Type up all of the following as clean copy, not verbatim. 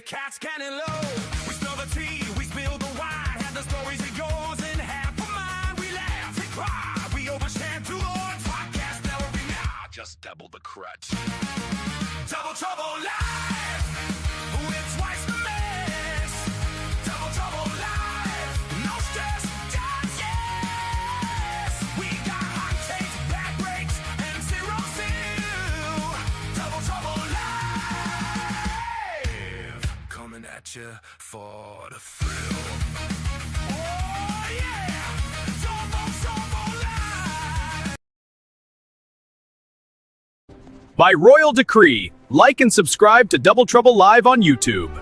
with cats cannon low. We spill the tea, we spill the wine. Have the stories of yours and half of mine. We laugh and cry, we overstand through Lord. Podcast every now, just double the crutch. Double trouble live, with twice the mess. Double trouble live, no stress, just yes. We got hot takes, bad breaks, and zero seal. Double trouble live, coming at you for the thrill. Oh yeah, double trouble live. By royal decree, like and subscribe to Double Trouble Live on YouTube.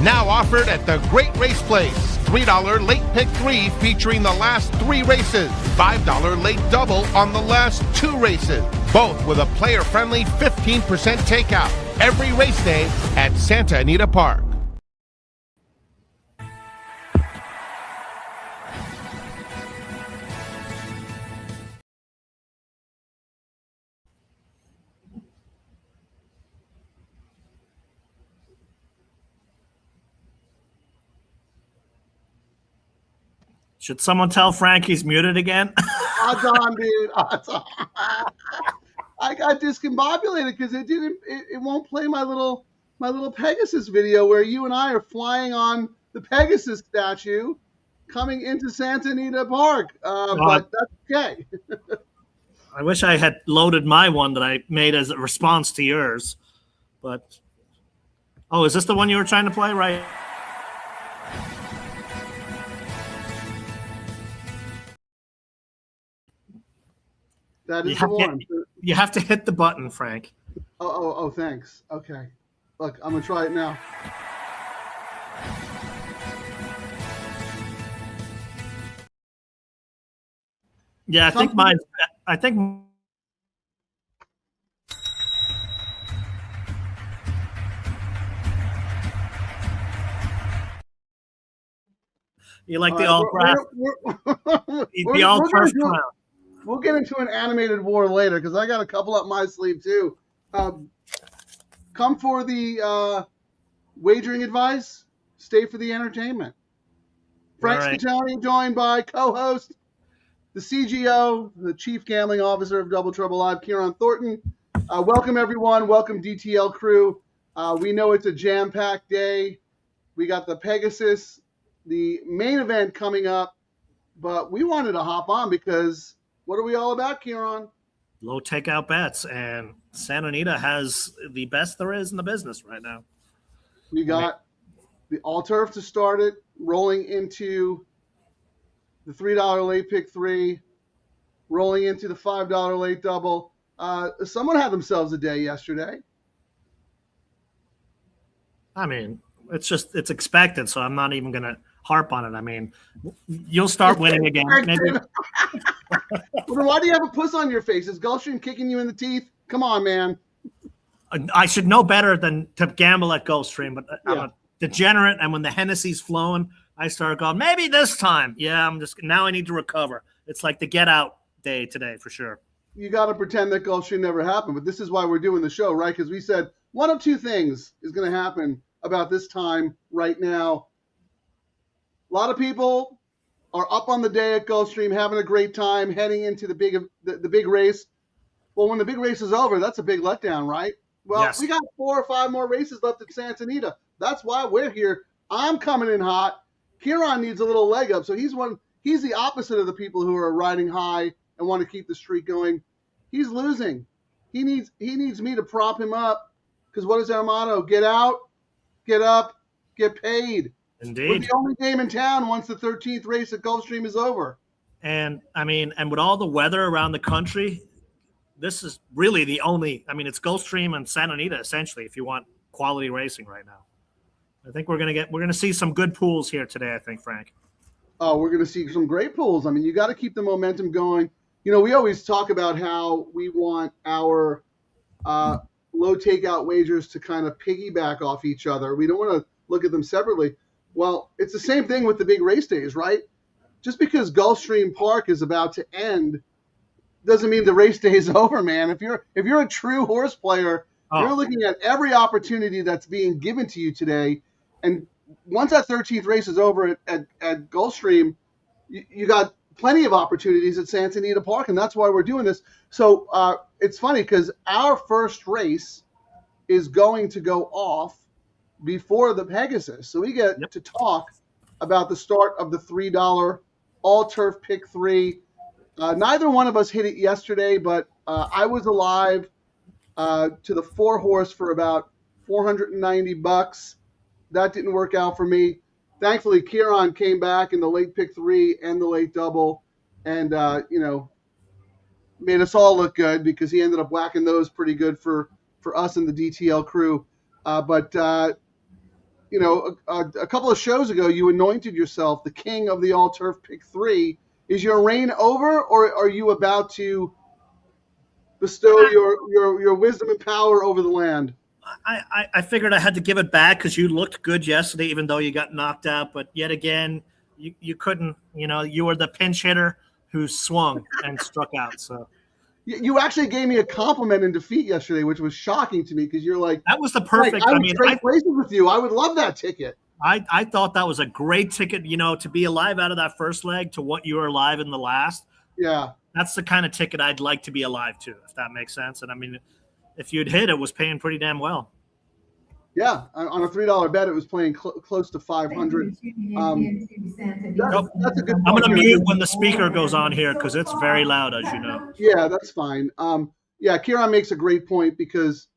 Now offered at the Great Race Place. $3 late pick 3 featuring the last 3 races. $5 late double on the last 2 races. Both with a player-friendly 15% takeout. Every race day at Santa Anita Park. Should someone tell Frank he's muted again? Odds on, dude. Odds on. I got discombobulated because it won't play my little Pegasus video where you and I are flying on the Pegasus statue coming into Santa Anita Park. But that's okay. I wish I had loaded my one that I made as a response to yours. But oh, is this the one you were trying to play? Right. That is the one. You have to hit the button, Frank. Oh, thanks. Okay. Look, I'm going to try it now. Yeah, I think you like the all-craft. The all-turf crown. We'll get into an animated war later because I got a couple up my sleeve too. Come for the wagering advice. Stay for the entertainment. Frank Scatoni joined by co-host, the CGO, the Chief Gambling Officer of Double Trouble Live, Ciaran Thornton. Welcome, everyone. Welcome, DTL Crew. We know it's a jam-packed day. We got the Pegasus, the main event coming up, but we wanted to hop on because what are we all about, Ciaran? Low takeout bets, and Santa Anita has the best there is in the business right now. We got the all-turf to start it, rolling into the $3 late pick 3, rolling into the $5 late double. Someone had themselves a day yesterday. I mean, it's expected, so I'm not even going to harp on it. I mean, you'll start winning again. Maybe. Well, then why do you have a puss on your face? Is Gulfstream kicking you in the teeth? Come on, man. I should know better than to gamble at Gulfstream, but I'm a degenerate, and when the Hennessy's flowing, I start going, maybe this time. Yeah, now I need to recover. It's like the get out day today for sure. You got to pretend that Gulfstream never happened, but this is why we're doing the show, right? Because we said one of two things is going to happen about this time right now. A lot of people are up on the day at Gulfstream, having a great time, heading into the big race. Well, when the big race is over, that's a big letdown, right? Well, yes. We got 4 or 5 more races left at Santa Anita. That's why we're here. I'm coming in hot. Ciaran needs a little leg up, so he's the opposite of the people who are riding high and want to keep the streak going. He's losing. He needs me to prop him up because what is our motto? Get out, get up, get paid. Indeed. We're the only game in town once the 13th race at Gulfstream is over. And I mean, and with all the weather around the country, this is really the only. I mean, it's Gulfstream and Santa Anita essentially. If you want quality racing right now, I think we're gonna see some good pools here today. I think, Frank. Oh, we're gonna see some great pools. I mean, you got to keep the momentum going. You know, we always talk about how we want our low takeout wagers to kind of piggyback off each other. We don't want to look at them separately. Well, it's the same thing with the big race days, right? Just because Gulfstream Park is about to end doesn't mean the race day is over, man. If you're a true horse player, Oh. You're looking at every opportunity that's being given to you today. And once that 13th race is over at Gulfstream, you got plenty of opportunities at Santa Anita Park, and that's why we're doing this. So it's funny because our first race is going to go off before the Pegasus. So we get to talk about the start of the $3 all-turf pick 3. Neither one of us hit it yesterday, but I was alive to the 4-horse for about $490. That didn't work out for me. Thankfully, Ciaran came back in the late pick 3 and the late double, and made us all look good because he ended up whacking those pretty good for us in the DTL crew. But a couple of shows ago, you anointed yourself the king of the all-turf pick 3. Is your reign over, or are you about to bestow your wisdom and power over the land? I figured I had to give it back because you looked good yesterday, even though you got knocked out. But yet again, you couldn't. You were the pinch hitter who swung and struck out. So you actually gave me a compliment in defeat yesterday, which was shocking to me because you're like, that was the perfect. I would trade places with you. I would love that ticket. I thought that was a great ticket. To be alive out of that first leg to what you were alive in the last. Yeah, that's the kind of ticket I'd like to be alive to, if that makes sense. And I mean, if you'd hit, it was paying pretty damn well. Yeah, on a $3 bet, it was playing close to 500. That's a good. I'm going to mute when the speaker goes on here because it's very loud, as you know. Yeah, that's fine. Ciaran makes a great point because,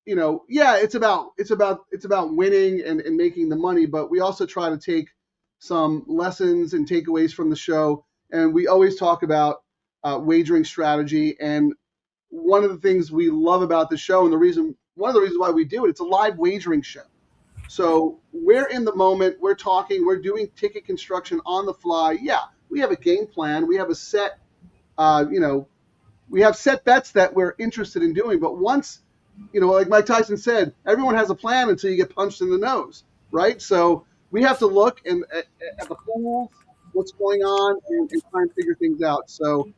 it's about winning and making the money, but we also try to take some lessons and takeaways from the show, and we always talk about wagering strategy. And one of the things we love about the show, and one of the reasons why we do it, it's a live wagering show. So we're in the moment, we're talking, we're doing ticket construction on the fly. Yeah, we have a game plan, we have a set, we have set bets that we're interested in doing. But once, like Mike Tyson said, everyone has a plan until you get punched in the nose, right? So we have to look at the pools, what's going on, and try and figure things out. So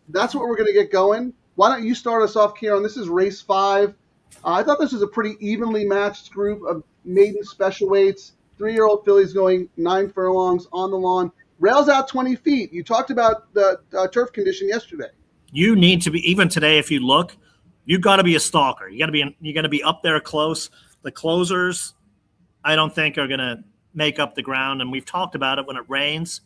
that's what we're going to get going. Why don't you start us off, Ciaran? This is race 5. I thought this was a pretty evenly matched group of maiden special weights. 3-year-old fillies going 9 furlongs on the lawn. Rails out 20 feet. You talked about the turf condition yesterday. You need to be, even today, if you look, you've got to be a stalker. You got to be up there close. The closers, I don't think, are going to make up the ground. And we've talked about it when it rains,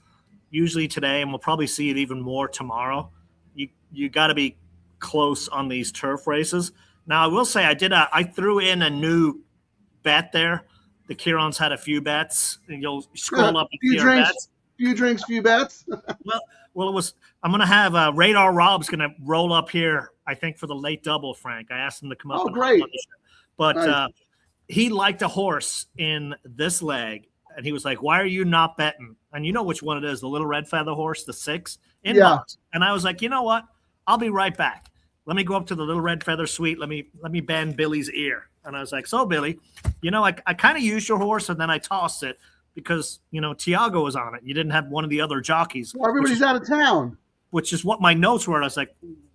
usually today, and we'll probably see it even more tomorrow. You got to be close on these turf races. Now, I will say I threw in a new bet there. The Ciaran's had a few bets. And you'll scroll up. Few drinks, few bets. well, it was. I'm going to have Radar Rob's going to roll up here, I think, for the late double, Frank. I asked him to come up. Oh, great. But nice. He liked a horse in this leg, and he was like, why are you not betting? And you know which one it is, the little red feather horse, the 6 in box. And I was like, you know what? I'll be right back. Let me go up to the little red feather suite. Let me bend Billy's ear. And I was like, so Billy, I kind of used your horse and then I tossed it because, Tiago was on it. You didn't have one of the other jockeys. Well, everybody's out of town. Which is what my notes were. And I was like,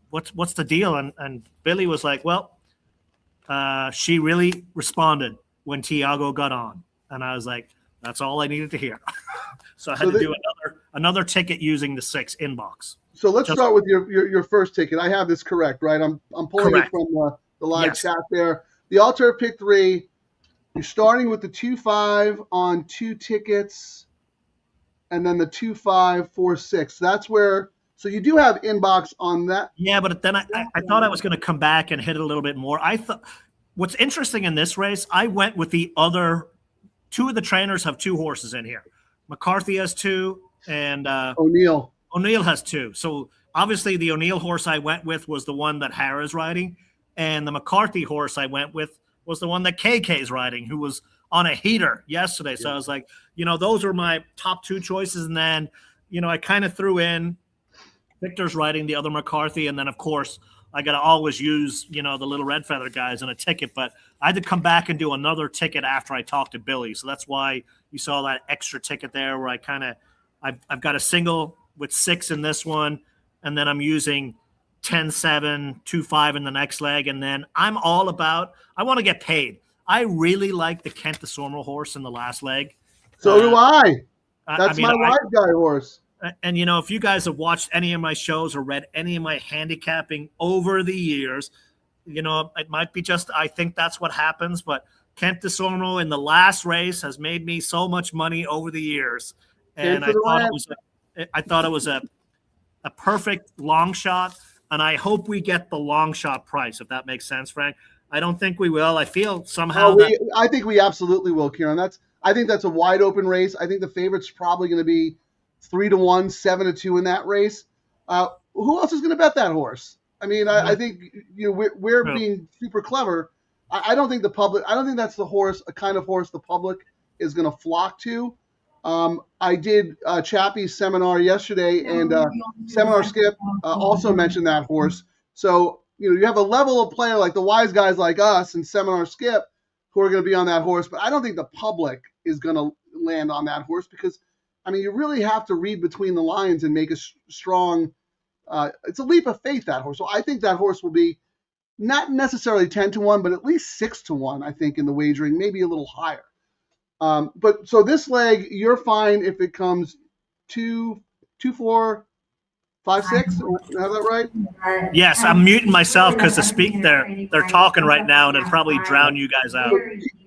what's the deal? And Billy was like, well, she really responded when Tiago got on. And I was like, that's all I needed to hear. So I had to do another ticket using the 6 inbox. So let's start with your first ticket. I have this correct, right? I'm pulling it from the live chat there. The all-turf pick 3. You're starting with the 2-5 on 2 tickets, and then the 2-5-4-6. That's where. So you do have inbox on that. Yeah, but then I thought I was going to come back and hit it a little bit more. I thought what's interesting in this race, I went with the other. 2 of the trainers have 2 horses in here. McCarthy has 2, and O'Neill has 2. So obviously the O'Neill horse I went with was the one that Hara's riding, and the McCarthy horse I went with was the one that KK's riding, who was on a heater yesterday. So I was like, those are my top 2 choices. And then, I kind of threw in Victor's riding the other McCarthy. And then, of course, I got to always use, the little red feather guys in a ticket. But I had to come back and do another ticket after I talked to Billy. So that's why you saw that extra ticket there where I've got a single with 6 in this one. And then I'm using 10-7, 2-5 in the next leg, and then I want to get paid. I really like the Kent de Sormel horse in the last leg. So do I. That's I mean, my live guy horse. And, you know, if you guys have watched any of my shows or read any of my handicapping over the years, you know, it might be just I think that's what happens. But Kent de Sormel in the last race has made me so much money over the years. And I thought it was a perfect long shot. And I hope we get the long shot price, if that makes sense, Frank. I don't think we will. I feel somehow I think we absolutely will, Ciaran. I think that's a wide open race. I think the favorite's probably going to be 3-1, 7-2 in that race. Who else is going to bet that horse? I mean, I think we're being super clever. I don't think the public. I don't think that's a kind of horse the public is going to flock to. I did Chappie's seminar yesterday, and Seminar Skip also mentioned that horse. So you have a level of player like the wise guys like us and Seminar Skip who are going to be on that horse, but I don't think the public is going to land on that horse because, I mean, you really have to read between the lines and make a strong. It's a leap of faith, that horse. So I think that horse will be not necessarily 10-1, but at least 6-1. I think in the wagering, maybe a little higher. But so this leg, you're fine if it comes 2, 4, 5, 6. Have that right? Yes, I'm muting myself because they're talking right now, and it'll probably drown you guys out.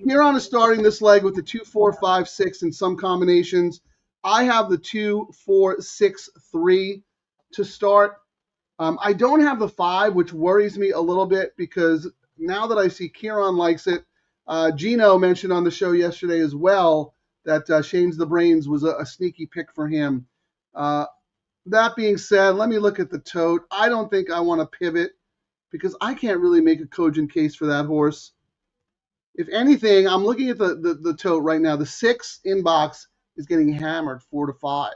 Ciaran is starting this leg with the 2, 4, 5, 6 in some combinations. I have the 2, 4, 6, 3 to start. I don't have the 5, which worries me a little bit because now that I see Ciaran likes it, Gino mentioned on the show yesterday as well that Shane's the Brains was a sneaky pick for him. That being said, let me look at the tote. I don't think I want to pivot because I can't really make a cogent case for that horse. If anything, I'm looking at the tote right now. The 6 inbox is getting hammered 4-5.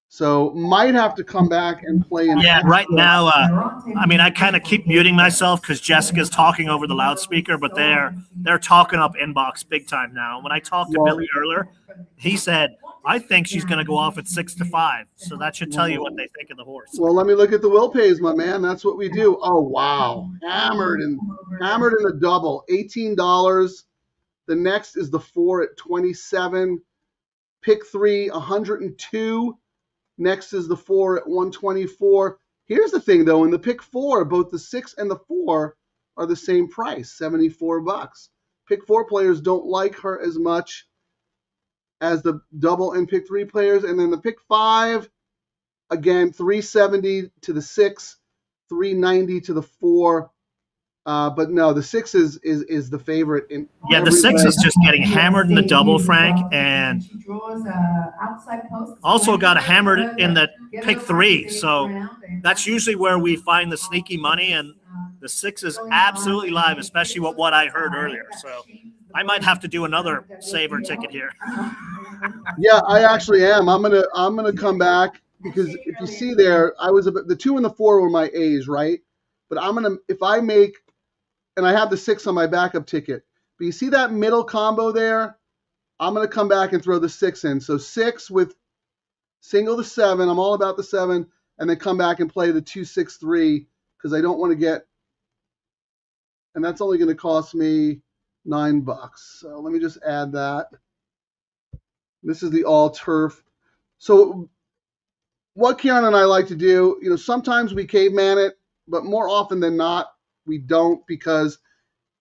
So might have to come back and play. Right now, I mean, I kind of keep muting myself because Jessica's talking over the loudspeaker, but they're talking up inbox big time now. When I talked to Billy earlier, he said, I think she's going to go off at 6-5. So that should tell you what they think of the horse. Well, let me look at the will pays, my man. That's what we do. Oh, wow. Hammered in a double. $18. The next is the 4 at 27. Pick 3, 102. Next is the 4 at 124. Here's the thing, though. In the pick 4, both the 6 and the 4 are the same price, $74. Pick 4 players don't like her as much as the double and pick 3 players. And then the pick 5, again, $370 to the 6, $390 to the 4. But no, the 6 is the favorite. The 6 is just getting hammered in the double, Frank, and also got hammered in the pick 3. So that's usually where we find the sneaky money, and the 6 is absolutely live, especially what I heard earlier. So I might have to do another saver ticket here. Yeah, I actually am. I'm gonna come back because if you see there, the 2 and the 4 were my A's, right? But if I make, and I have the 6 on my backup ticket. But you see that middle combo there? I'm going to come back and throw the 6 in. So 6 with single the 7. I'm all about the 7. And then come back and play the 2, 6, 3 because I don't want to get, and that's only going to cost me $9. So let me just add that. This is the all turf. So what Ciaran and I like to do, sometimes we caveman it, but more often than not, we don't, because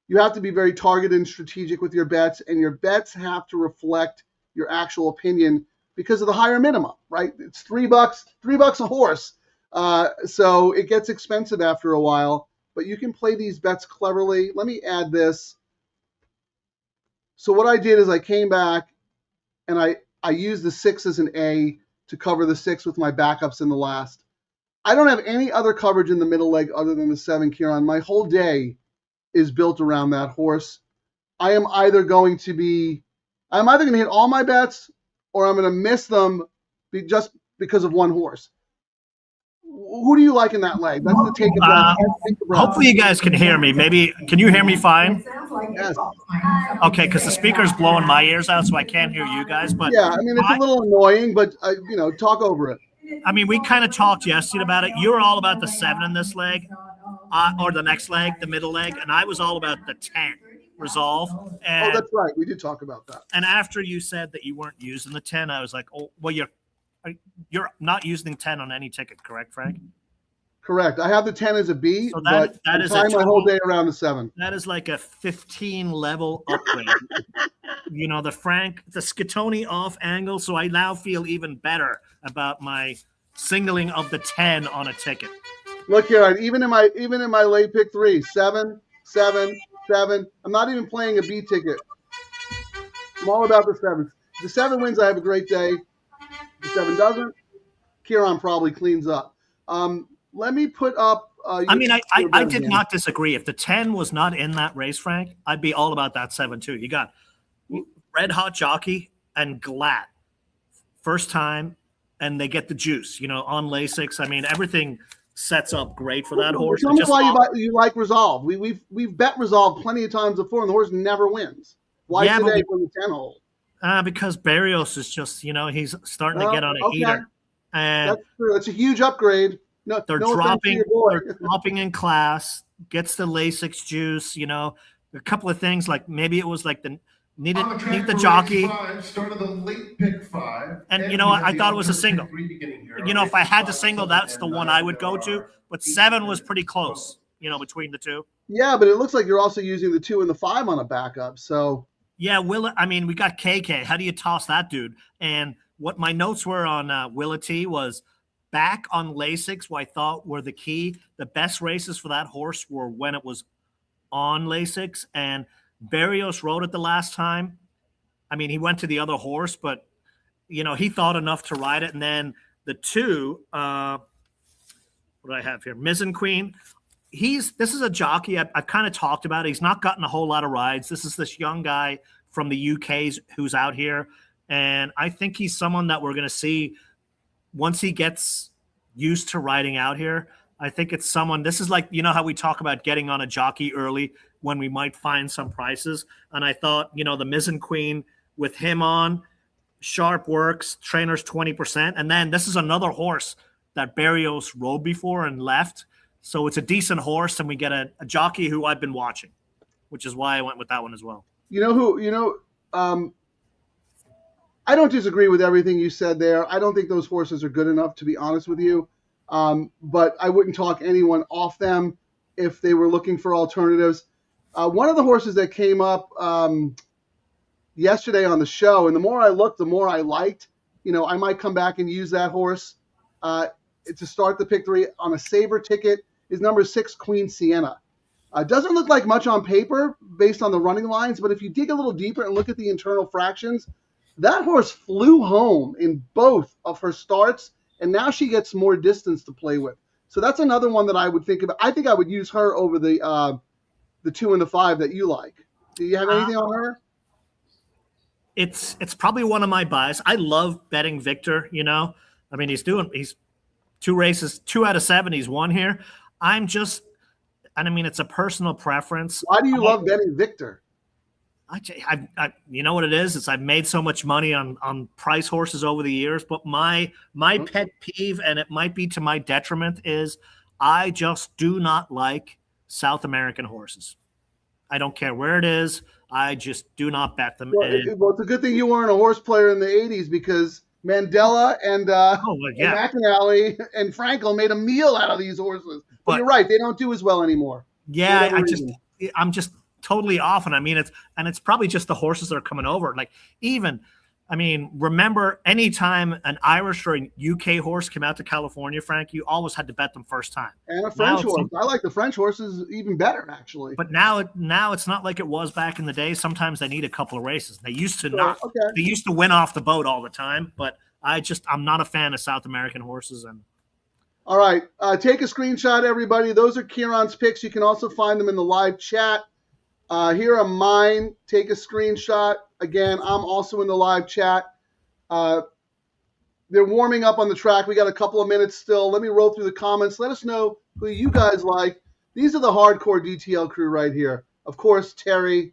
you have to be very targeted and strategic with your bets, and your bets have to reflect your actual opinion because of the higher minimum, right? It's $3 a horse. So it gets expensive after a while, but you can play these bets cleverly. Let me add this. So what I did is I came back and I used the 6 as an A to cover the 6 with my backups in the last. I don't have any other coverage in the middle leg other than the 7, Ciaran. My whole day is built around that horse. I'm either going to hit all my bets or I'm going to miss them just because of one horse. Who do you like in that leg? That's the take of hopefully you guys can hear me. Maybe, can you hear me fine? Yes. Okay, because the speaker's blowing my ears out, so I can't hear you guys. But yeah, I mean, it's a little annoying, but talk over it. I mean, we kind of talked yesterday about it. You were all about the 7 in this leg, or the next leg, the middle leg, and I was all about the 10 resolve. And, that's right. We did talk about that. And after you said that you weren't using the 10, I was like, oh, well, you're not using 10 on any ticket, correct, Frank? Correct. I have the 10 as a B, so but that is time my whole day around the 7. That is like a 15 level upgrade. You know, the Scatoni off angle, so I now feel even better about my singling of the 10 on a ticket. Look here, even in my late pick 3, 7, 7, 7. I'm not even playing a B ticket. I'm all about the 7. If the 7 wins, I have a great day. If the 7 doesn't, Ciaran probably cleans up. Let me put up. I mean, I did not disagree. If the 10 was not in that race, Frank, I'd be all about that 7 too. You got Red Hot Jockey and Glatt. First time, and they get the juice, you know, on Lasix. I mean, everything sets up great for that horse. Tell me why you like Resolve. We've bet Resolve plenty of times before, and the horse never wins. Why today from the 10 hole? Because Barrios is just, you know, he's starting to get on a heater. And that's true. That's a huge upgrade. They're dropping in class, gets the Lasix juice, you know, a couple of things like maybe it was like need the jockey. 5, started the late pick 5. And you know what? I thought it was a single. You know, if I had to single, that's the one I would go to. But 7 was pretty close, you know, between the two. Yeah, but it looks like you're also using the 2 and the 5 on a backup. So yeah, we got KK. How do you toss that dude? And what my notes were on Willa T was back on Lasix, what I thought were the key. The best races for that horse were when it was on Lasix, and Barrios rode it the last time. I mean, he went to the other horse, but, you know, he thought enough to ride it. And then the 2, what do I have here? Mizzen Queen. This is a jockey I've kind of talked about. He's not gotten a whole lot of rides. This is this young guy from the UK who's out here. And I think he's someone that we're going to see once he gets used to riding out here. I think it's someone, this is like, you know how we talk about getting on a jockey early when we might find some prices. And I thought, you know, the Mizzen Queen with him on, sharp works, trainers 20%. And then this is another horse that Barrios rode before and left. So it's a decent horse, and we get a jockey who I've been watching, which is why I went with that one as well. I don't disagree with everything you said there. I don't think those horses are good enough, to be honest with you. But I wouldn't talk anyone off them if they were looking for alternatives. One of the horses that came up yesterday on the show, and the more I looked, the more I liked. You know, I might come back and use that horse to start the pick 3 on a saver ticket. Is number 6, Queen Sienna. Doesn't look like much on paper based on the running lines, but if you dig a little deeper and look at the internal fractions, that horse flew home in both of her starts, and now she gets more distance to play with. So that's another one that I would think about. I think I would use her over the 2 and the 5 that you like. Do you have anything on her? It's probably one of my buys. I love betting Victor, you know. I mean, he's 2 races, 2 out of 7 he's won here. It's a personal preference. Why do you love betting Victor? You know what it is? I've made so much money on price horses over the years, but my pet peeve, and it might be to my detriment, is I just do not like South American horses. I don't care where it is. I just do not bet them. Well, it's a good thing you weren't a horse player in the 80s, because Mandela and McAnally and Frankel made a meal out of these horses. But you're right, they don't do as well anymore. Yeah, I'm just totally off. And I mean, it's probably just the horses that are coming over. Like remember anytime an Irish or a UK horse came out to California, Frank, you always had to bet them first time. And a French horse. I like the French horses even better, actually. But now it's not like it was back in the day. Sometimes they need a couple of races. They used to They used to win off the boat all the time. But I'm not a fan of South American horses. And all right, take a screenshot, everybody. Those are Ciaran's picks. You can also find them in the live chat. Here are mine. Take a screenshot. Again, I'm also in the live chat. They're warming up on the track. We got a couple of minutes still. Let me roll through the comments. Let us know who you guys like. These are the hardcore DTL crew right here. Of course, Terry.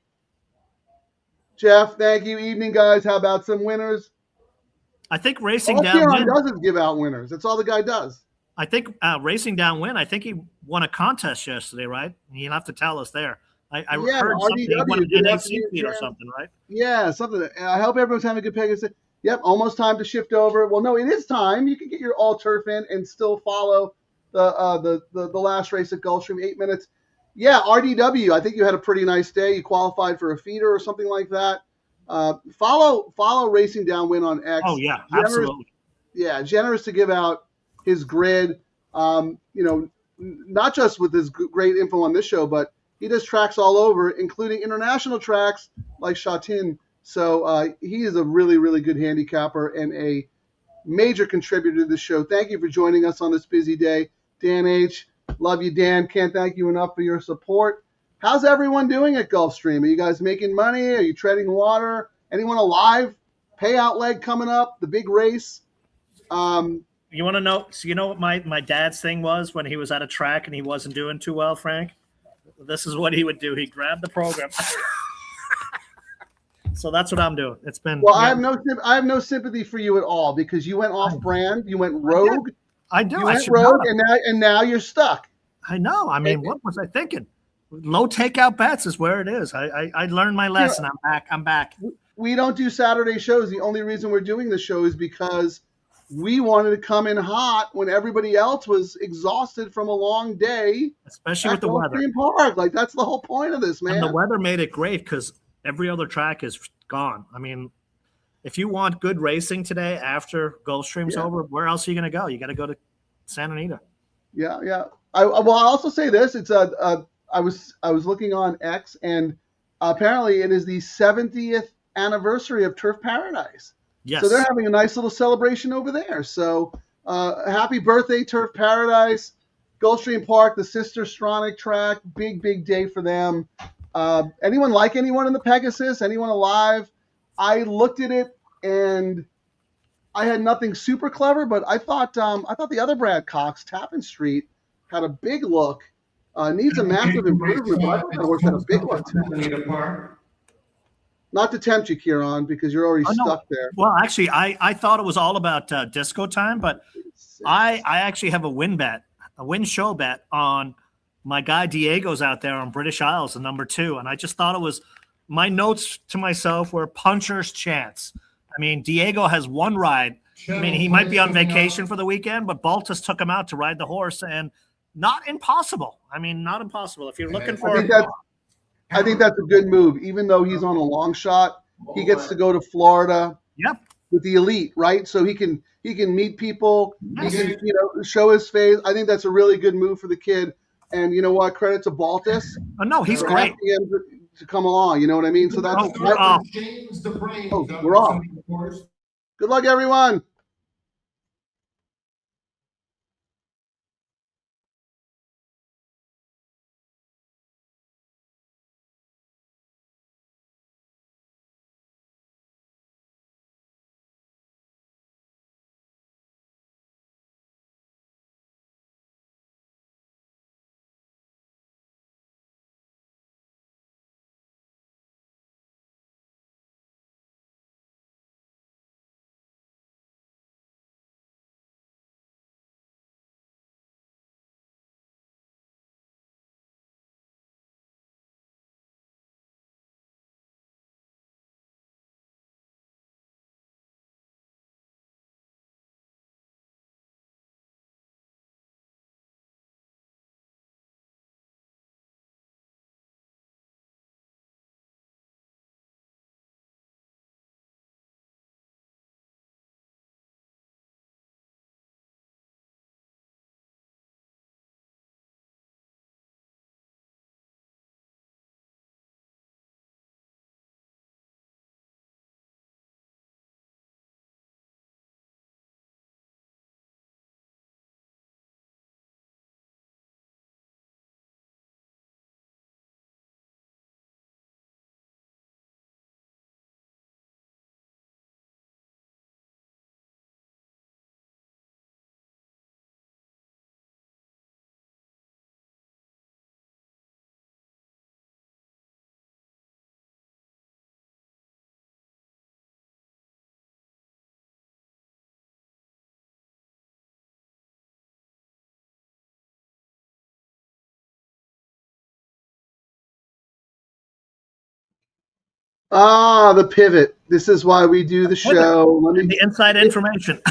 Jeff, thank you. Evening, guys. How about some winners? I think Racing All Ciaran Downwind. does is give out winners. That's all the guy does. I think Racing Downwind. I think he won a contest yesterday, right? You'll have to tell us there. I Yeah, heard something. He won RDW an did have to NAC be feed or in. something, right? Yeah, something. I hope everyone's having a good Pegasus. Yep, almost time to shift over. Well, no, it is time. You can get your all turf in and still follow the last race at Gulfstream, 8 minutes. Yeah, RDW. I think you had a pretty nice day. You qualified for a feeder or something like that. Follow Racing Downwind on X. Oh yeah, Generous, absolutely. yeah, generous to give out his grid. Not just with his great info on this show, but he does tracks all over, including international tracks like Shatin. So he is a really, really good handicapper and a major contributor to the show. Thank you for joining us on this busy day. Dan H., love you, Dan. Can't thank you enough for your support. How's everyone doing at Gulfstream? Are you guys making money? Are you treading water? Anyone alive? Payout leg coming up, the big race. You want to know? So you know what my dad's thing was when he was at a track and he wasn't doing too well, Frank? This is what he would do. He'd grab the program. So that's what I'm doing. It's been Well, I have no sympathy for you at all because you went off brand. You went rogue. I do. You I went should rogue, know. and now you're stuck. I know. I mean, what was I thinking? Low takeout bets is where it is. I learned my lesson. I'm back. We don't do Saturday shows. The only reason we're doing the show is because we wanted to come in hot when everybody else was exhausted from a long day, especially with the weather. Park. Like, that's the whole point of this, man. And the weather made it great because every other track is gone. I mean, if you want good racing today after Gulfstream's over, where else are you going to go? You got to go to Santa Anita. Yeah. I'll also say this. It's I was looking on X, and apparently it is the 70th anniversary of Turf Paradise. Yes. So they're having a nice little celebration over there. So happy birthday, Turf Paradise. Gulfstream Park, the sister Stronach track, big day for them. Anyone like anyone in the Pegasus? Anyone alive? I looked at it and I had nothing super clever, but I thought the other Brad Cox, Tappan Street, had a big look. Needs a massive improvement, but I thought that horse had a big one too. Not to tempt you, Ciaran, because you're already stuck there. Well, actually, I thought it was all about disco time, but I actually have a win show bet on my guy Diego's out there on British Isles, the number 2, and I just thought it was my notes to myself were puncher's chance. I mean, Diego has one ride. I mean, he might be on vacation for the weekend, but Baltus took him out to ride the horse, and not impossible. I mean, not impossible. If you're looking for I think that's a good move. Even though he's on a long shot, he gets to go to Florida with the elite, right? So he can meet people. Yes. He can show his face. I think that's a really good move for the kid. And you know what? Credit to Baltus. Oh no, he's great to come along. You know what I mean? So that's we're off. We're off. Good luck, everyone. Ah, the pivot. This is why we do the show. The inside information.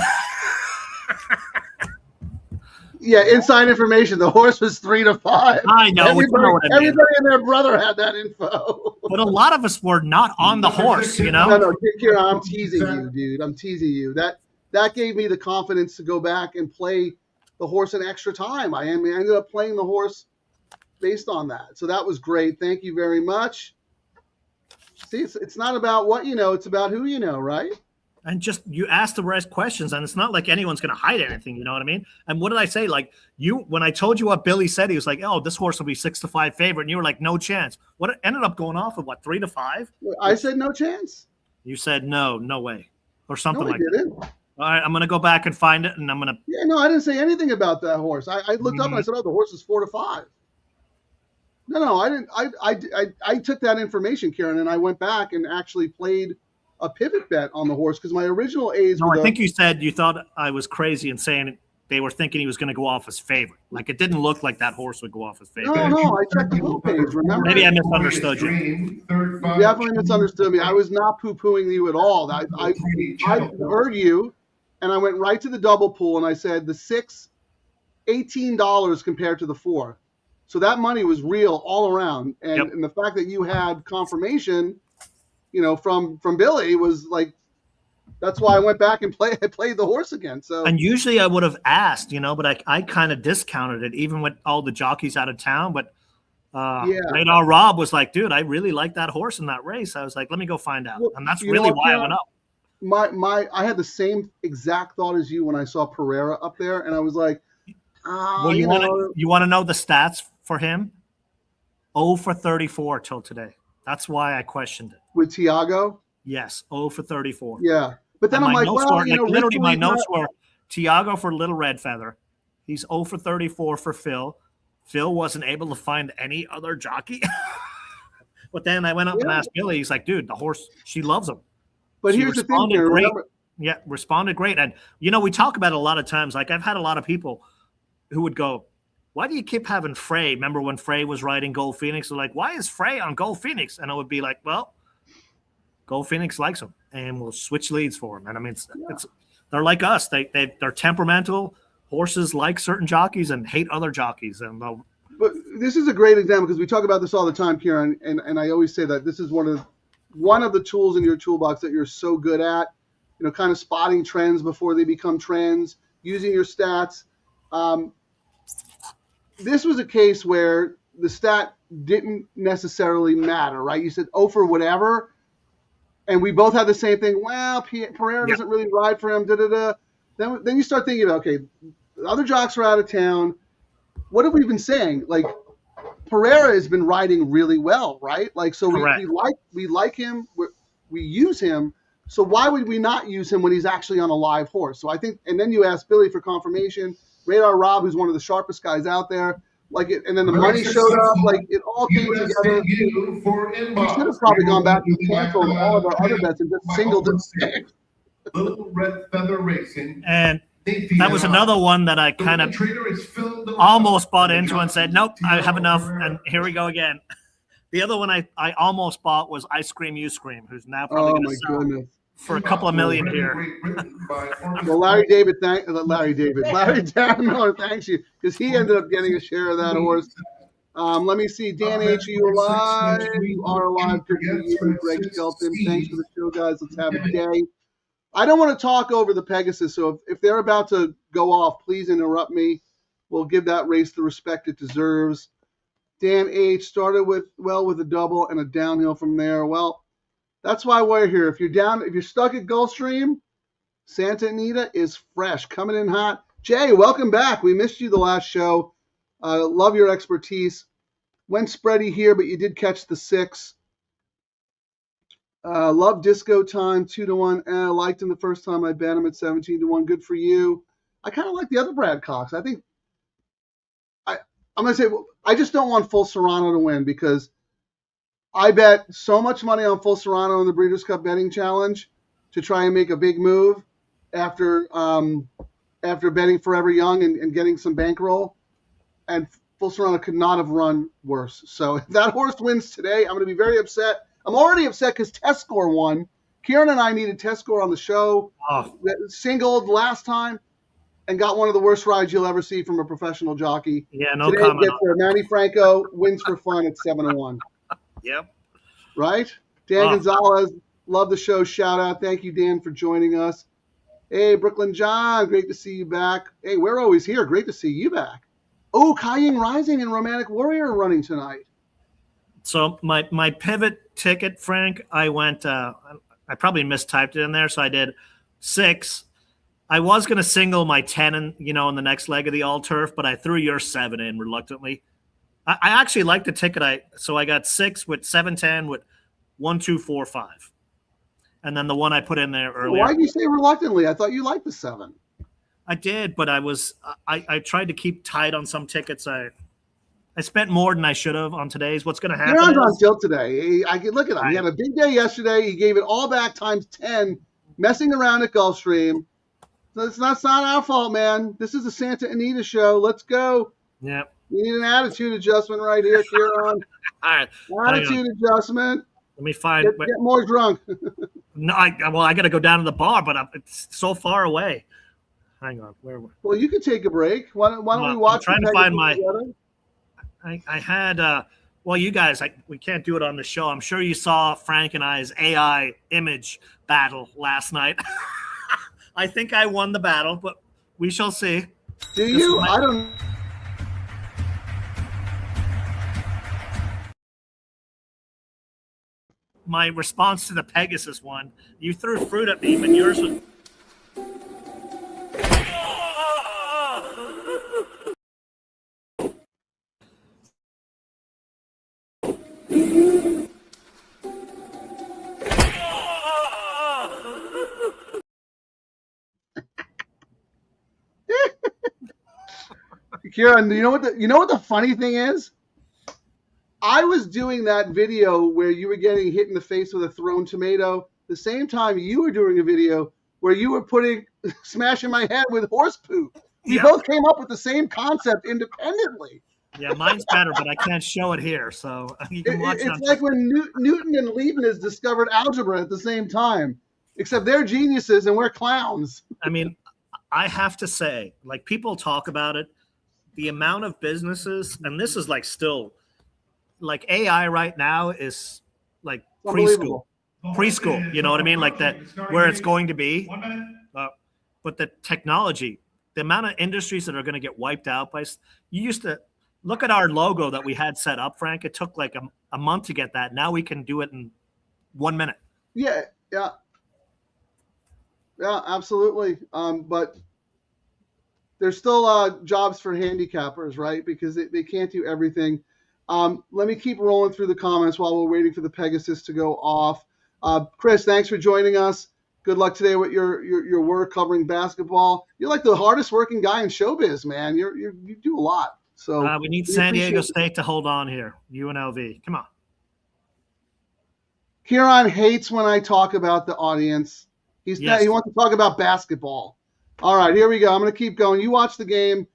Yeah, inside information. The horse was 3 to 5. I know. Everybody and their brother had that info. But a lot of us were not on the horse, you know? No, Ciaran, I'm teasing you, dude. I'm teasing you. That gave me the confidence to go back and play the horse an extra time. I ended up playing the horse based on that. So that was great. Thank you very much. See, it's not about what you know. It's about who you know, right? And just you ask the right questions, and it's not like anyone's going to hide anything. You know what I mean? And what did I say? Like when I told you what Billy said, he was like, "Oh, this horse will be 6 to 5 favorite," and you were like, "No chance." What it ended up going off of what 3 to 5? I said no chance. You said no way, or something no, like that. All right, I'm going to go back and find it, and I'm going to. Yeah, no, I didn't say anything about that horse. I looked up and I said, "Oh, the horse is 4 to 5." No, I didn't. I took that information, Ciaran, and I went back and actually played a pivot bet on the horse because my original A's. No, I think you said you thought I was crazy in saying they were thinking he was going to go off as favorite. Like it didn't look like that horse would go off as favorite. No, I checked the whole page. Remember? Maybe I misunderstood you. You definitely misunderstood me. I was not poo-pooing you at all. I heard you, and I went right to the double pool, and I said the 6, $18 compared to the 4. So that money was real all around, and the fact that you had confirmation, you know, from Billy was like, that's why I went back and played the horse again. So and usually I would have asked, you know, but I kind of discounted it even with all the jockeys out of town. But Radar Rob was like, dude, I really like that horse in that race. I was like, let me go find out, and that's really why I went up. I had the same exact thought as you when I saw Pereira up there, and I was like, well, you want to know the stats for him? 0 for 34 till today. That's why I questioned it. With Tiago? Yes, 0 for 34. Yeah. But then I'm like, well, literally my notes were Tiago for Little Red Feather. He's 0 for 34 for Phil. Phil wasn't able to find any other jockey. But then I went up and asked Billy. He's like, dude, the horse, she loves him. But here's the thing here. Yeah, responded great. And, you know, we talk about it a lot of times. Like I've had a lot of people who would go, why do you keep having Frey? Remember when Frey was riding Gold Phoenix? They're like, why is Frey on Gold Phoenix? And I would be like, well, Gold Phoenix likes him, and we'll switch leads for him. And I mean, it's they're like us. They're temperamental. Horses like certain jockeys and hate other jockeys. And but this is a great example because we talk about this all the time, Ciaran, and I always say that this is one of the tools in your toolbox that you're so good at. You know, kind of spotting trends before they become trends, using your stats. This was a case where the stat didn't necessarily matter, right? You said, oh, for whatever. And we both had the same thing. Well, Pereira doesn't really ride for him. Then you start thinking about, okay, the other jocks are out of town. What have we been saying? Like, Pereira has been riding really well, right? Like, so we like him. We use him. So why would we not use him when he's actually on a live horse? So I think, and then you ask Billy for confirmation. Radar Rob, who's one of the sharpest guys out there, like it, and then the money showed up. Like it all came together. We should have probably gone back and canceled all of our other bets and just singled it. Little Red Feather Racing. And that was another one that I kind of almost bought into and said, nope, I have enough. And here we go again. The other one I almost bought was Ice Cream You Scream, who's now probably going to sell for a couple of million here. Well, Larry Darren Miller, thanks you, because he ended up getting a share of that horse. Let me see. Dan H, are you alive? You are alive. Good to you. Greg Skelton, thanks for the show, guys. Let's have a day. I don't want to talk over the Pegasus, so if they're about to go off, please interrupt me. We'll give that race the respect it deserves. Dan H started with a double and a downhill from there. Well, that's why we're here. If you're stuck at Gulfstream, Santa Anita is fresh, coming in hot. Jay, welcome back. We missed you the last show. Love your expertise. Went spready here, but you did catch the 6. Love Disco Time 2-1. Liked him the first time I bet him at 17-1. Good for you. I kind of like the other Brad Cox. I think I'm going to say I just don't want Full Serrano to win because I bet so much money on Full Serrano in the Breeders' Cup Betting Challenge to try and make a big move after betting Forever Young and getting some bankroll. And Full Serrano could not have run worse. So if that horse wins today, I'm going to be very upset. I'm already upset because test score won. Ciaran and I needed test score on the show. Oh, Singled last time and got one of the worst rides you'll ever see from a professional jockey. yeah, no Today comment gets on there. Manny Franco wins for fun at 7-1. that. Yep. Right? Dan Oh. Gonzalez, love the show. Shout out. Thank you, Dan, for joining us. Hey, Brooklyn John, great to see you back. Hey, we're always here. Great to see you back. Oh, Kaiying Rising and Romantic Warrior are running tonight. So my pivot ticket, Frank, I went. I probably mistyped it in there, so I did 6. I was going to single my 10 in the next leg of the all turf, but I threw your 7 in reluctantly. I actually liked the ticket. So I got 6 with 7-10 with 1, 2, 4, 5. And then the one I put in there earlier. Why did you say reluctantly? I thought you liked the 7. I did, but I tried to keep tight on some tickets. I spent more than I should have on today's. What's going to happen? Ciaran's on tilt today. I can look at him. He had a big day yesterday. He gave it all back times 10, messing around at Gulfstream. So it's not our fault, man. This is the Santa Anita show. Let's go. Yeah. We need an attitude adjustment right here, Ciaran. All right. Attitude adjustment. Let me find. Get more drunk. No, I got to go down to the bar, but it's so far away. Hang on. Where? Well, you can take a break. Why don't we watch? I'm trying to find my. together? I had. Well, you guys, we can't do it on the show. I'm sure you saw Frank and I's AI image battle last night. I think I won the battle, but we shall see. Do you? I don't. My response to the Pegasus one, you threw fruit at me, but yours was. Ciaran, you know what the funny thing is? I was doing that video where you were getting hit in the face with a thrown tomato. The same time you were doing a video where you were smashing my head with horse poop. We both came up with the same concept independently. Yeah, mine's better, but I can't show it here, so you can watch it. It's like when Newton and Leibniz discovered algebra at the same time, except they're geniuses and we're clowns. I mean, I have to say, like, people talk about it, the amount of businesses, and this is like still, like, AI right now is like preschool, you know what I mean? Like that, where it's going to be. 1 minute. But the technology, the amount of industries that are going to get wiped out by, you used to look at our logo that we had set up, Frank. It took like a month to get that. Now we can do it in 1 minute. Yeah, absolutely. But there's still jobs for handicappers, right? Because they can't do everything. Let me keep rolling through the comments while we're waiting for the Pegasus to go off. Chris, thanks for joining us. Good luck today with your work covering basketball. You're like the hardest working guy in showbiz, man. You do a lot. So we need San Diego State to hold on here. UNLV, come on. Ciaran hates when I talk about the audience. He wants to talk about basketball. All right, here we go. I'm going to keep going. You watch the game.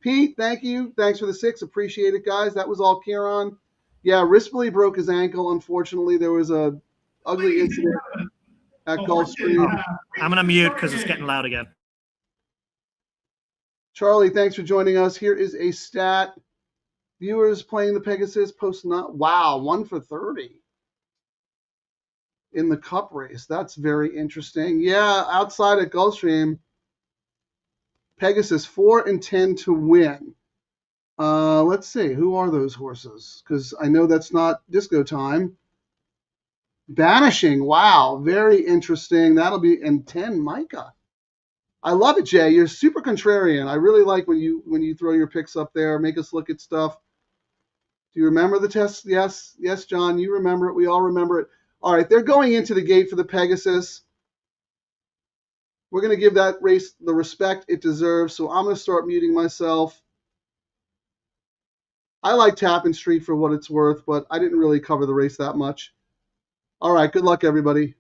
Pete, thank you. Thanks for the 6. Appreciate it, guys. That was all Ciaran. Yeah, Rispoli broke his ankle. Unfortunately, there was a ugly incident at Gulfstream. I'm going to mute because it's getting loud again. Charlie, thanks for joining us. Here is a stat. Viewers playing the Pegasus post not. Wow, 1 for 30 in the Cup race. That's very interesting. Yeah, outside at Gulfstream, Pegasus 4 and 10 to win. Let's see, who are those horses? Because I know that's not disco time. Banishing, wow, very interesting. That'll be in 10, Micah. I love it, Jay. You're super contrarian. I really like when you throw your picks up there, make us look at stuff. Do you remember the test? Yes, John, you remember it. We all remember it. All right, they're going into the gate for the Pegasus. We're going to give that race the respect it deserves, so I'm going to start muting myself. I like Tappan Street for what it's worth, but I didn't really cover the race that much. All right, good luck, everybody.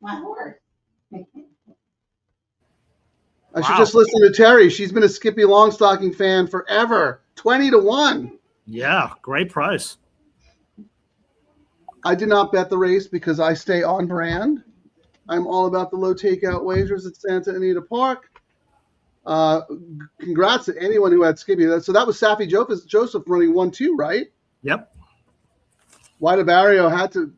My horse. I should just listen to Terry. She's been a Skippy Longstocking fan forever. 20-1. Yeah, great price. I did not bet the race because I stay on brand. I'm all about the low takeout wagers at Santa Anita Park. Congrats to anyone who had Skippy. So that was Safi Joseph running 1-2, right? Yep. White Barrio had to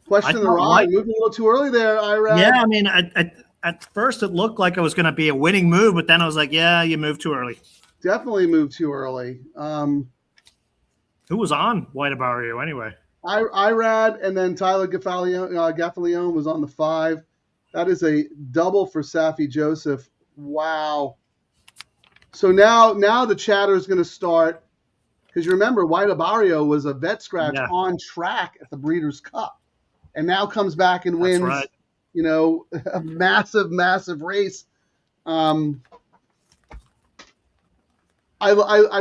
question the ride. Moved a little too early there, Irad. Yeah, I mean, at first it looked like it was going to be a winning move, but then I was like, yeah, you moved too early. Definitely moved too early. Who was on White Barrio anyway? Irad and then Tyler Gaffalione was on the 5. That is a double for Safi Joseph. Wow. So now the chatter is going to start because you remember White Barrio was a vet scratch on track at the Breeders' Cup, and now comes back and wins. Right. You know, a massive race. I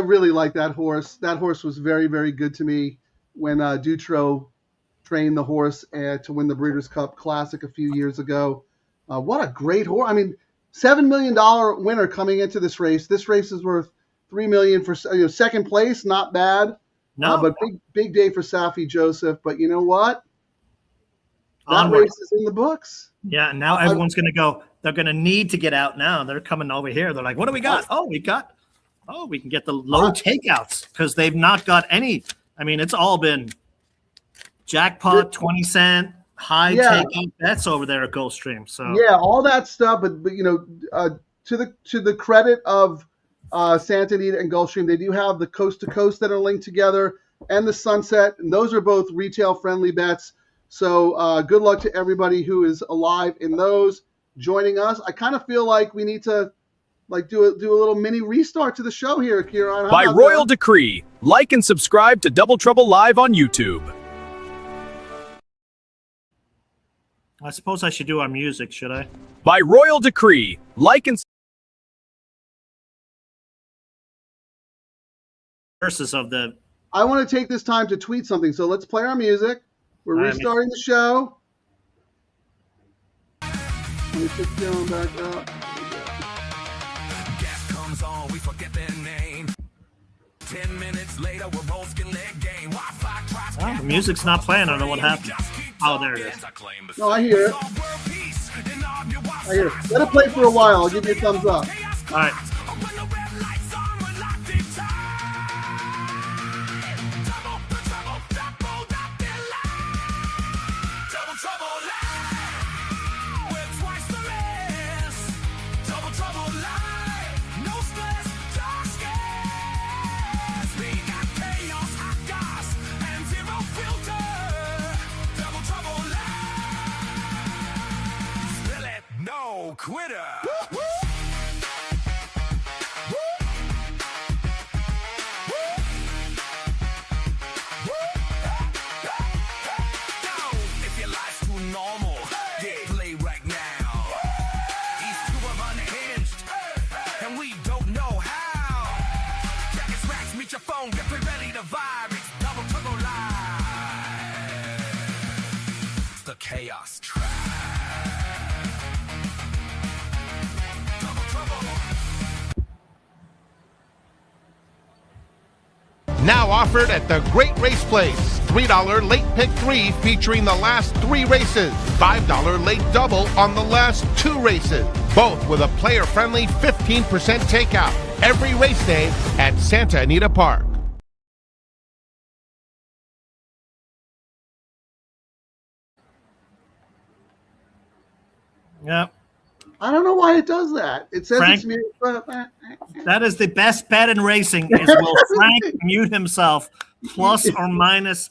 really like that horse. That horse was very, very good to me when Dutro trained the horse to win the Breeders' Cup Classic a few years ago. What a great horse. I mean, $7 million winner coming into this race. This race is worth $3 million for second place. Not bad. No. But big day for Safi Joseph. But you know what? That Onward. race is in the books. Yeah, and now everyone's going to go. They're going to need to get out now. They're coming over here. They're like, what do we got? We can get the low takeouts because they've not got any. I mean, it's all been jackpot, 20 cent, high takeout bets over there at Gulfstream. So yeah, all that stuff. But to the credit of Santa Anita and Gulfstream, they do have the coast to coast that are linked together and the Sunset, and those are both retail friendly bets. So good luck to everybody who is alive in those joining us. I kind of feel like we need to do a little mini restart to the show here, Ciaran. By royal decree, like and subscribe to Double Trouble Live on YouTube. I suppose I should do our music, should I? By royal decree, like and Verses of the. I want to take this time to tweet something, so let's play our music. We're restarting the show. Let me put Ciaran back up. Gas comes on, we forget their name. 10 minutes later, we're rolling leg game. The music's not playing. I don't know what happened. Oh, there it is. No, I hear it. Let it play for a while. I'll give you a thumbs up. All right. Quitter. If your life's too normal, play right now. These two are unhinged, and we don't know how. Jackets, racks, meet your phone, get ready to vibe. It's Double Trouble Live. It's the chaos track. Now offered at the Great Race Place. $3 late pick 3 featuring the last 3 races. $5 late double on the last 2 races. Both with a player-friendly 15% takeout. Every race day at Santa Anita Park. Yep. I don't know why it does that. It says Frank, it's muted. That is the best bet in racing. Is will Frank mute himself plus or minus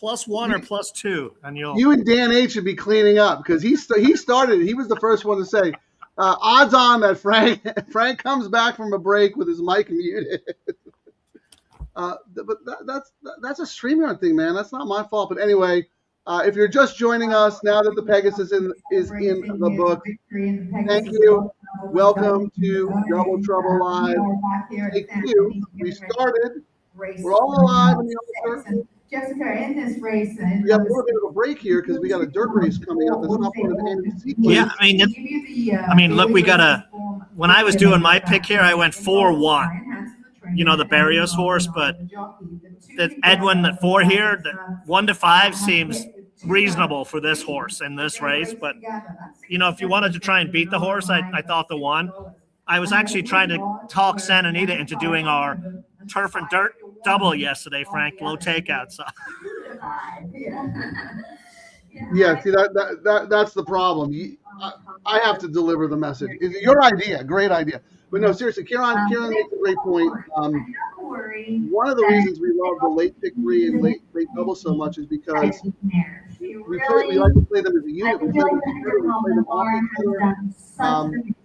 +1 or +2, and you and Dan H should be cleaning up because he started. He was the first one to say, odds on that Frank comes back from a break with his mic muted. But that's a StreamYard thing, man. That's not my fault. But anyway. If you're just joining us now that the Pegasus is in the book, thank you. Welcome to Double Trouble Live. Thank you. We started. We're all alive in the altar. Jessica, in this race, and We have a little bit of a break here because we got a dirt race coming up. That's not part of any sequence. Yeah, I mean, look, we got a. When I was doing my pick here, I went 4-1. You know, the Barrios horse, but the Edwin at 4 here, the 1 to 5 seems reasonable for this horse in this race. But you know, if you wanted to try and beat the horse, I thought the 1. I was actually trying to talk Santa Anita into doing our turf and dirt double yesterday, Frank, low takeout. So. Yeah, see that's the problem. I have to deliver the message. It's your idea, great idea. But no, seriously, Ciaran makes a great point. One of the reasons we love the late pick 3 and late double so much is because we like to play them as a unit. We play them together. We play them off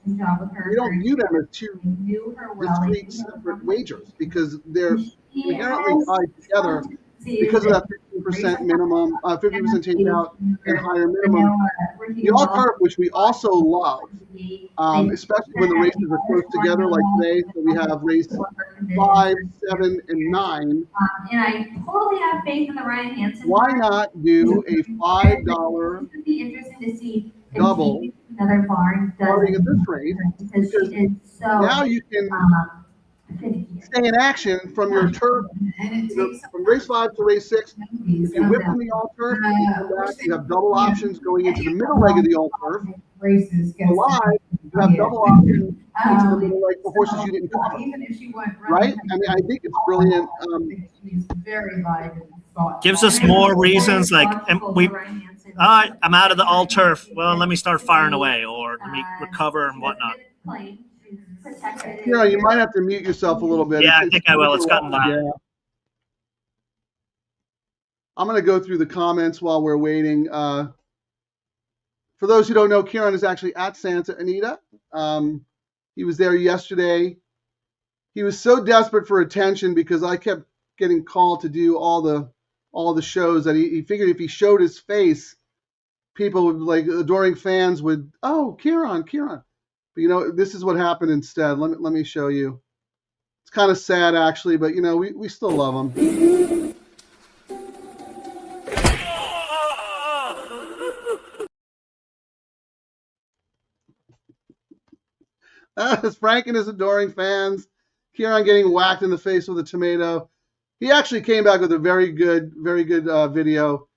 each other. We don't view them as two discrete separate wagers because they're inherently tied together because of that 15% minimum, 50% takeout and higher minimum. The all-turf, which we also love, especially when the races are close together like today. So we have race 5, 7, and 9. And I totally have faith in the Ryan Hansen. Why not do a $5 It would be interesting to see double another barn starting at this race? because she is so Now you can stay in action from your turf, from race 5 to race 6. If you whip from the all-turf, you have double options going into the middle leg of the all-turf. races. Live, you have double options into the middle leg for horses you didn't cover. Even if she went Right? I mean, I think it's brilliant. She's very live and thoughtful. Gives us more reasons, like, and I'm out of the all turf. Well, let me start firing away, or let me recover and whatnot. You know, you might have to mute yourself a little bit. Yeah, I think I will. It's gotten loud. Yeah. I'm going to go through the comments while we're waiting. For those who don't know, Ciaran is actually at Santa Anita. He was there yesterday. He was so desperate for attention because I kept getting called to do all the shows that he figured if he showed his face, people would, like, adoring fans would, oh, Ciaran. But, you know, this is what happened instead. Let me show you. It's kind of sad, actually, but, you know, we still love him. As Frank and his adoring fans, Ciaran getting whacked in the face with a tomato. He actually came back with a very good video,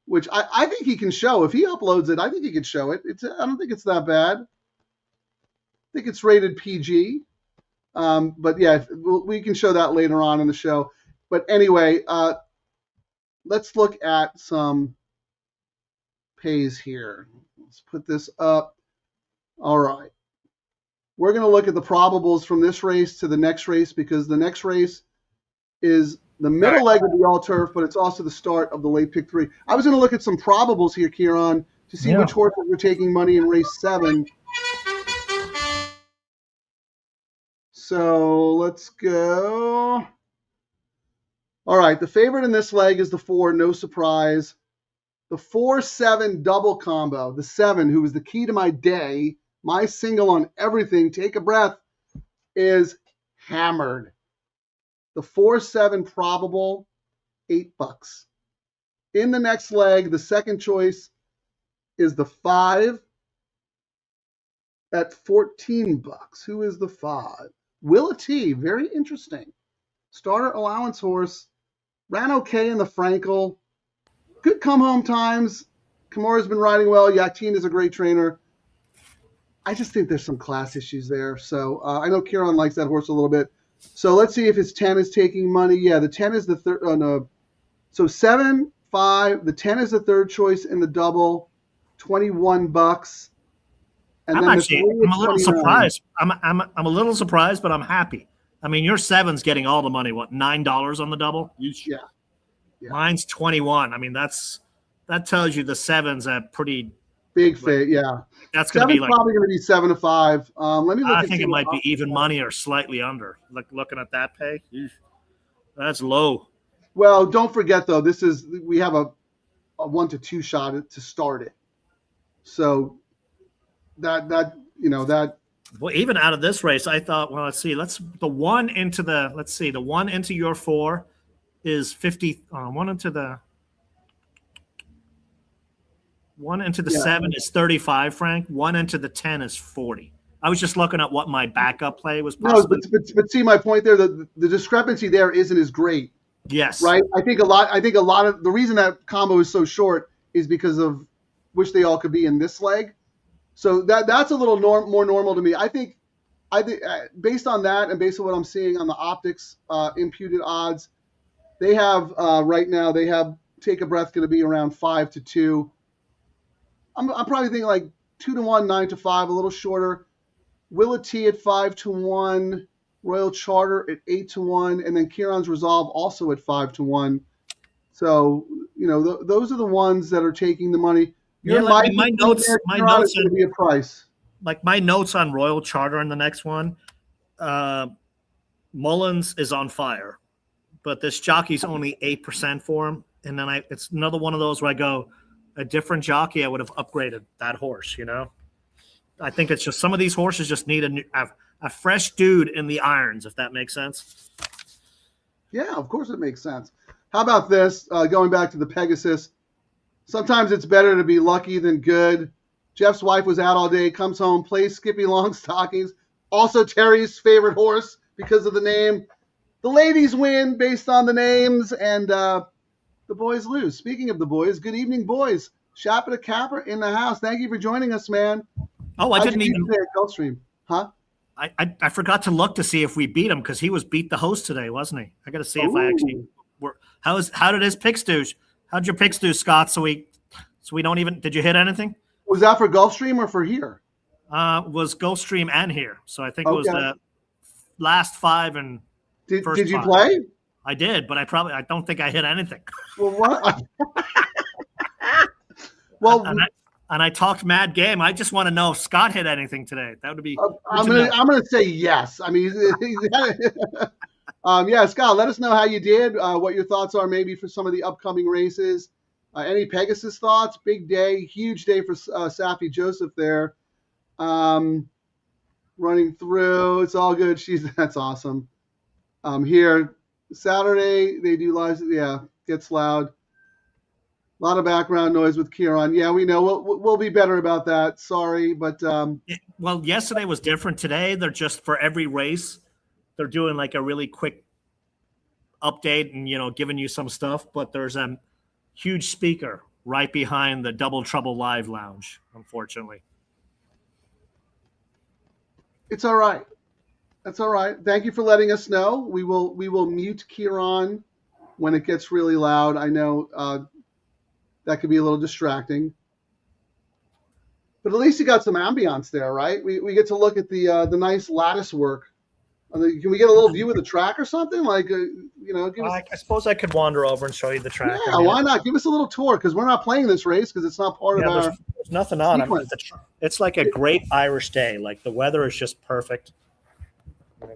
which I think he can show. If he uploads it, I think he can show it. I don't think it's that bad. I think it's rated PG. But yeah, we can show that later on in the show. But anyway, let's look at some pays here. Let's put this up. All right. We're going to look at the probables from this race to the next race because the next race is the middle leg of the all-turf, but it's also the start of the late pick 3. I was going to look at some probables here, Ciaran, to see which horses were taking money in race 7. So let's go. All right, the favorite in this leg is the 4, no surprise. The 4-7 double combo, the 7, who was the key to my day, my single on everything, take a breath, is hammered. The 4-7 probable, $8. In the next leg, the second choice is the 5 at $14. Who is the 5? Willa T, very interesting. Starter allowance horse. Ran okay in the Frankel. Good come home times. Kimura's been riding well. Yakteen is a great trainer. I just think there's some class issues there. So I know Ciaran likes that horse a little bit. So let's see if his 10 is taking money. Yeah, the 10 is the third. Oh, no. So 7, 5. The 10 is the third choice in the double. $21. And I'm then a little surprised. I'm a little surprised, but I'm happy. I mean, your 7's getting all the money. What, $9 on the double? Yeah. Mine's 21. I mean, that tells you the 7's a pretty big fit. Yeah, that's going to be like probably going to be 7 to 5. Let me look. I think it might be even money or slightly under. Looking at that pay, that's low. Well, don't forget though, we have a 1 to 2 shot to start it. So that. Well, even out of this race, I thought, well, the 1 into your 4 is 50. One into the 7 is 35, Frank. One into the 10 is 40. I was just looking at what my backup play was possibly. No, but see my point there. The discrepancy there isn't as great. Yes. Right. I think a lot of the reason that combo is so short is because of wish they all could be in this leg. So that's a little more normal to me. I think based on that and based on what I'm seeing on the optics imputed odds, they have right now they have Take a Breath going to be around 5-2. I'm probably thinking like 2-1, 9-5, a little shorter. Willa T at 5-1, Royal Charter at 8-1, and then Ciaran's Resolve also at 5-1. So those are the ones that are taking the money. My notes is going to be a price. Like my notes on Royal Charter in the next one. Mullins is on fire, but this jockey's only 8% for him, and then it's another one of those where I go, a different jockey, I would have upgraded that horse. I think it's just some of these horses just need a fresh dude in the irons, if that makes sense. Yeah, of course it makes sense. How about this? Going back to the Pegasus, sometimes it's better to be lucky than good. Jeff's wife was out all day, comes home, plays Skippy Longstockings, also Terry's favorite horse because of the name. The ladies win based on the names, and the boys lose. Speaking of the boys, good evening, boys. Shapa Capper in the house. Thank you for joining us, man. Oh, I didn't even Gulfstream, huh? I forgot to look to see if we beat him because he was beat the host today, wasn't he? I got to see if I actually were. How did his picks do? How'd your picks do, Scott? So we don't even. Did you hit anything? Was that for Gulfstream or for here? Was Gulfstream and here. So I think it was the last 5 and. Did you play? I did, but I don't think I hit anything. Well, what? Well, and I talked mad game. I just want to know if Scott hit anything today. That would be. I'm gonna say yes. I mean, yeah, Scott. Let us know how you did. What your thoughts are, maybe for some of the upcoming races. Any Pegasus thoughts? Big day, huge day for Safi Joseph there. Running through. It's all good. That's awesome. Here Saturday they do lives. Yeah, gets loud. A lot of background noise with Ciaran. Yeah, we know. We'll be better about that. Sorry, but well, yesterday was different. Today they're just for every race, they're doing like a really quick update and giving you some stuff. But there's a huge speaker right behind the Double Trouble Live Lounge. Unfortunately, it's all right. That's all right. Thank you for letting us know. We will mute Ciaran when it gets really loud. I know that could be a little distracting, but at least you got some ambiance there, right? We get to look at the nice lattice work. Can we get a little view of the track or something? Like give us... I suppose I could wander over and show you the track. Yeah, why not? Give us a little tour because we're not playing this race because it's not part of our. There's nothing on. It's like a great Irish day. Like the weather is just perfect.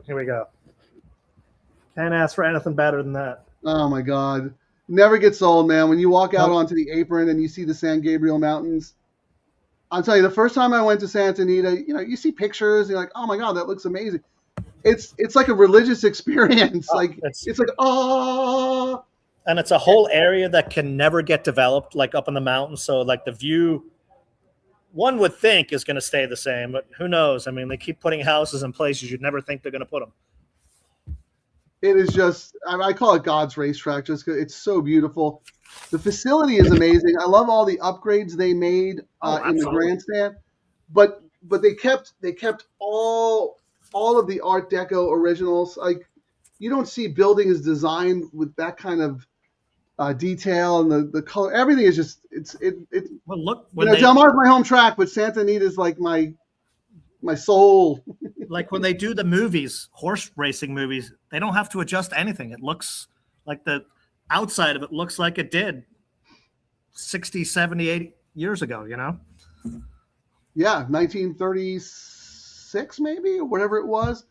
Here we go. Can't ask for anything better than that. Oh my God. Never gets old, man. When you walk out onto the apron and you see the San Gabriel Mountains, I'll tell you, the first time I went to Santa Anita, you see pictures, and you're like, oh my God, that looks amazing. It's like a religious experience. It's like, oh. And it's a whole area that can never get developed, like up in the mountains. So like the view, one would think is going to stay the same, but who knows? I mean, they keep putting houses in places you'd never think they're going to put them. It is just, I call it God's racetrack just because it's so beautiful. The facility is amazing. I love all the upgrades they made in the grandstand, but they kept all of the Art Deco originals. Like you don't see buildings designed with that kind of detail and the color. Everything is just it's. Well, look, Del Mar's my home track, but Santa Anita is like my soul. Like when they do the movies, horse racing movies, they don't have to adjust anything. It looks like the outside of it looks like it did 60, 70, 80 years ago, Yeah, 1936 maybe, or whatever it was.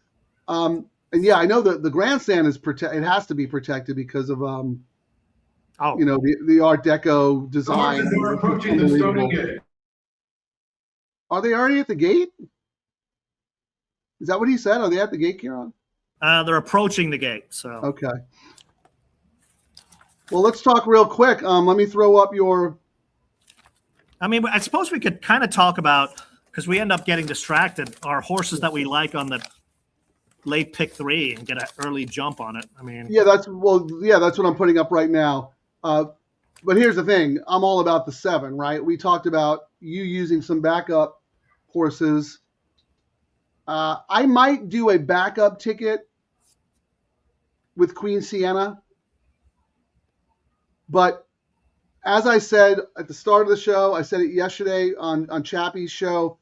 And yeah, I know that the grandstand is it has to be protected because of the Art Deco design. We're approaching the Stony Gate. Are they already at the gate? Is that what he said? Are they at the gate, Ciaran? They're approaching the gate. So okay. Well, let's talk real quick. Let me throw up your. I mean, I suppose we could kind of talk about, because we end up getting distracted, our horses that we like on the late pick 3 and get an early jump on it. I mean, that's what I'm putting up right now. But here's the thing: I'm all about the 7, right? We talked about you using some backup horses. I might do a backup ticket with Queen Sienna, but as I said at the start of the show, I said it yesterday on Chappie's show,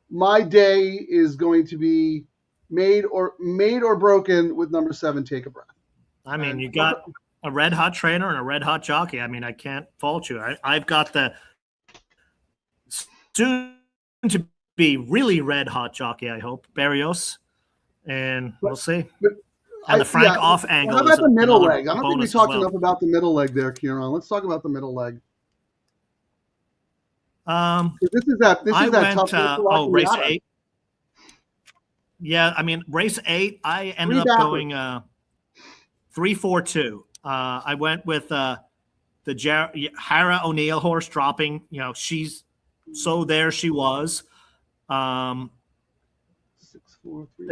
my day is going to be made or broken with number 7, Take a Breath. I mean, you got a red hot trainer and a red hot jockey. I mean, I can't fault you. I've got the soon to be really red hot jockey, I hope, Barrios, and we'll see. And the Frank off angle. How about the middle leg? I don't think we talked enough about the middle leg there, Ciaran. Let's talk about the middle leg. This is that tough race 8. Yeah, I mean, race 8, I ended up going 3-4-2. I went with the Hara O'Neill horse dropping. You know, she's so there she was. The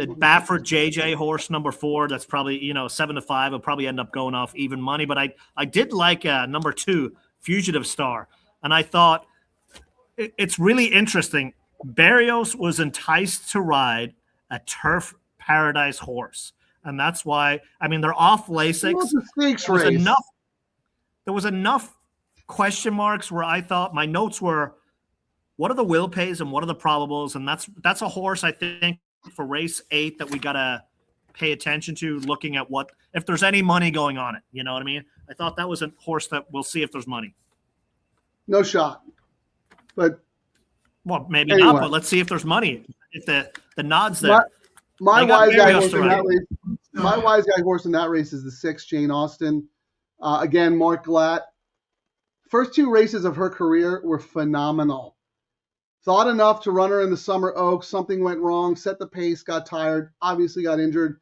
Baffert JJ horse number 4, that's probably 7-5. Will probably end up going off even money. But I did like number 2, Fugitive Star, and I thought it's really interesting. Barrios was enticed to ride a Turf Paradise horse, and that's why. I mean, they're off Lasix. There was enough question marks where I thought my notes were, what are the will pays and what are the probables, and that's a horse I think for race 8 that we gotta pay attention to, looking at what if there's any money going on it. You know what I mean? I thought that was a horse that we'll see if there's money. No shot, but maybe anyway. not. But let's see if there's money. If the nod's there. My wise guy horse in that race. My wise guy horse in that race is the 6, Jane Austen. Again, Mark Glatt. First 2 races of her career were phenomenal. Thought enough to run her in the Summer Oaks. Something went wrong, set the pace, got tired, obviously got injured.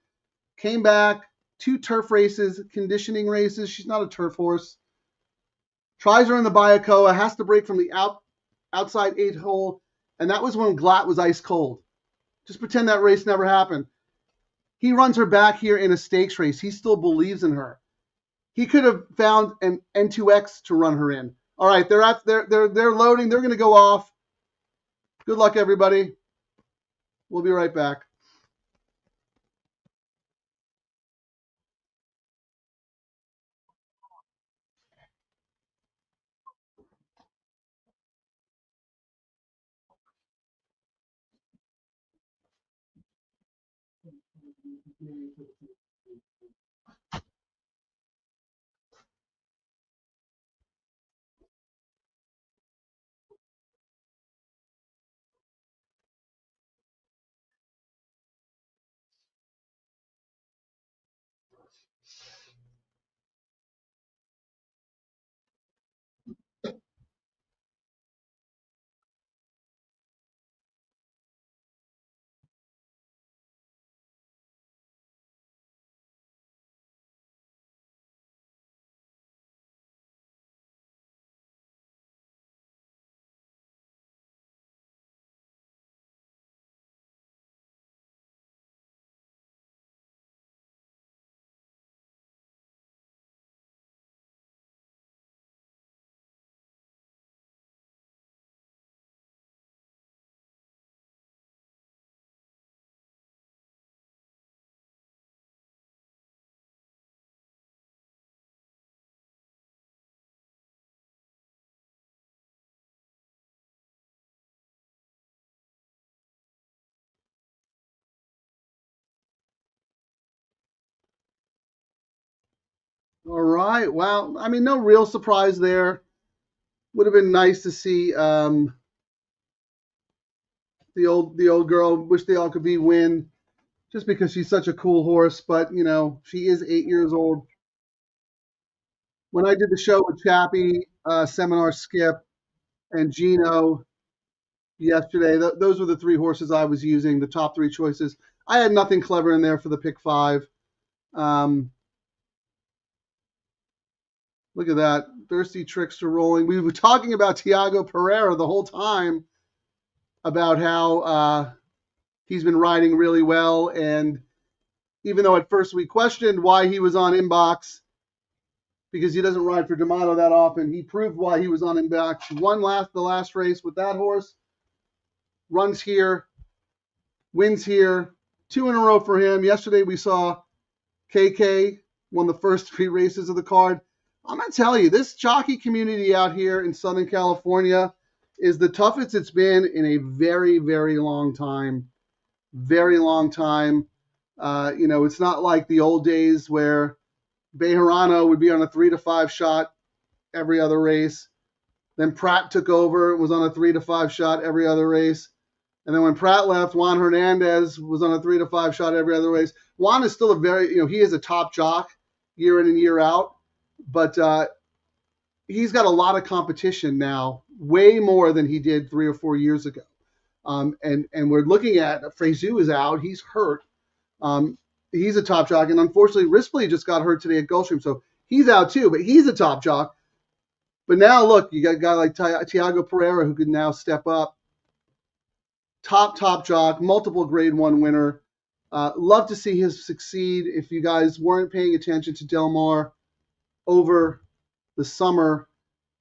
Came back, 2 turf races, conditioning races. She's not a turf horse. Tries her in the Bayakoa, has to break from the outside 8 hole, and that was when Glatt was ice cold. Just pretend that race never happened. He runs her back here in a stakes race. He still believes in her. He could have found an N2X to run her in. All right, they're loading. They're going to go off. Good luck, everybody. We'll be right back. All right. Well, I mean, no real surprise there. Would have been nice to see the old girl, Wish They All Could Be, win, just because she's such a cool horse. But she is 8 years old. When I did the show with Chappie, Seminar Skip, and Gino yesterday, those were the 3 horses I was using, the top 3 choices. I had nothing clever in there for the pick 5. Look at that. Thirsty Trickster rolling. We were talking about Tiago Pereira the whole time about how he's been riding really well. And even though at first we questioned why he was on Inbox, because he doesn't ride for D'Amato that often, he proved why he was on Inbox. He won the last race with that horse. Runs here. Wins here. 2 in a row for him. Yesterday we saw KK won the first 3 races of the card. I'm going to tell you, this jockey community out here in Southern California is the toughest it's been in a very, very long time. Very long time. It's not like the old days where Bejarano would be on a 3 to 5 shot every other race. Then Pratt took over, was on a 3 to 5 shot every other race. And then when Pratt left, Juan Hernandez was on a 3 to 5 shot every other race. Juan is still he is a top jock year in and year out. But he's got a lot of competition now, way more than he did 3 or 4 years ago. And we're looking at Frezu is out. He's hurt. He's a top jock. And unfortunately, Rispoli just got hurt today at Gulfstream. So he's out too, but he's a top jock. But now, look, you got a guy like Tiago Pereira who could now step up. Top jock, multiple grade 1 winner. Love to see him succeed. If you guys weren't paying attention to Del Mar over the summer,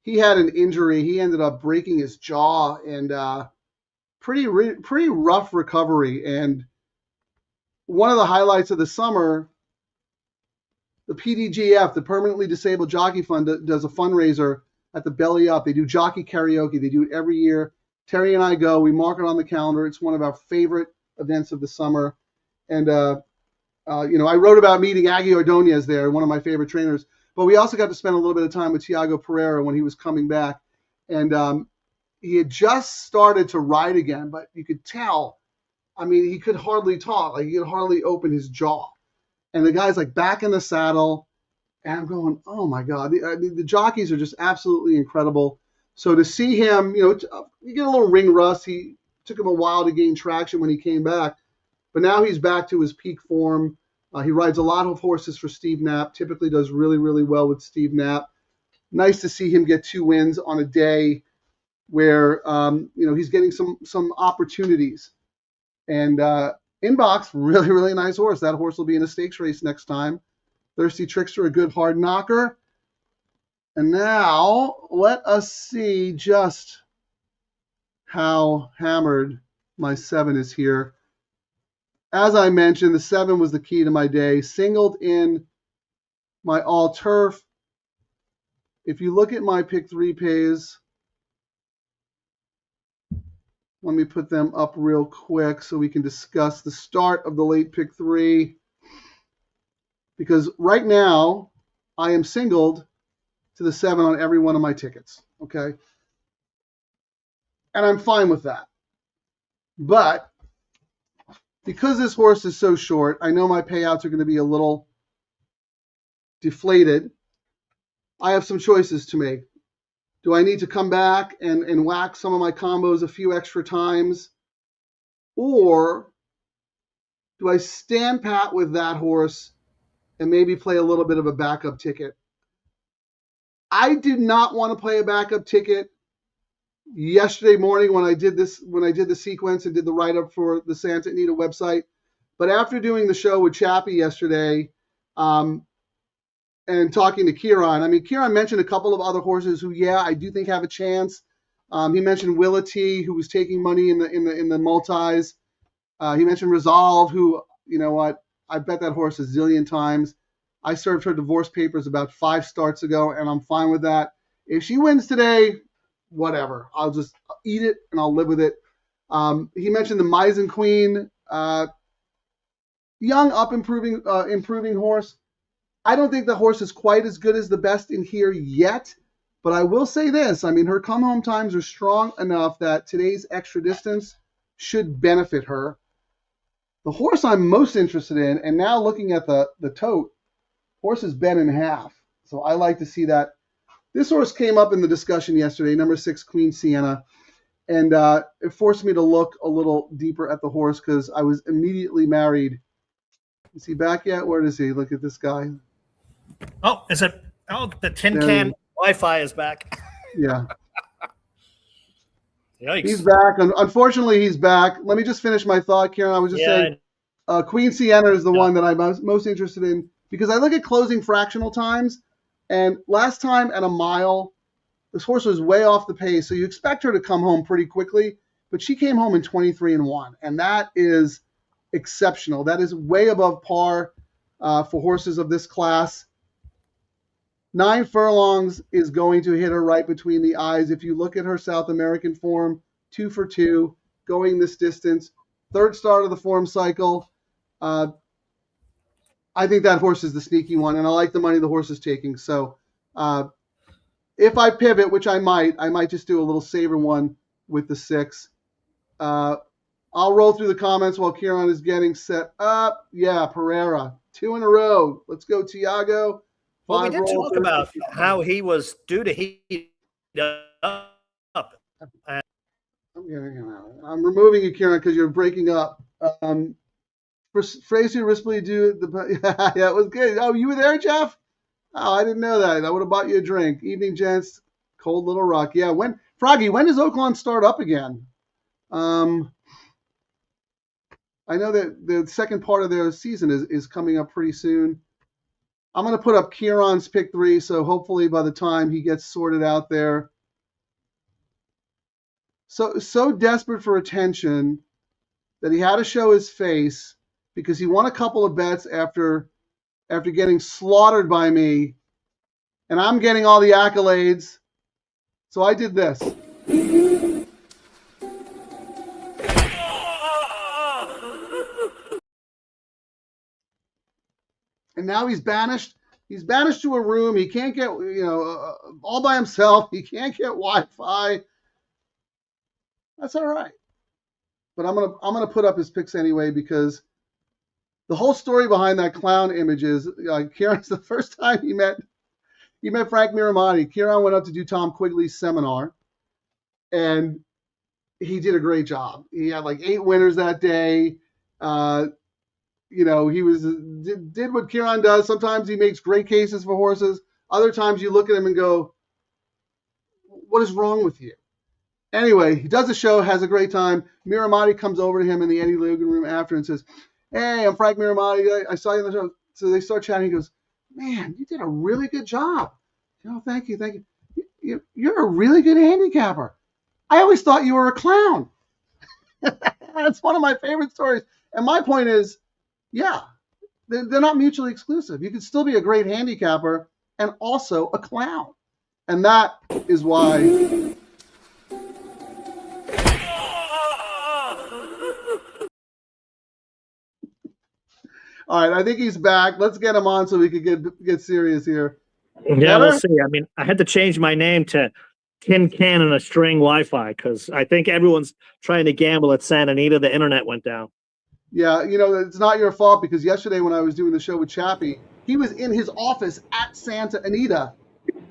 he had an injury. He ended up breaking his jaw, and pretty rough recovery. And one of the highlights of the summer, the PDGF, the Permanently Disabled Jockey Fund, does a fundraiser at the Belly Up. They do jockey karaoke. They do it every year. Terry and I go. We mark it on the calendar. It's one of our favorite events of the summer. And I wrote about meeting Aggie Ordonez there, one of my favorite trainers. But we also got to spend a little bit of time with Tiago Pereira when he was coming back. And he had just started to ride again, but you could tell, he could hardly talk. Like, he could hardly open his jaw. And the guy's like back in the saddle. And I'm going, oh my God. The jockeys are just absolutely incredible. So to see him, you get a little ring rust. He took him a while to gain traction when he came back. But now he's back to his peak form. He rides a lot of horses for Steve Knapp, typically does really, really well with Steve Knapp. Nice to see him get 2 wins on a day where, he's getting some opportunities. And Inbox, really, really nice horse. That horse will be in a stakes race next time. Thirsty Trickster, a good hard knocker. And now let us see just how hammered my 7 is here. As I mentioned, the 7 was the key to my day. Singled in my all turf. If you look at my pick 3 pays, let me put them up real quick so we can discuss the start of the late pick 3. Because right now, I am singled to the 7 on every one of my tickets. Okay? And I'm fine with that. But because this horse is so short, I know my payouts are going to be a little deflated. I have some choices to make. Do I need to come back and whack some of my combos a few extra times? Or do I stand pat with that horse and maybe play a little bit of a backup ticket? I did not want to play a backup ticket yesterday morning when I did the sequence and did the write-up for the Santa Anita website. But after doing the show with Chappie yesterday and talking to Ciaran, Ciaran mentioned a couple of other horses who, I do think have a chance. He mentioned Willity, who was taking money in the multis. He mentioned Resolve, who, you know what, I bet that horse a zillion times. I served her divorce papers about 5 starts ago, and I'm fine with that. If she wins today, whatever. I'll just eat it and I'll live with it. He mentioned the Meissen Queen, young, improving horse. I don't think the horse is quite as good as the best in here yet, but I will say this. Her come home times are strong enough that today's extra distance should benefit her. The horse I'm most interested in, and now looking at the tote, horse is bent in half. So I like to see that. This horse came up in the discussion yesterday, number 6, Queen Sienna, and it forced me to look a little deeper at the horse because I was immediately married. Is he back yet? Where is he? Look at this guy. Oh, is it? Oh, the tin Yeah. can Wi-Fi is back. Yeah. Yikes. He's back. Unfortunately, he's back. Let me just finish my thought, Ciaran. I was just saying Queen Sienna is the one that I'm most interested in because I look at closing fractional times, and last time at a mile, this horse was way off the pace, so you expect her to come home pretty quickly, but she came home in 23-1, and that is exceptional. That is way above par for horses of this class. 9 furlongs is going to hit her right between the eyes. If you look at her South American form, 2 for 2, going this distance, third start of the form cycle. I think that horse is the sneaky one, and I like the money the horse is taking. So if I pivot, which I might just do a little saver one with the 6. I'll roll through the comments while Ciaran is getting set up. Yeah, Pereira, 2 in a row. Let's go, Tiago. Well, we did talk about how he was due to heat up. I'm removing you, Ciaran, because you're breaking up. Fraser Ripley do the yeah, it was good. Oh, you were there, Jeff? Oh, I didn't know that. I would have bought you a drink. Evening, gents. Cold Little Rock. Yeah, when does Oaklawn start up again? I know that the second part of their season is coming up pretty soon. I'm going to put up Ciaran's pick 3, so hopefully by the time he gets sorted out there. So desperate for attention that he had to show his face because he won a couple of bets after getting slaughtered by me, and I'm getting all the accolades. So I did this. And now he's banished. He's banished to a room. He can't get, all by himself. He can't get Wi-Fi. That's all right. But I'm gonna put up his picks anyway because the whole story behind that clown image is Ciaran's the first time he met Frank Miramati. Ciaran went up to do Tom Quigley's seminar, and he did a great job. He had like 8 winners that day. He did what Ciaran does. Sometimes he makes great cases for horses. Other times you look at him and go, what is wrong with you? Anyway, he does a show, has a great time. Miramati comes over to him in the Eddie Logan room after and says, hey, I'm Frank Miramati. I saw you on the show. So they start chatting. He goes, man, you did a really good job. Thank you. You're a really good handicapper. I always thought you were a clown. That's one of my favorite stories. And my point is, yeah, they're not mutually exclusive. You can still be a great handicapper and also a clown. And that is why. All right, I think he's back. Let's get him on so we could get serious here. Yeah, we'll see. I mean, I had to change my name to Tin Can and a String Wi-Fi because I think everyone's trying to gamble at Santa Anita. The internet went down. Yeah, it's not your fault because yesterday when I was doing the show with Chappie, he was in his office at Santa Anita,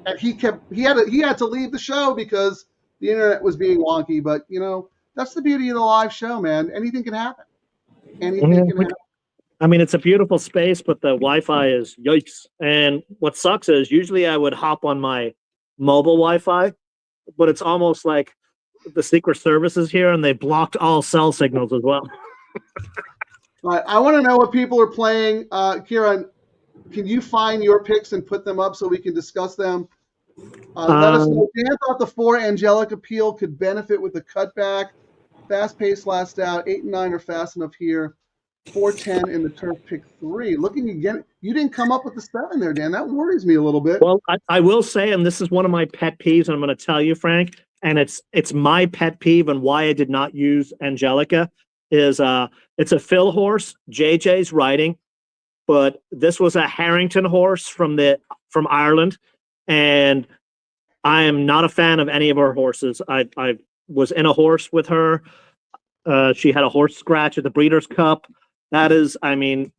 and he had to leave the show because the internet was being wonky. But that's the beauty of the live show, man. Anything can happen. Anything can happen. I mean, it's a beautiful space, but the Wi-Fi is yikes. And what sucks is usually I would hop on my mobile Wi-Fi, but it's almost like the Secret Service is here and they blocked all cell signals as well. All right, I want to know what people are playing. Ciaran, can you find your picks and put them up so we can discuss them? Let us know. Dan thought the 4 Angelic Appeal could benefit with the cutback. Fast pace last out. 8 and 9 are fast enough here. 4-10 in the turf pick 3. Looking again, you didn't come up with the 7 there, Dan. That worries me a little bit. Well, I will say, and this is one of my pet peeves, and I'm going to tell you, Frank, and it's my pet peeve and why I did not use Angelica is it's a Phil horse, JJ's riding, but this was a Harrington horse from Ireland, and I am not a fan of any of her horses. I was in a horse with her. She had a horse scratch at the Breeders' Cup. That is, I mean,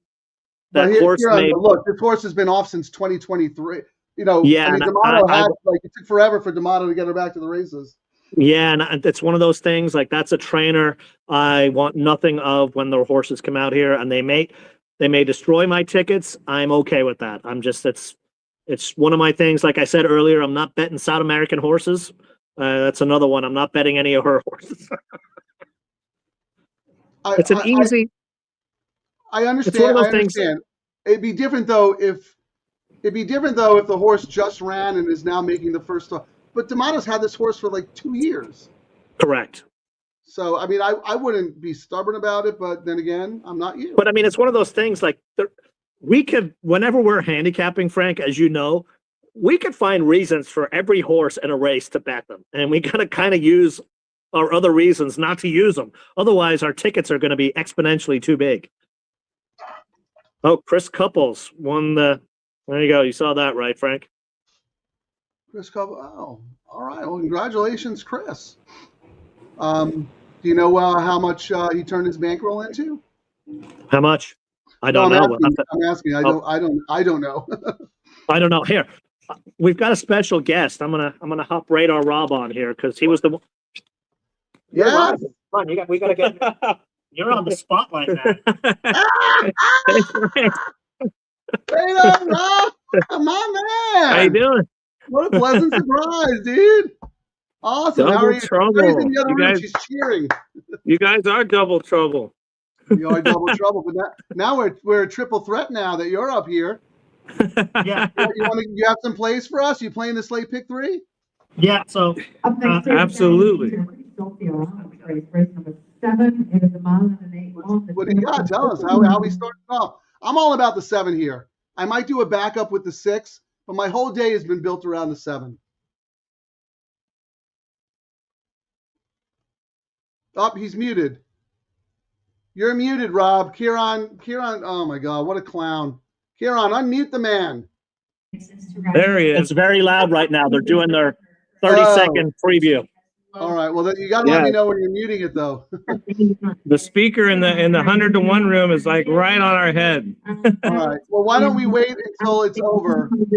that horse made. Look, this horse has been off since 2023. Yeah, I mean, D'Amato it took forever for D'Amato to get her back to the races. Yeah, and it's one of those things, like that's a trainer I want nothing of when their horses come out here, and they may destroy my tickets. I'm okay with that. I'm just, it's It's one of my things. Like I said earlier, I'm not betting South American horses. That's another one. I'm not betting any of her horses. It's an easy. I understand. It's one of those I understand. things. It'd be different though if the horse just ran and is now making the first start. But D'Amato's had this horse for like 2 years. Correct. So I mean, I wouldn't be stubborn about it, but then again, I'm not you. But I mean, it's one of those things. Like we could, whenever we're handicapping, Frank, as you know, we could find reasons for every horse in a race to bet them, and we gotta kind of use our other reasons not to use them. Otherwise, our tickets are going to be exponentially too big. Oh, Chris Couples won the. There you go. You saw that, right, Frank? Chris Couples. Oh, all right. Well, congratulations, Chris. Do you know how much he turned his bankroll into? How much? I don't know. I'm asking. I don't know. I don't know. Here, we've got a special guest. I'm gonna hop Radar Rob on here because he was the one. Yeah. Come on, we gotta get. You're on the spotlight now. Radar Rob, my man. How you doing? What a pleasant surprise, dude. Awesome. Double How are you? trouble. She's in the other room. She's cheering. You guys are double trouble. You are double trouble, but now we're a triple threat now that you're up here. Yeah. You have some plays for us? You playing the slate pick 3? Yeah. So absolutely. Race number 7. It is a mile and an 8 long. What do you got? Tell us how we started off. I'm all about the 7 here. I might do a backup with the 6, but my whole day has been built around the 7. Oh, he's muted. You're muted, Rob. Ciaran, oh my God, what a clown. Ciaran, unmute the man. There he is. it's very loud right now. They're doing their 30-second preview. All right, well, then you got to let me know when you're muting it, though. The speaker in the 100-to-1 room is like right on our head. All right. Well, why don't we wait until it's over, and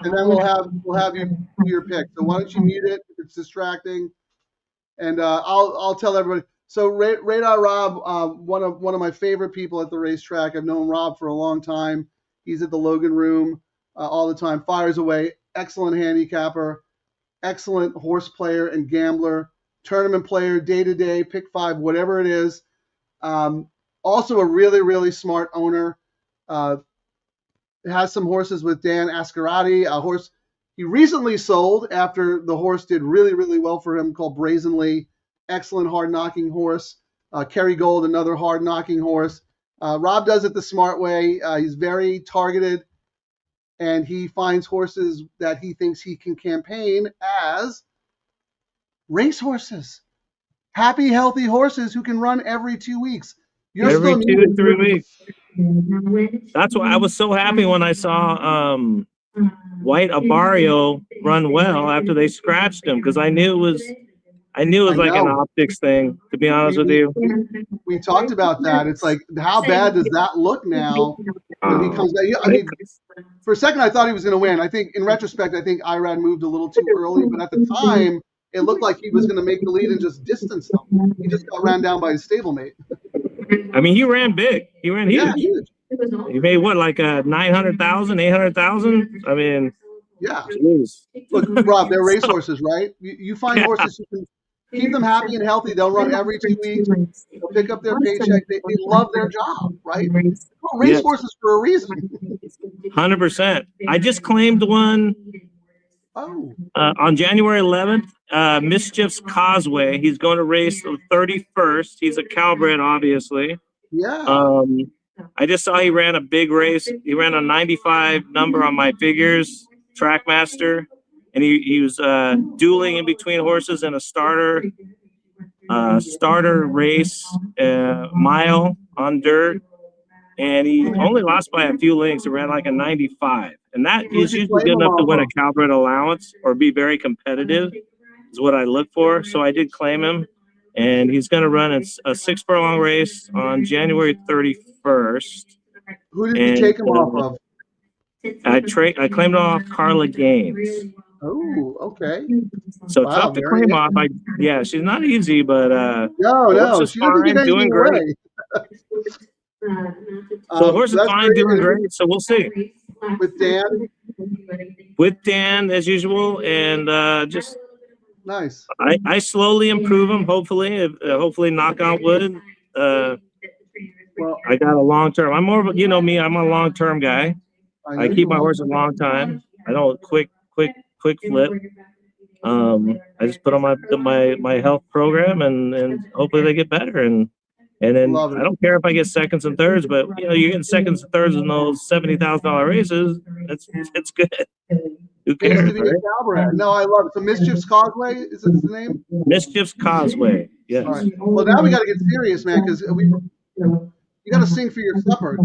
then we'll have you do your pick. So why don't you mute it? It's distracting, and I'll tell everybody. So Radar Rob, one of my favorite people at the racetrack. I've known Rob for a long time. He's at the Logan Room all the time. Fires away. Excellent handicapper. Excellent horse player and gambler, tournament player, day-to-day, pick 5, whatever it is. Also a really, really smart owner. Has some horses with Dan Ascarati, a horse he recently sold after the horse did really, really well for him, called Brazenly. Excellent hard-knocking horse. Kerry Gold, another hard-knocking horse. Rob does it the smart way. He's very targeted, and he finds horses that he thinks he can campaign as racehorses. Happy, healthy horses who can run every 2 weeks. You're Every still 2 to 3 weeks. That's why I was so happy when I saw White Abario run well after they scratched him, because I knew it was like an optics thing, to be honest with you. We talked about that. It's like, how bad does that look now when he comes back? I mean, for a second, I thought he was going to win. I think, in retrospect, Irad moved a little too early, but at the time, it looked like he was going to make the lead and just distance him. He just got ran down by his stablemate. I mean, he ran big. He ran huge. Yeah, huge. He made what, like 900,000, 800,000? I mean, yeah. Geez. Look, Rob, they're racehorses, right? You find horses who can keep them happy and healthy. They'll run every 2 weeks. They'll pick up their paycheck. They love their job, right? Well, racehorses for a reason. 100%. I just claimed one on January 11th. Mischief's Causeway. He's going to race the 31st. He's a Calbred, obviously. Yeah. I just saw he ran a big race. He ran a 95 number on my figures, Trackmaster. And he was dueling in between horses in a starter race, mile on dirt, and he only lost by a few lengths. He ran like a 95, and that is usually good enough to win a Calbred allowance or be very competitive, is what I look for. So I did claim him, and he's going to run a 6 furlong race on January 31st. Who did you take him off of? I claimed him off Carla Gaines. Oh, okay. So tough to claim off. Yeah, she's not easy, but no, she doesn't give doing great. So the horse is fine, doing great. So we'll see. With Dan, with Dan as usual, and just Nice. I slowly improve him. Hopefully, hopefully, knock on wood. Well, I got a long term. I'm more of a, you know me. I'm a long term guy. know I keep you my are. horse a long time. I don't quick flip. I just put on my health program and hopefully they get better and then Love it. I don't care if I get seconds and thirds, but you know you're getting seconds and thirds in those $70,000 races. It's good. Who Pays cares? to be a Calbrat. No, I love it. So Mischief's Causeway is it the name? Mischief's Causeway. Yes. All right. Well, now we got to get serious, man, because you got to sing for your supper.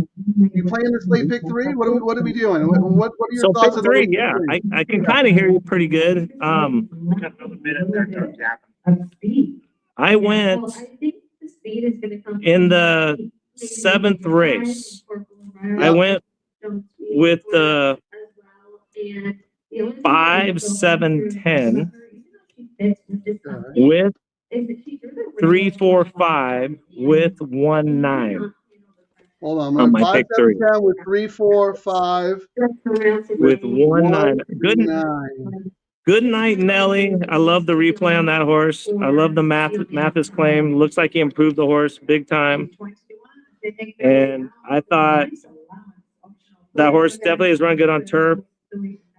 You playing this late pick 3? What are we doing? What are your So thoughts pick on the late 3, pick yeah, 3? I can kind of hear you pretty good. I went in the 7th race. I went with the 5-7-10 with 3-4-5 with 1-9 Hold on. on my pick 3 with 3-4-5 with 1-9. Good 9. Good night, Nelly. I love the replay on that horse. I love the Mathis claim. Looks like he improved the horse big time. And I thought that horse definitely has run good on turf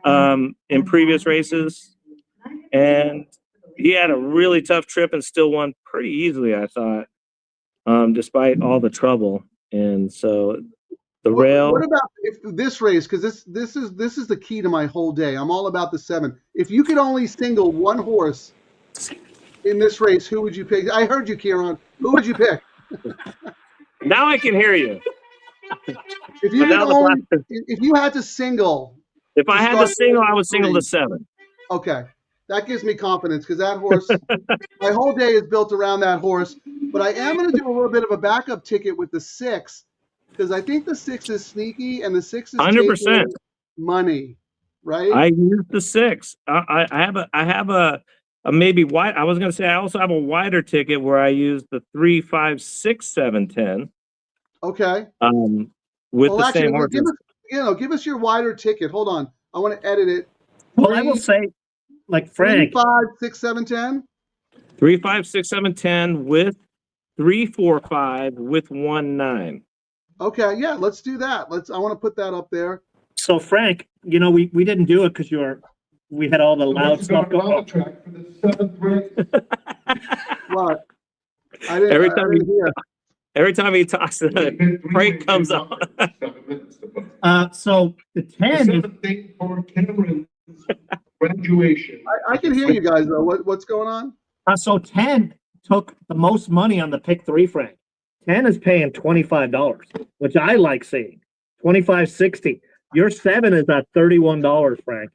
in previous races. And he had a really tough trip and still won pretty easily, I thought, despite all the trouble. And so the rail. What about if this race? Because this is the key to my whole day. I'm all about the 7. If you could only single one horse in this race, who would you pick? I heard you, Ciaran. Who would you pick? Now I can hear you. If you could only, if you had to single. If I had to single, I would single the 7. Okay. That gives me confidence because that horse, my whole day is built around that horse. But I am going to do a little bit of a backup ticket with the 6 because I think the 6 is sneaky and the 6 is 100% money, right? I use the 6. I have a maybe wide. I was going to say I also have a wider ticket where I use the 3, 5, 6, 7, 10. Okay. With the same horses. Give us your wider ticket. Hold on. I want to edit it. Well, I will say, like Frank, 3, 5, 6, 7, 10. 3, 5, 6, 7, 10 with 3, 4, 5 with 1, 9. Okay, yeah, let's do that. I want to put that up there. So Frank, you know, we didn't do it because we had all the loud stuff going on. Track for the 7th race. What? I didn't hear. Every time he talks, Frank comes on. So the 10 is thing for Cameron's graduation. I can hear you guys though. What's going on? So 10 took the most money on the pick 3, Frank. 10 is paying $25, which I like seeing. $25.60. Your 7 is at $31, Frank.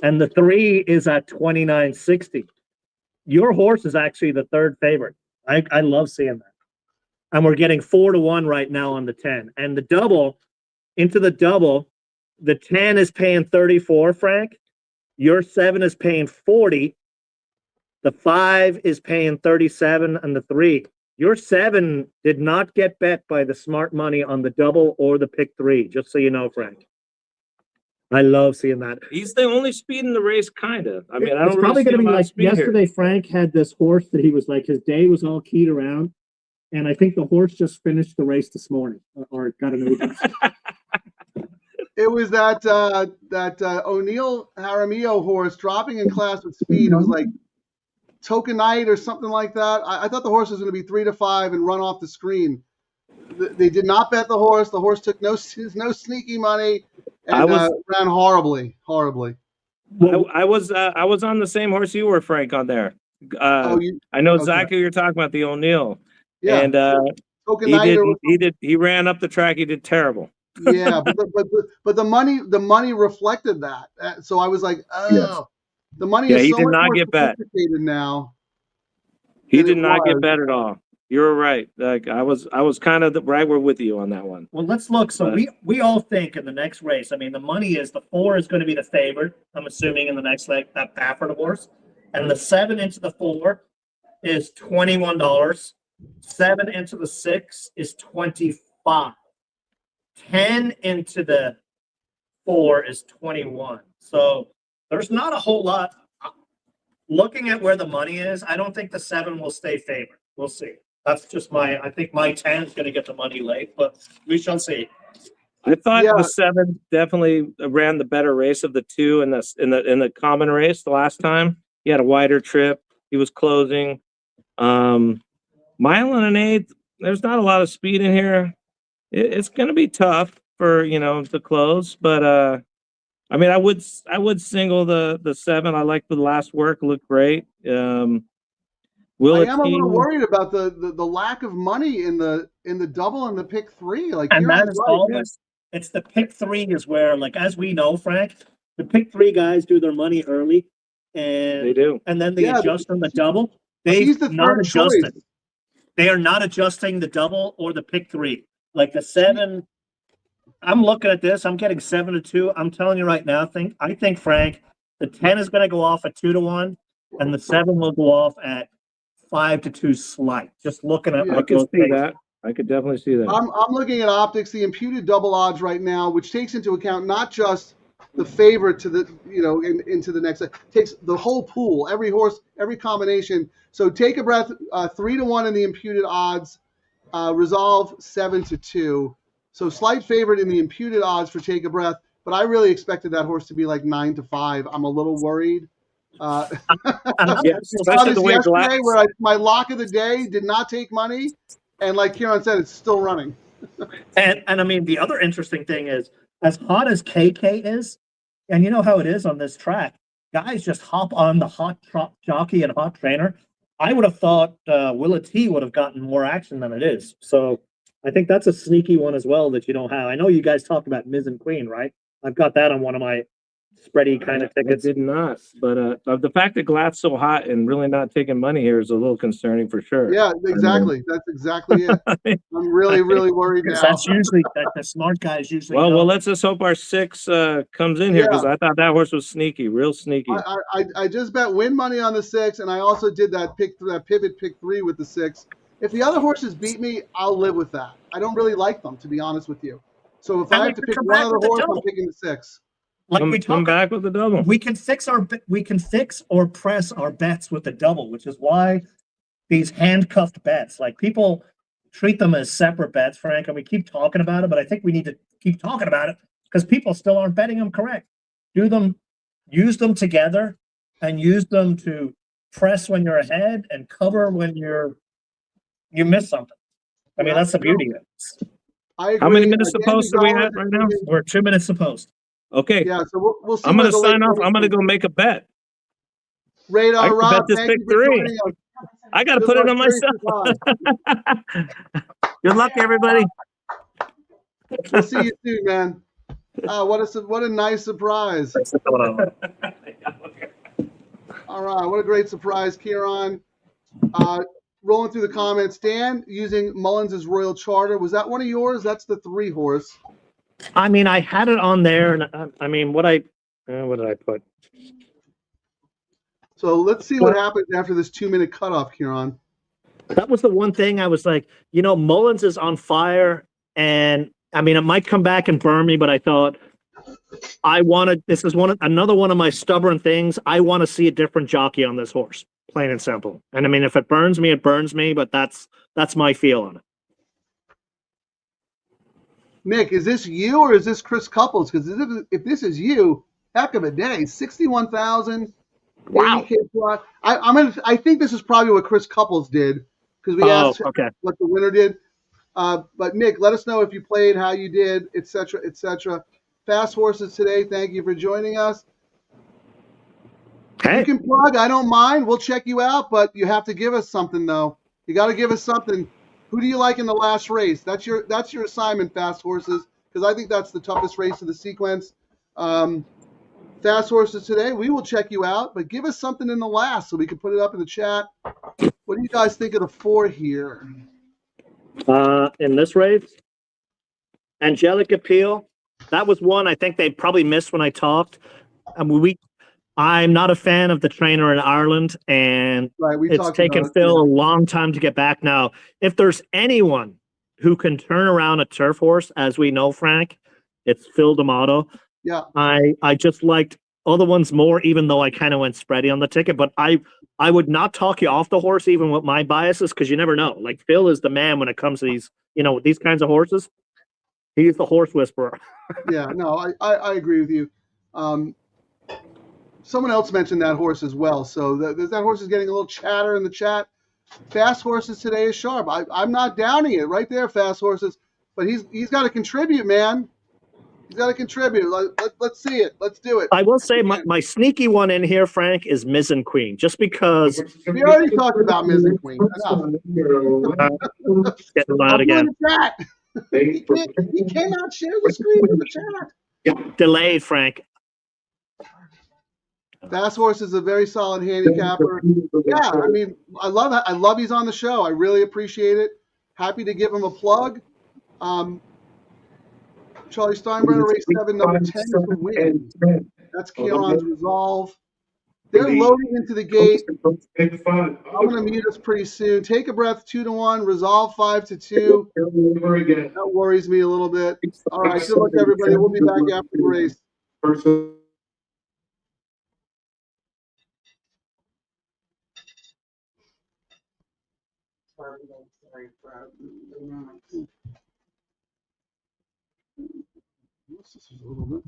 And the 3 is at $29.60. Your horse is actually the 3rd favorite. I love seeing that. And we're getting 4-1 right now on the 10. And the double, into the double, the 10 is paying 34, Frank. Your 7 is paying 40. The 5 is paying 37, and the 3. Your 7 did not get bet by the smart money on the double or the pick 3, just so you know, Frank. I love seeing that. He's the only speed in the race, kind of. I mean, I don't It's probably really going to be like yesterday. Here. Frank had this horse that he was like, his day was all keyed around. And I think the horse just finished the race this morning or got an Uber. It was that O'Neill Jaramillo horse dropping in class with speed. It was like Tokenite or something like that. I thought the horse was going to be 3-5 and run off the screen. They did not bet the horse. The horse took no sneaky money and ran horribly. Well, I was on the same horse you were, Frank, on there. I know exactly who you're talking about, the O'Neill. Yeah. And he ran up the track. He did terrible. Yeah, but the money reflected that. So I was like, oh, yes. The money is so much more sophisticated now. He did not get bet at all. You're right. Like I was kind of right. We're with you on that one. Well, let's look. So we all think in the next race. I mean, the money is the 4 is going to be the favorite. I'm assuming in the next leg, that Baffert horse, and the 7 into the 4 is $21. 7 into the 6 is 25. 10 into the 4 is 21. So there's not a whole lot. Looking at where the money is, I don't think the 7 will stay favored. We'll see. That's just I think my 10 is going to get the money late, but we shall see. I thought the 7 definitely ran the better race of the 2 in the common race the last time. He had a wider trip. He was closing. Mile and an 8th. There's not a lot of speed in here. It's going to be tough for to close, but I mean, I would single the 7. I like the last work; looked great. I am a little worried about the lack of money in the double and the pick 3. Like, and that is always it's the pick 3 is where, like, as we know, Frank, the pick 3 guys do their money early, and they do, and then they adjust on the double. They've not adjusted. They are not adjusting the double or the pick 3. Like the 7, I'm looking at this. I'm getting 7-2. I'm telling you right now, I think Frank, the 10 is going to go off at 2-1, and the 7 will go off at 5-2 slight. Just looking at I can see that. I could definitely see that. I'm looking at optics, the imputed double odds right now, which takes into account not just the favorite to the into the next, takes the whole pool, every horse, every combination. So Take a Breath, 3-1 in the imputed odds, Resolve 7-2. So slight favorite in the imputed odds for Take a Breath, but I really expected that horse to be like 9-5. I'm a little worried. Especially the way yesterday, where my lock of the day did not take money, and like Ciaran said, it's still running. and I mean, the other interesting thing is, as hot as KK is, and you know how it is on this track, guys just hop on the hot jockey and hot trainer. I would have thought Willa T would have gotten more action than it is. So I think that's a sneaky one as well that you don't have. I know you guys talked about Ms. and Queen, right? I've got that on one of my spready kind of tickets. I did not, but the fact that Glatt's so hot and really not taking money here is a little concerning for sure. Yeah, exactly. That's exactly it. I'm really worried now. That's usually the smart guys usually. Well, let's just hope our 6 comes in here, because I thought that horse was sneaky, real sneaky. I just bet win money on the 6, and I also did that pivot pick 3 with the 6. If the other horses beat me, I'll live with that. I don't really like them, to be honest with you. So if I have to pick one other horse, I'm picking the 6. Like we come back with the double. We can fix or press our bets with the double, which is why these handcuffed bets, like, people treat them as separate bets, Frank, and we keep talking about it, but I think we need to keep talking about it because people still aren't betting them correct. Use them together, and use them to press when you're ahead and cover when you miss something. I mean, that's the beauty of it. I agree. How many minutes to post are we at right now? We're 2 minutes to post. Okay. Yeah, so we'll see. I'm going to sign off. I'm going to go make a bet. Radar Rob, bet this pick 3. I got to put it on myself. Good luck, everybody. We'll see you soon, man. What a nice surprise. All right, what a great surprise, Ciaran. Rolling through the comments, Dan, using Mullins' Royal Charter. Was that one of yours? That's the 3 horse. I mean, I had it on there, and I mean, what did I put? So let's see what happens after this 2-minute cutoff, Ciaran. That was the one thing I was like, Mullins is on fire, and I mean, it might come back and burn me, but I thought this is another one of my stubborn things. I want to see a different jockey on this horse, plain and simple. And I mean, if it burns me, it burns me, but that's my feel on it. Nick, is this you or is this Chris Couples? Because if this is you, heck of a day. 61,000. Wow. I think this is probably what Chris Couples did, because we asked what the winner did. But Nick, let us know if you played, how you did, etc., etc. Fast Horses today. Thank you for joining us. Hey. You can plug. I don't mind. We'll check you out, but you have to give us something, though. You got to give us something. Who do you like in the last race? That's your assignment, Fast Horses, because I think that's the toughest race of the sequence. Fast Horses today, we will check you out, but give us something in the last so we can put it up in the chat. What do you guys think of the 4 here? In this race, Angelic Appeal. That was one I think they probably missed when I talked. I'm not a fan of the trainer in Ireland, and it's taken Phil a long time to get back. Now, if there's anyone who can turn around a turf horse, as we know, Frank, it's Phil D'Amato. Yeah. I just liked other ones more, even though I kind of went spready on the ticket. But I would not talk you off the horse, even with my biases, because you never know. Like Phil is the man when it comes to these, these kinds of horses. He's the horse whisperer. Yeah, no, I agree with you. Someone else mentioned that horse as well. So that horse is getting a little chatter in the chat. Fast Horses today is sharp. I'm not downing it right there, Fast Horses. But he's got to contribute, man. He's got to contribute. Let's see it. Let's do it. I will say my sneaky one in here, Frank, is Miz and Queen, just because. We already talked about Miz and Queen. Getting loud again. He cannot share the screen with the chat. Delayed, Frank. Fast Horse is a very solid handicapper. Yeah, I mean, I love he's on the show. I really appreciate it. Happy to give him a plug. Charlie Steinbrenner, race 7, number 10 to win. That's Ciaran's Resolve. They're loading into the gate. I'm going to mute us pretty soon. Take a Breath 2-1. Resolve 5-2. That worries me a little bit. All right, good luck, everybody. We'll be back after the race. This is a little bit.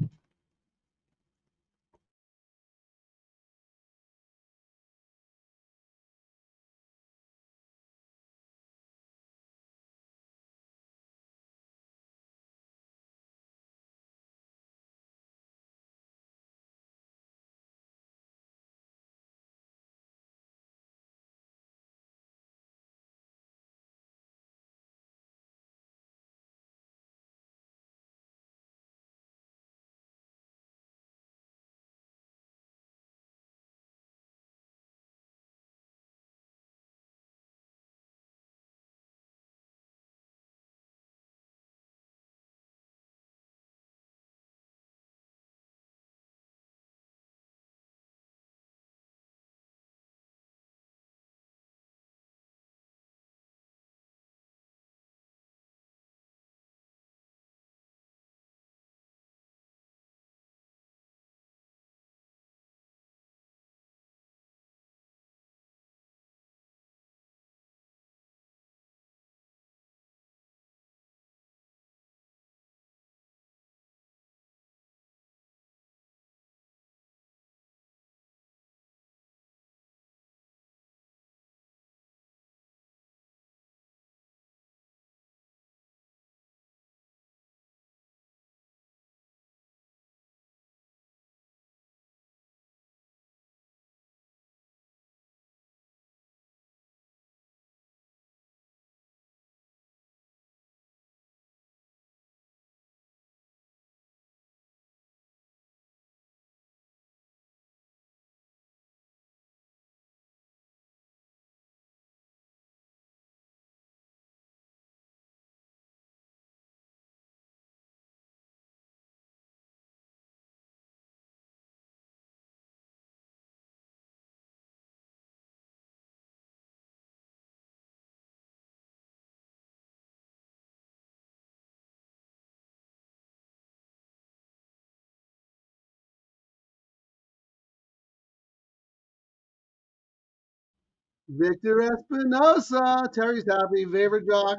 Victor Espinosa. Terry's happy. Favorite jock.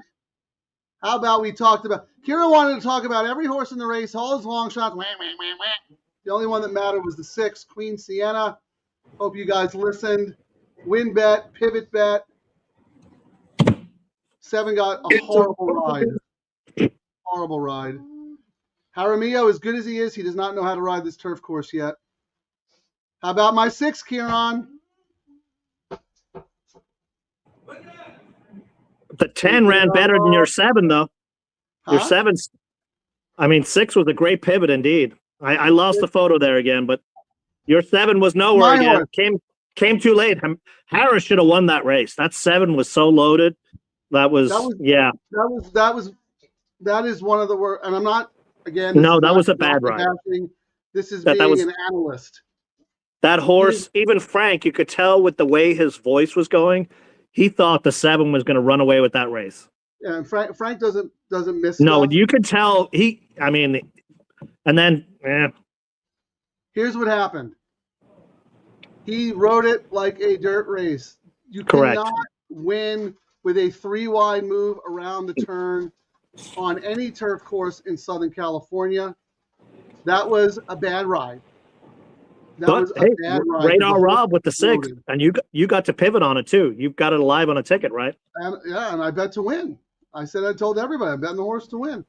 How about we talked about... Ciaran wanted to talk about every horse in the race, all his long shots. Wah, wah, wah, wah. The only one that mattered was the 6, Queen Sienna. Hope you guys listened. Win bet, pivot bet. 7 got a horrible ride. Horrible ride. Jaramillo, as good as he is, he does not know how to ride this turf course yet. How about my 6, Ciaran? The 10 ran better than your 7, though. Your 7's, 6 was a great pivot indeed. I lost the photo there again, but your 7 was nowhere again. Came too late. Harris should have won that race. That 7 was so loaded. That is one of the worst. And I'm not, again. No, that was a bad ride. This is being an analyst. That horse, even Frank, you could tell with the way his voice was going, he thought the 7 was going to run away with that race. Yeah, and Frank doesn't miss. No, stuff. you could tell and then Here's what happened. He rode it like a dirt race. You Correct. cannot win with a 3-wide move around the turn on any turf course in Southern California. That was a bad ride. That was a bad ride. Radar Rob with the 6, and you got to pivot on it too. You've got it live on a ticket, right? And I bet to win. I told everybody I'm betting the horse to win.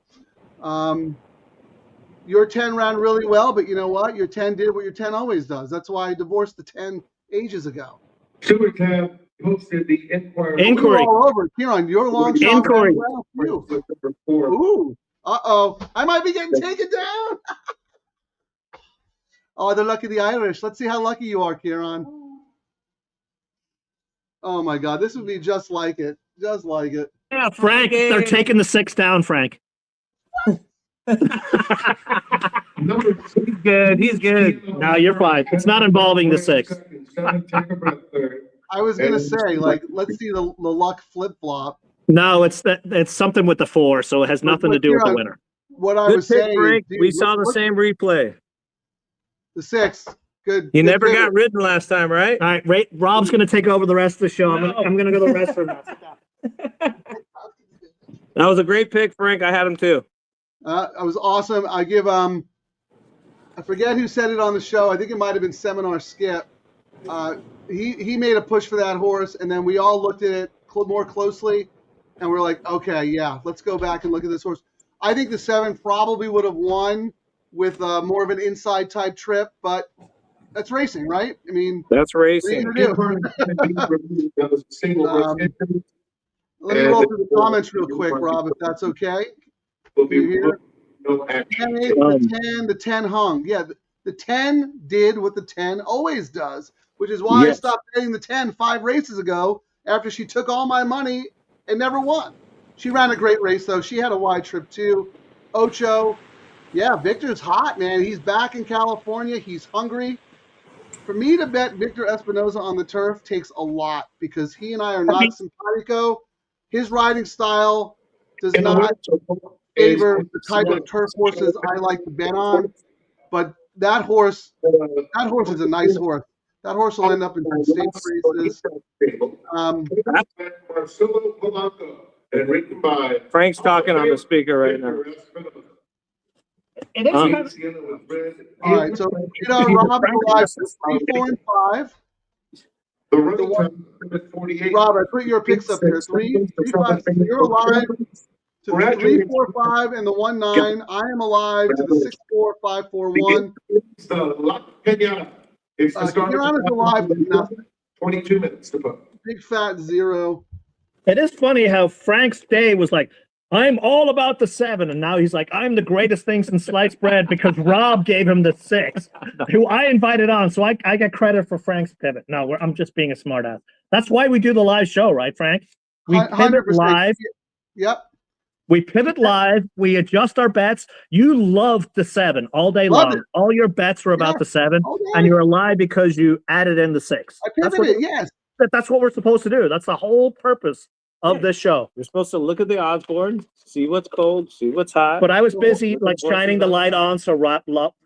Your 10 ran really well, but you know what? Your 10 did what your 10 always does. That's why I divorced the 10 ages ago. Super Cab hosted the Inquiry. We were all over. Ciaran, your long shot. Inquiry. Ooh. Uh-oh. I might be getting taken down. Oh, they're lucky the Irish. Let's see how lucky you are, Ciaran. Oh, my God. This would be just like it. Just like it. Yeah, Frank, they're taking the 6 down, Frank. He's good. He's good. No, you're fine. It's not involving the 6. I was going to say, like, let's see the luck flip-flop. No, it's something with the 4, so it has nothing to do with the winner. What I Good was pick, saying, Frank. dude, We saw the same replay. The 6. Good. You good never pivot. got ridden last time, right? All right, Rob's going to take over the rest of the show. I'm going to go to the restroom now. That was a great pick, Frank. I had him too. It was awesome. I give I forget who said it on the show. I think it might have been Seminar Skip. He made a push for that horse, and then we all looked at it more closely, and we're like, okay, yeah, let's go back and look at this horse. I think the 7 probably would have won with more of an inside type trip, but that's racing, right? I mean, That's racing. what are you gonna do? Let me roll through the comments real quick, Rob, if that's okay. You hear? 10, 8, the 10 hung. Yeah, the 10 did what the 10 always does, which is why I stopped betting the 10 5 races ago after she took all my money and never won. She ran a great race, though. She had a wide trip, too. Ocho, yeah, Victor's hot, man. He's back in California. He's hungry. For me to bet Victor Espinoza on the turf takes a lot because he and I are not simpatico. His riding style does not favor the type of turf horses I like to bet on. But that horse is a nice horse. That horse will end up in some stakes races. Frank's talking on the speaker right now. All right, so Rob arrives 3, 4, and 5. Rob, I put your picks up here. 3, 5. You're alive to the 3, 4, 5 and the 1, 9. I am alive to the 6, 4, 5, 4, 1. Ciaran is alive to nothing. 22 minutes to put. Big fat 0. It is funny how Frank's day was like, I'm all about the 7, and now he's like, I'm the greatest thing since sliced bread because Rob gave him the 6, who I invited on, so I get credit for Frank's pivot. No, I'm just being a smartass. That's why we do the live show, right, Frank? We pivot 100%. live. Yep. We pivot live. We adjust our bets. You loved the 7 all day long. It. All your bets were about the 7, and you're alive because you added in the 6. I pivoted, yes. That's what we're supposed to do. That's the whole purpose of this show. You're supposed to look at the odds board, see what's cold, see what's hot. But I was busy like shining the light on, so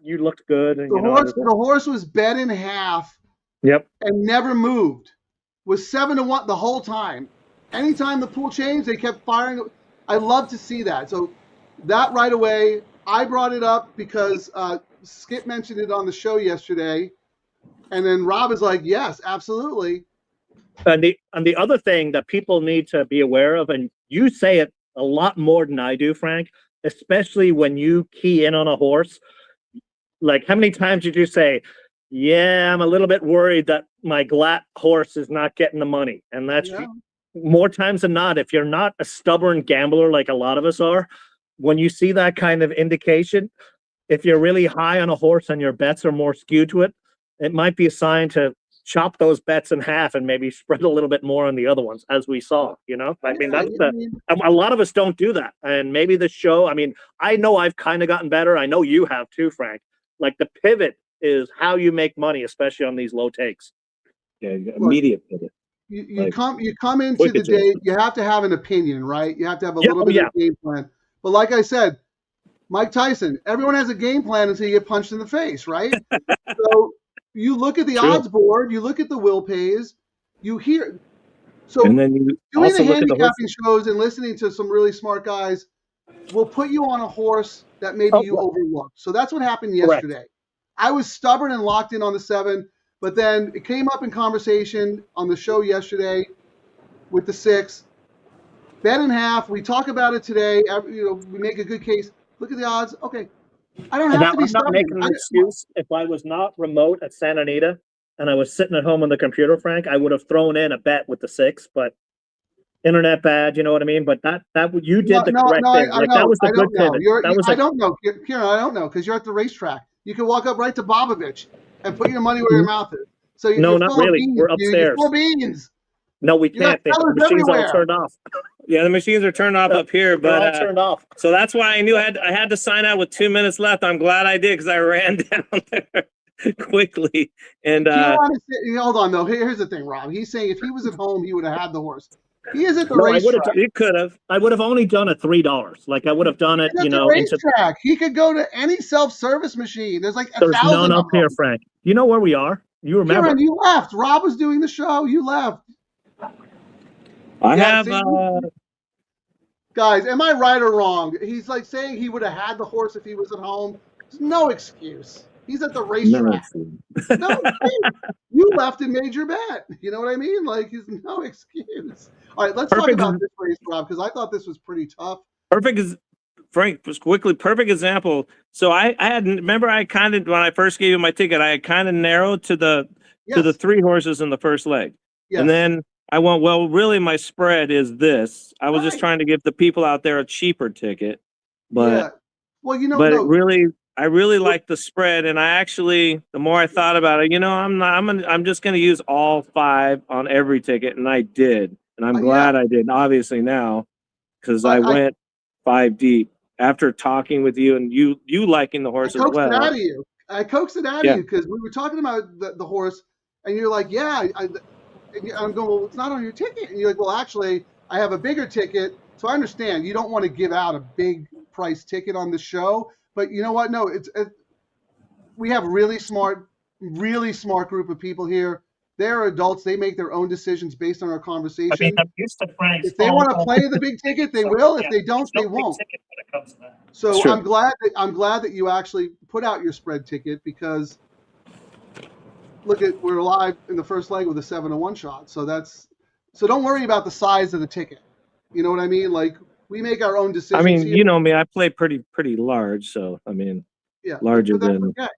you looked good. And, the horse was bet in half. Yep. And never moved. Was 7-1 the whole time. Anytime the pool changed, they kept firing. I love to see that. So that right away, I brought it up because Skip mentioned it on the show yesterday, and then Rob is like, "Yes, absolutely." And the other thing that people need to be aware of, and you say it a lot more than I do, Frank, especially when you key in on a horse. Like, how many times did you say, yeah, I'm a little bit worried that my Glatt horse is not getting the money? And that's more times than not. If you're not a stubborn gambler like a lot of us are, when you see that kind of indication, if you're really high on a horse and your bets are more skewed to it, it might be a sign to chop those bets in half and maybe spread a little bit more on the other ones, as we saw, I mean, a lot of us don't do that. And maybe the show, I mean, I know I've kind of gotten better. I know you have too, Frank. Like, the pivot is how you make money, especially on these low takes. Yeah, immediate pivot. You come into the day, you have to have an opinion, right? You have to have a little bit of a game plan. But like I said, Mike Tyson. Everyone has a game plan until you get punched in the face, right? So you look at the odds board, you look at the will pays, you hear. So And then you doing also the look at the handicapping horses. shows and listening to some really smart guys will put you on a horse that maybe you overlooked. So that's what happened yesterday. I was stubborn and locked in on the 7, but then it came up in conversation on the show yesterday with the 6. Bet in half. We talk about it today. We make a good case. Look at the odds. Okay. I don't have Now, to be I'm not stubborn. making an excuse. If I was not remote at Santa Anita and I was sitting at home on the computer, Frank, I would have thrown in a bet with the 6, but internet bad, you know what I mean? But that you did the correct thing. I know. That was the I good don't know. pivot. I don't know, Ciaran. I don't know because you're at the racetrack. You can walk up right to Bobovich and put your money where your mouth is. So No, you're not full of really. beans, We're dude. You're upstairs. full of beans. No, we You got can't. The colors machines all everywhere. turned off. Yeah, the machines are turned off up here, They're all but turned off. so that's why I knew I had to sign out with 2 minutes left. I'm glad I did because I ran down there quickly. And Hold on though. Here's the thing, Rob. He's saying if he was at home, he would have had the horse. He is at the racetrack. it could have. I would have only done it $3. Like I would have done it, He's at the racetrack. He could go to any self-service machine. There's like 1,000 There's none up of them. here, Frank. You know where we are? You remember? Ciaran, you left. Rob was doing the show. You left. I Yeah, have. see, guys, am I right or wrong? He's like saying he would have had the horse if he was at home. There's no excuse. He's at the racetrack. No, you left and made your bet. You know what I mean? Like, there's no excuse. All right, let's talk about this race, Rob, because I thought this was pretty tough. Frank, just quickly, perfect example. So I had, remember I kind of, when I first gave you my ticket, I had kind of narrowed to the 3 horses in the first leg. Yes. And then I went, well, really my spread is this. I was just trying to give the people out there a cheaper ticket. But, well, you know, but I really like the spread. And I actually, the more I thought about it, I'm just going to use all 5 on every ticket. And I did. And I'm glad I did, obviously now, because I went 5 deep after talking with you and you liking the horse as well. I coaxed it out of you because we were talking about the horse and you're like, yeah, I'm going, well, it's not on your ticket. And you're like, well, actually, I have a bigger ticket. So I understand you don't want to give out a big price ticket on the show. But you know what? No, we have really smart group of people here. They're adults. They make their own decisions based on our conversation. I mean, I'm used to Frank's if they want to play the big ticket, they will. If they don't, they won't. So I'm glad that you actually put out your spread ticket because we're live in the first leg with a 7-1 shot. So don't worry about the size of the ticket. You know what I mean? Like we make our own decisions. I mean, here. you know me, I play pretty large. So I mean, larger than. Okay.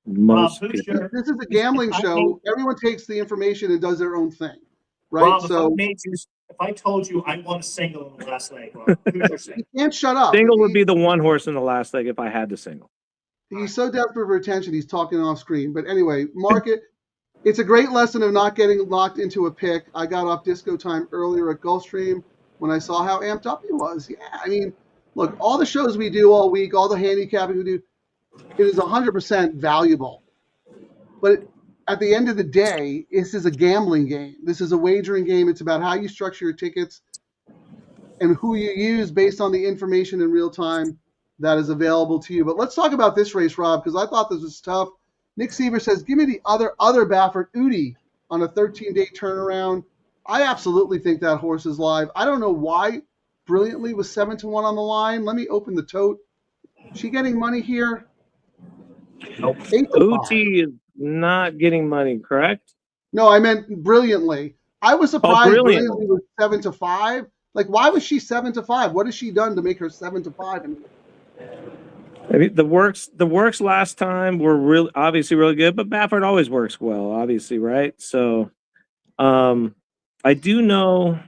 Most people. This is a gambling show. Everyone takes the information and does their own thing, right? Rob, so if I told you I won a single in the last leg, Rob, who's your single? You can't shut up. Single would be the 1 horse in the last leg if I had to single. He's so desperate for attention, he's talking off screen. But anyway, market. It's a great lesson of not getting locked into a pick. I got off disco time earlier at Gulfstream when I saw how amped up he was. Yeah, I mean, look, all the shows we do all week, all the handicapping we do, it is 100% valuable. But at the end of the day, this is a gambling game. This is a wagering game. It's about how you structure your tickets and who you use based on the information in real time that is available to you. But let's talk about this race, Rob, because I thought this was tough. Nick Seaver says, give me the other Baffert, Udi, on a 13-day turnaround. I absolutely think that horse is live. I don't know why Brilliantly was 7-1 on the line. Let me open the tote. She getting money here? Nope. Uti is not getting money, correct? No, I meant Brilliantly. I was surprised Brilliantly was 7-5. Like, why was she 7-5? What has she done to make her 7-5? I mean, the works last time were obviously really good, but Baffert always works well, obviously, right? So, I do know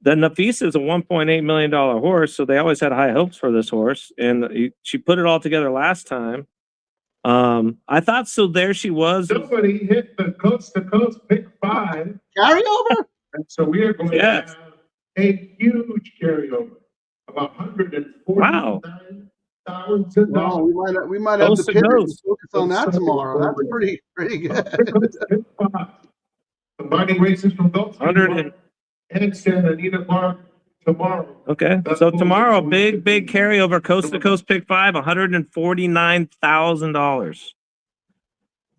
that Nafisa is a $1.8 million horse, so they always had high hopes for this horse, and she put it all together last time. I thought so. There she was. Somebody hit the coast to coast pick 5 carryover, and so we are going to have a huge carryover of $149,000. Wow, we might have to pivot and focus on that tomorrow. That's pretty good. Combining races from Gulfstream and Santa Anita Park. tomorrow. Okay. So tomorrow, big carryover, coast to coast pick 5, $149,000.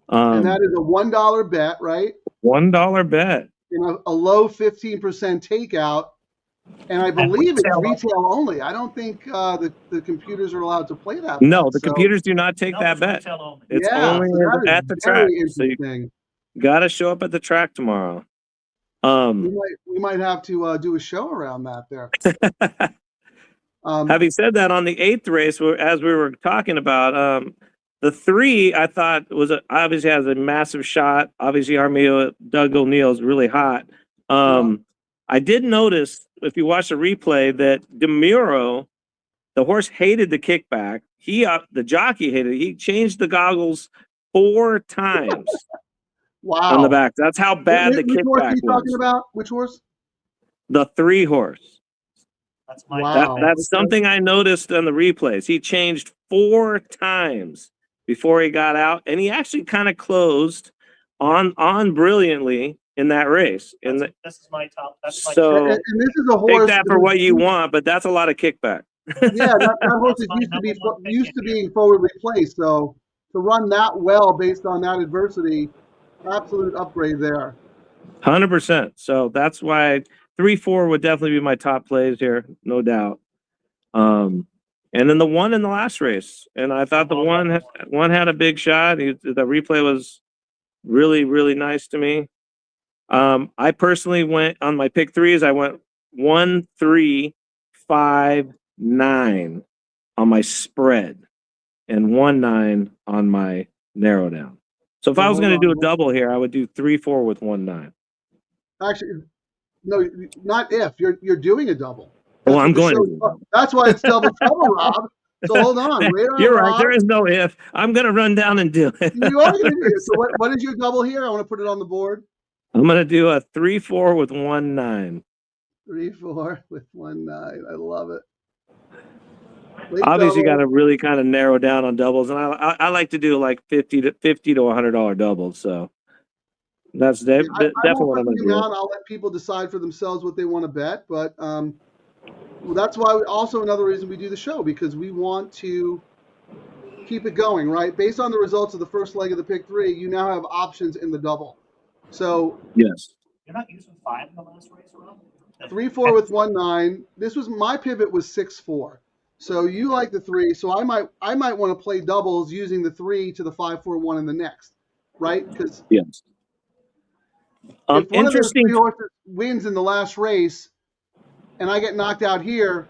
And that is a $1 bet, right? $1 bet. And a low 15% takeout. And I believe it's retail only. I don't think the computers are allowed to play that. No, bet, the computers do not take that bet. It's only at the track. So you got to show up at the track tomorrow. We might have to do a show around that there. Having said that, on the 8th race, as we were talking about, the 3 I thought obviously has a massive shot. Obviously, Doug O'Neill is really hot. I did notice, if you watch the replay, that DeMuro, the horse, hated the kickback. The jockey hated it. He changed the goggles 4 times. Wow. On the back. That's how bad the kickback horse are you was. Talking about? Which horse? The 3 horse. That's my That's something I noticed on the replays. He changed 4 times before he got out, and he actually kind of closed on brilliantly in that race. This is my top. That's my so and this is a horse. Take that for what you want, but that's a lot of kickback. Yeah, that horse is used to being forwardly placed. So to run that well based on that adversity, absolute upgrade there. 100%. So that's why 3-4 would definitely be my top plays here, no doubt. And then the 1 in the last race, and I thought the one had a big shot. The replay was really, really nice to me. I personally went on my pick 3s. I went 1, 3, 5, 9 on my spread, and 1, 9 on my narrow down. So if I was going to do a double here, I would do 3-4 with 1, 9. Actually, no, not if you're doing a double. Well, I'm going to. That's why it's double trouble, Rob. So hold on. You're right. There is no if. I'm going to run down and do it. You are going to do it. So what is your double here? I want to put it on the board. I'm going to do a 3-4 with 1, 9. 3-4 with 1, 9. I love it. Obviously, you got to really kind of narrow down on doubles, and I like to do like $50 to $100 doubles. So that's definitely what I'm going to do. I'll let people decide for themselves what they want to bet, but that's why also another reason we do the show, because we want to keep it going, right? Based on the results of the first leg of the pick 3, you now have options in the double. So yes, you're not using 5 in the last race, Rob? 3-4 with 1, 9. This was my pivot was 6-4. So you like the 3. So I might want to play doubles using the 3 to the 5-4-1 in the next, right? Because yes. If one of those 3 horses wins in the last race, and I get knocked out here,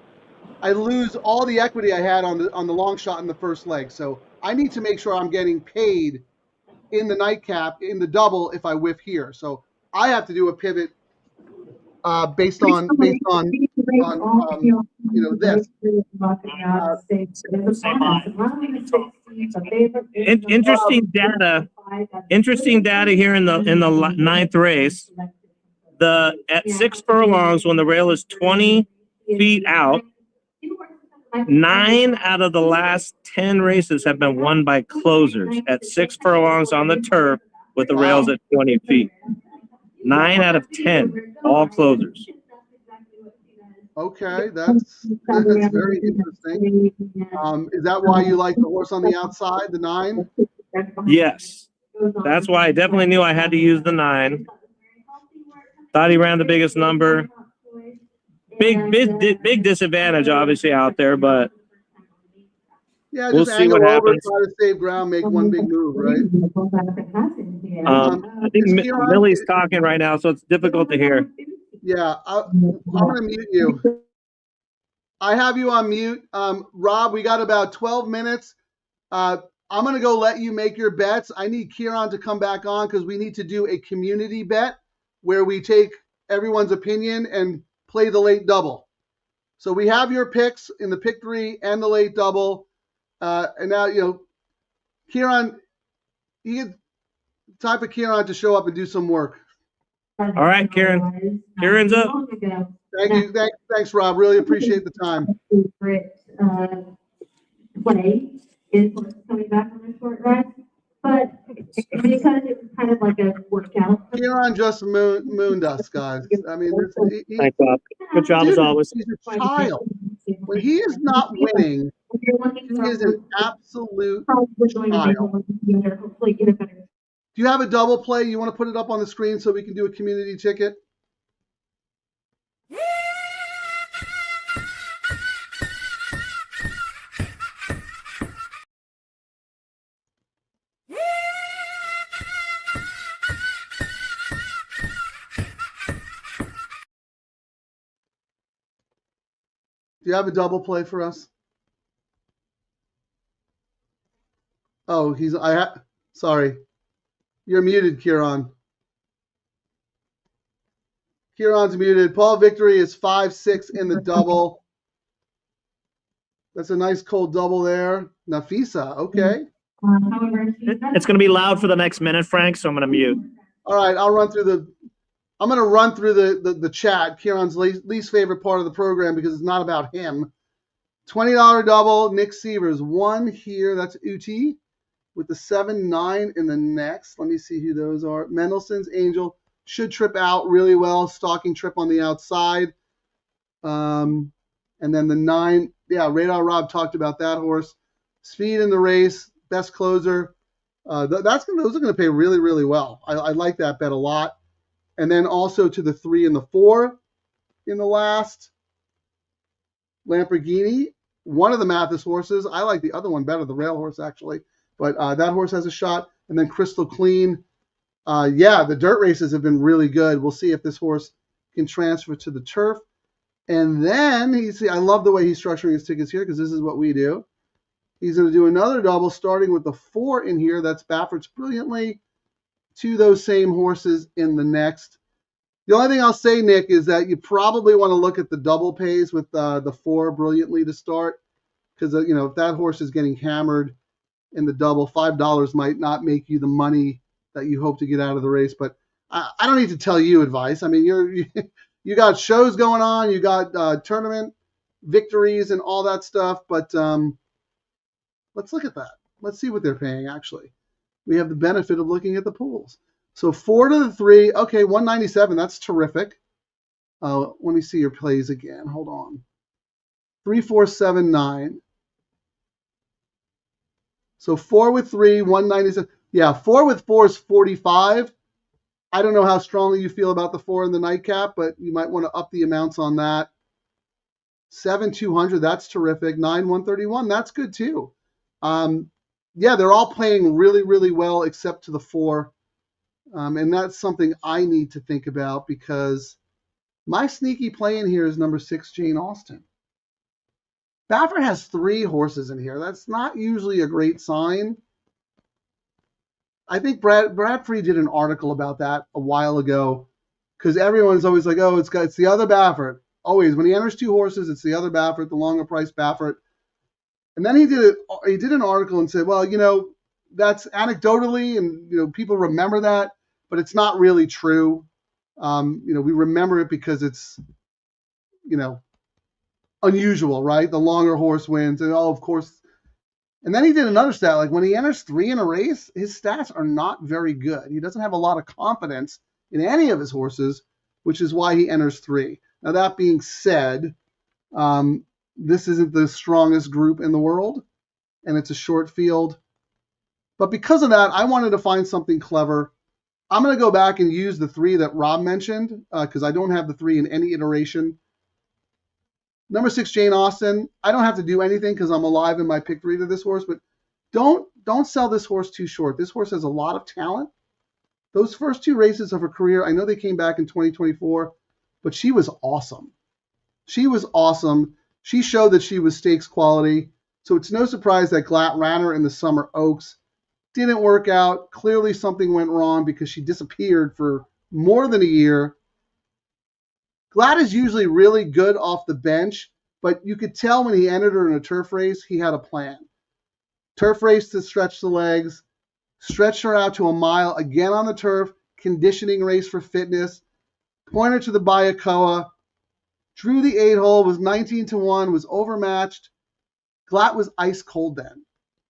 I lose all the equity I had on the long shot in the first leg. So I need to make sure I'm getting paid in the nightcap in the double if I whiff here. So I have to do a pivot based on this. Interesting data here in the 9th race. At 6 furlongs, when the rail is 20 feet out, 9 out of the last 10 races have been won by closers at 6 furlongs on the turf with the rails at 20 feet. 9 out of 10, all closers. Okay, that's very interesting. Is that why you like the horse on the outside, the 9? Yes, that's why I definitely knew I had to use the 9. Thought he ran the biggest number. Big disadvantage, obviously, out there, but we'll see what happens. Try to save ground, make one big move, right? I think Millie's talking right now, so it's difficult to hear. Yeah, I'm going to mute you. I have you on mute. Rob, we got about 12 minutes. I'm going to go let you make your bets. I need Ciaran to come back on because we need to do a community bet where we take everyone's opinion and play the late double. So we have your picks in the pick 3 and the late double. And now, Ciaran, time for Ciaran to show up and do some work. All right, Ciaran. Ciaran's up. Thank you. Thanks, Rob. Really appreciate the time. Play is coming back on a short rest. But because it was kind of like a workout. Ciaran just mooned us, guys. I mean, Thanks, Bob. Good job as dude, always. he's a child. When he is not winning, he is an absolute child. Hopefully get a better. Do you have a double play? You want to put it up on the screen so we can do a community ticket? Do you have a double play for us? Oh, sorry. You're muted, Ciaran. Ciaran's muted. Paul Victory is 5-6 in the double. That's a nice cold double there. Nafisa, okay. It's going to be loud for the next minute, Frank, so I'm going to mute. All right, I'm going to run through the chat, Ciaran's least favorite part of the program because it's not about him. $20 double, Nick Sievers. 1 here, that's Uti, with the 7-9 in the next. Let me see who those are. Mendelssohn's Angel should trip out really well. Stalking trip on the outside. And then the 9, yeah, Radar Rob talked about that horse. Speed in the race, best closer. Those are going to pay really, really well. I like that bet a lot. And then also to the 3 and the 4 in the last. Lamborghini, one of the Mathis horses. I like the other one better, the rail horse, actually. But that horse has a shot. And then Crystal Clean. Yeah, the dirt races have been really good. We'll see if this horse can transfer to the turf. And then, I love the way he's structuring his tickets here because this is what we do. He's going to do another double starting with the 4 in here. That's Baffert's Brilliantly. 2 those same horses in the next. The only thing I'll say, Nick, is that you probably want to look at the double pays with the 4 Brilliantly to start. Because, if that horse is getting hammered in the double, $5 might not make you the money that you hope to get out of the race. But I don't need to tell you advice. I mean, you got shows going on. You got tournament victories and all that stuff. But let's look at that. Let's see what they're paying, actually. We have the benefit of looking at the pools. So 4 to the 3. Okay, 197. That's terrific. Let me see your plays again. Hold on. 3, 4, 7, 9. So 4 with 3, 197. Yeah, 4 with 4 is 45. I don't know how strongly you feel about the 4 in the nightcap, but you might want to up the amounts on that. 7, 200. That's terrific. 9, 131. That's good too. Yeah, they're all playing really, really well except to the 4. And that's something I need to think about because my sneaky play in here is number 6, Jane Austen. Baffert has 3 horses in here. That's not usually a great sign. I think Brad Free did an article about that a while ago because everyone's always like, oh, it's the other Baffert. Always, when he enters 2 horses, it's the other Baffert, the longer price Baffert. And then he did an article and said, well, that's anecdotally and, people remember that, but it's not really true. We remember it because it's, unusual, right? The longer horse wins. And of course. And then he did another stat, like when he enters 3 in a race, his stats are not very good. He doesn't have a lot of confidence in any of his horses, which is why he enters 3. Now, that being said, this isn't the strongest group in the world, and it's a short field. But because of that, I wanted to find something clever. I'm going to go back and use the 3 that Rob mentioned because I don't have the 3 in any iteration. Number 6, Jane Austen. I don't have to do anything because I'm alive in my pick 3 to this horse, but don't sell this horse too short. This horse has a lot of talent. Those first 2 races of her career, I know they came back in 2024, but she was awesome. She was awesome. She showed that she was stakes quality. So it's no surprise that Glatt ran her in the Summer Oaks. Didn't work out. Clearly something went wrong because she disappeared for more than a year. Glatt is usually really good off the bench, but you could tell when he entered her in a turf race, he had a plan. Turf race to stretch the legs, stretch her out to a mile again on the turf, conditioning race for fitness, point her to the Bayakoa, drew the 8-hole, was 19-1, was overmatched. Glatt was ice cold then.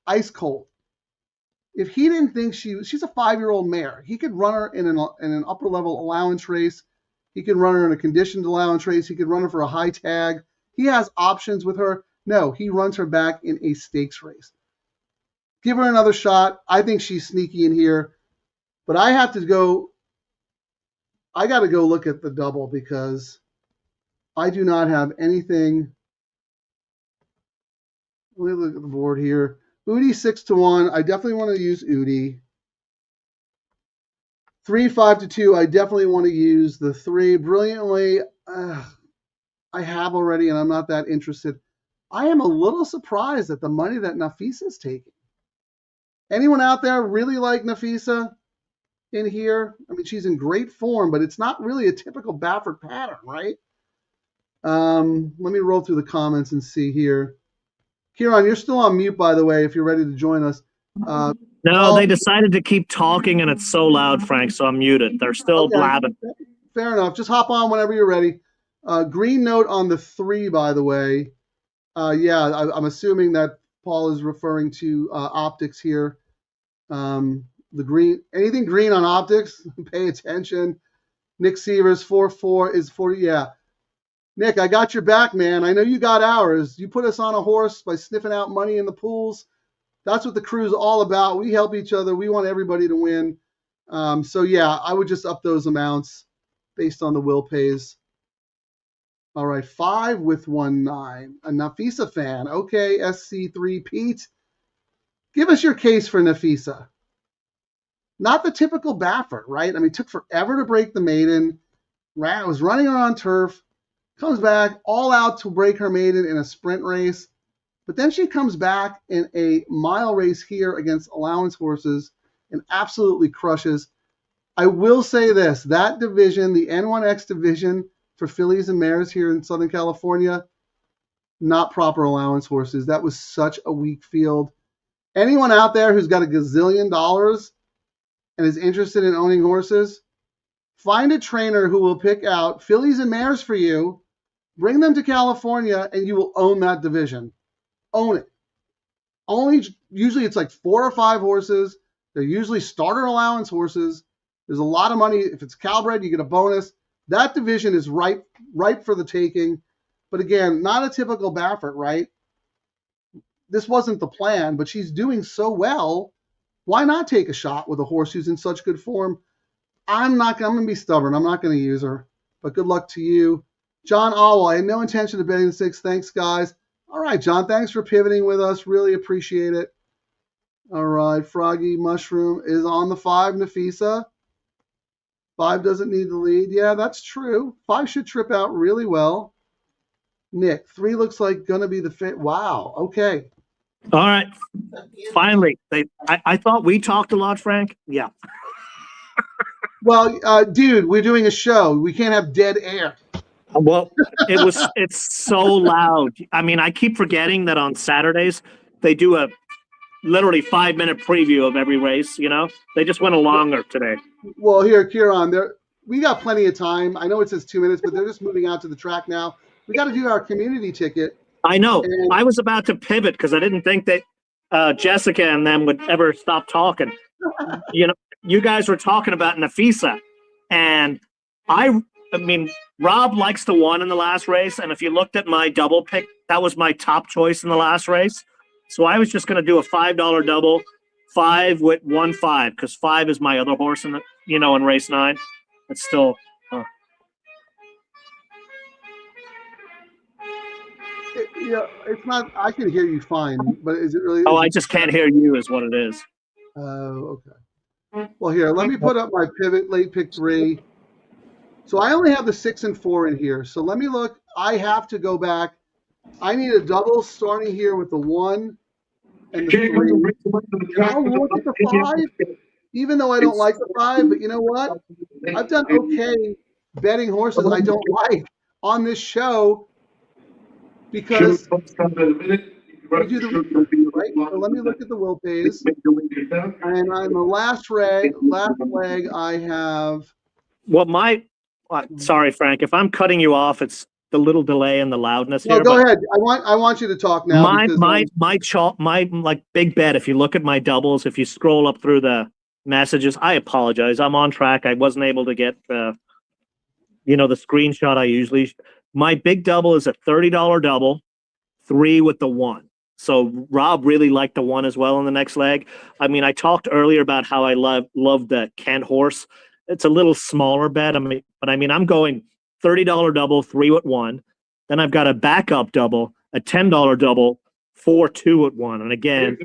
Ice cold. if he didn't think she's a 5-year-old mare, he could run her in an upper level allowance race. He could run her in a conditioned allowance race. He could run her for a high tag. He has options with her. No, he runs her back in a stakes race. Give her another shot. I think she's sneaky in here, but I got to go look at the double because I do not have anything. Let me look at the board here. Udi 6-1. I definitely want to use Udi. 3, 5-2. I definitely want to use the 3. Brilliantly, I have already, and I'm not that interested. I am a little surprised at the money that Nafisa is taking. Anyone out there really like Nafisa in here? I mean, she's in great form, but it's not really a typical Baffert pattern, right? Let me roll through the comments and see here. Ciaran, you're still on mute, by the way, if you're ready to join us. No, they decided to keep talking, and it's so loud, Frank, so I'm muted. They're still blabbing. Fair enough. Just hop on whenever you're ready. Green note on the 3, by the way. Yeah, I'm assuming that Paul is referring to optics here. The green, anything green on optics, pay attention. Nick Sievers, 4-4 is 40. Yeah. Nick, I got your back, man. I know you got ours. You put us on a horse by sniffing out money in the pools. That's what the crew's all about. We help each other. We want everybody to win. So, yeah, I would just up those amounts based on the will pays. All right, 5 with 1-9. A Nafisa fan. Okay, SC3 Pete. Give us your case for Nafisa. Not the typical Baffert, right? I mean, it took forever to break the maiden. Was running her on turf. Comes back all out to break her maiden in a sprint race. But then she comes back in a mile race here against allowance horses and absolutely crushes. I will say this, that division, the N1X division for fillies and mares here in Southern California, not proper allowance horses. That was such a weak field. Anyone out there who's got $1 gazillion and is interested in owning horses, find a trainer who will pick out fillies and mares for you, bring them to California, and you will own that division. Own it. Usually it's like 4 or 5 horses. They're usually starter allowance horses. There's a lot of money. If it's Calbred, you get a bonus. That division is ripe for the taking. But again, not a typical Baffert, right? This wasn't the plan, but she's doing so well. Why not take a shot with a horse who's in such good form? I'm going to be stubborn. I'm not going to use her. But good luck to you. John Alwell, I had no intention of betting the 6. Thanks, guys. All right, John, thanks for pivoting with us. Really appreciate it. All right, Froggy Mushroom is on the 5, Nafisa. 5 doesn't need the lead. Yeah, that's true. 5 should trip out really well. Nick, 3 looks like going to be the fit. Wow, okay. All right. Finally. I thought we talked a lot, Frank. Yeah. Well, dude, we're doing a show. We can't have dead air. Well, it's so loud. I mean, I keep forgetting that on Saturdays they do a literally 5-minute preview of every race, you know? They just went longer today. Well, here, Ciaran, we got plenty of time. I know it says 2 minutes, but they're just moving out to the track now. We got to do our community ticket. I know. And I was about to pivot because I didn't think that Jessica and them would ever stop talking. You know, you guys were talking about Nafisa, and I mean, Rob likes the 1 in the last race, and if you looked at my double pick, that was my top choice in the last race. So I was just going to do a $5 double, 5 with 1-5, because 5 is my other horse in in race 9. It's still. It's not. I can hear you fine, but is it really? Oh, I just can't hear you, is what it is. Oh, okay. Well, here, let me put up my pivot, late pick 3. So I only have the 6 and 4 in here. So let me look. I have to go back. I need a double starting here with the 1 and the 3. I'll look at the 5, even though I don't like the 5. But you know what? I've done okay betting horses I don't like on this show because we do the research, right? So let me look at the will pays. And on the last leg, I have. Well, sorry, Frank. If I'm cutting you off, it's the little delay and the loudness No, here. go but ahead. I want you to talk now. My like big bet. If you look at my doubles, if you scroll up through the messages, I apologize. I'm on track. I wasn't able to get the screenshot I usually. My big double is a $30 double, 3 with the 1. So Rob really liked the 1 as well in the next leg. I mean, I talked earlier about how I love the Kent horse. It's a little smaller bet. But I'm going $30 double, 3 with 1. Then I've got a backup double, a $10 double, 4 2 at 1. And again,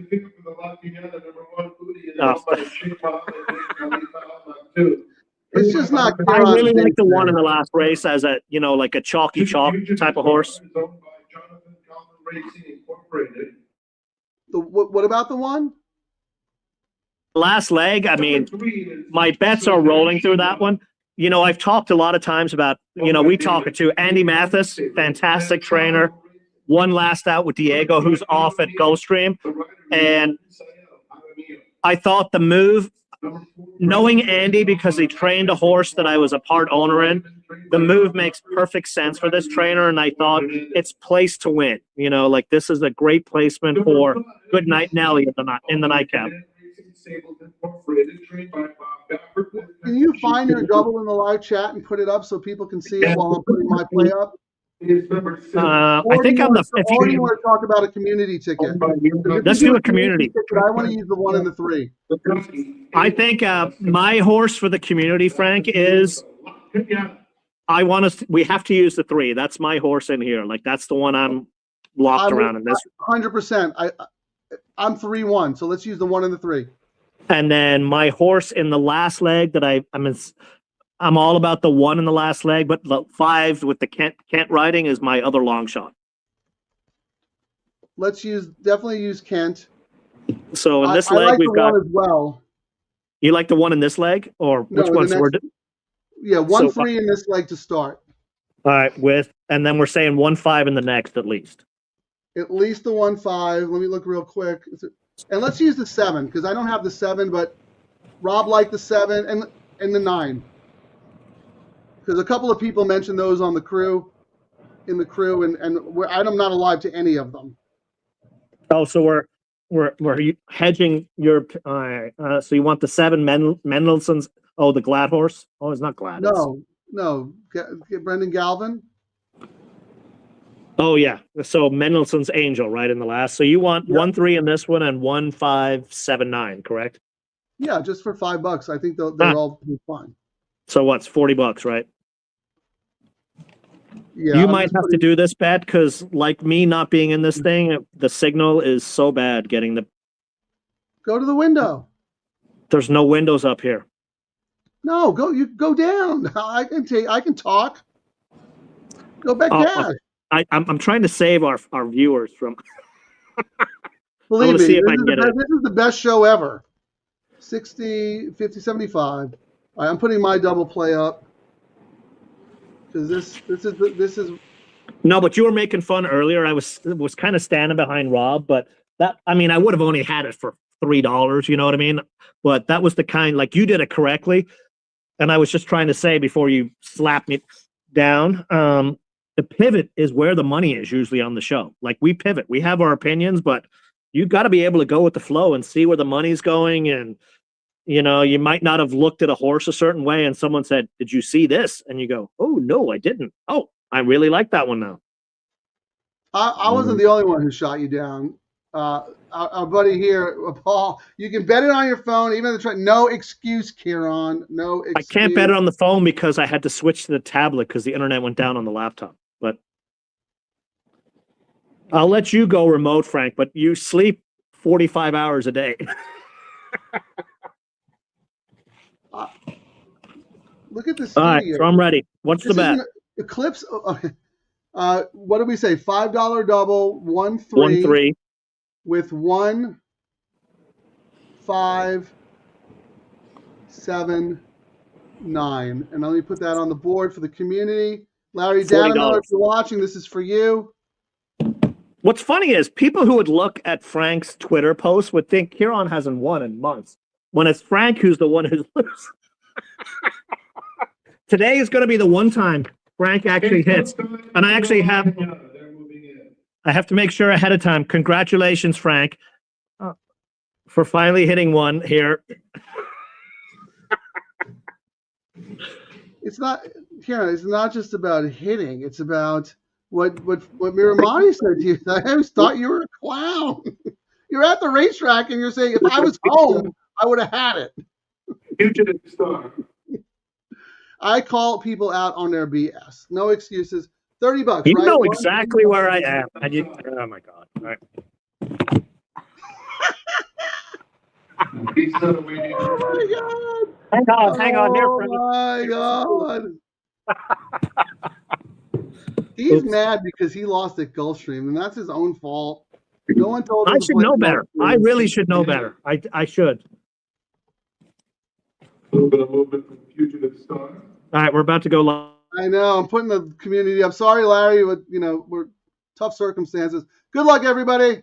it's just not. I really like the 1 in the last race as a like a chalky chalk type of horse. What about the 1? Last leg, my bets are rolling through that one. I've talked a lot of times about, we talked to Andy Mathis, fantastic trainer, one last out with Diego, who's off at Gulfstream. And I thought the move, knowing Andy because he trained a horse that I was a part owner in, the move makes perfect sense for this trainer. And I thought it's placed to win. Like this is a great placement for Good Night Nelly in the nightcap. Can you find your double in the live chat and put it up so people can see it while I'm putting my play up? I think I'm the. Or you want to talk about a community ticket? Let's do a community. Ticket, I want to use the 1 and the 3. I think my horse for the community, Frank, is. We have to use the 3. That's my horse in here. Like that's the one I'm locked around in this. 100%. I'm 3-1, so let's use the 1 and the 3. And then my horse in the last leg that I'm all about the 1 in the last leg, but the 5 with the Kent riding is my other long shot. Let's definitely use Kent. So in this I leg like we've got 1 as well. You like the 1 in this leg, or which ones? Yeah, 1-3 in this leg to start. All right, and then we're saying 1-5 in the next at least. At least the 1-5. Let me look real quick. And let's use the 7 because I don't have the 7, but Rob liked the 7 and the 9. Because a couple of people mentioned those on the crew, and I'm not alive to any of them. Oh, so we're hedging your. So you want the 7 Mendelssohn's? Oh, the Glad horse. Oh, it's not Glad. No. Get Brendan Galvin. Oh yeah. So Mendelssohn's Angel, right in the last. So you want 1-3 in this one and 1-5-7-9, correct? Yeah, just for $5. I think they're all fine. So what's $40, right? Yeah, you might have to do this bet because, like me not being in this thing, the signal is so bad getting the. Go to the window. There's no windows up here. No, you go down. I can talk. Go back down. I'm trying to save our viewers from. Believe me, this is the best show ever. 60, 50, 75. I'm putting my double play up because this is. No, but you were making fun earlier. I was kind of standing behind Rob, but I would have only had it for $3. You know what I mean? But that was the kind, like you did it correctly, and I was just trying to say before you slap me down. The pivot is where the money is usually on the show. Like we pivot, we have our opinions, but you got to be able to go with the flow and see where the money's going. And, you might not have looked at a horse a certain way and someone said, did you see this? And you go, oh, no, I didn't. Oh, I really like that one now. I wasn't the only one who shot you down. Our buddy here, Paul, you can bet it on your phone, even if it's no excuse, Ciaran. No excuse. I can't bet it on the phone because I had to switch to the tablet because the internet went down on the laptop. But I'll let you go remote, Frank, but you sleep 45 hours a day. Look at this. All right, so I'm ready. What's the bet? Eclipse. What did we say? $5 double, 1-3. 1-3. With 1, 5, 7, 9. And let me put that on the board for the community. Larry Danimiller, if you're watching, this is for you. What's funny is people who would look at Frank's Twitter post would think Ciaran hasn't won in months, when it's Frank who's the one who's losing. Today is going to be the one time Frank actually hits. And I actually have, I have to make sure ahead of time. Congratulations, Frank, for finally hitting one here. It's not, Ciaran, it's not just about hitting. It's about what Miramati said to you. I always thought you were a clown. You're at the racetrack and you're saying, if I was home, I would have had it. Fugitive star. I call people out on their BS. No excuses. $30, You right? know exactly where I am. And you, oh my God. All right. Oh my God. Hang on here, Frank. Oh my God. He's mad because he lost at Gulfstream, and that's his own fault. No one told him I to should play know better. Gulfstream. I really should know better. I should. A little bit of movement from Fugitive Star. All right, we're about to go live. I know. I'm putting the community up. Sorry, Larry, but we're tough circumstances. Good luck, everybody.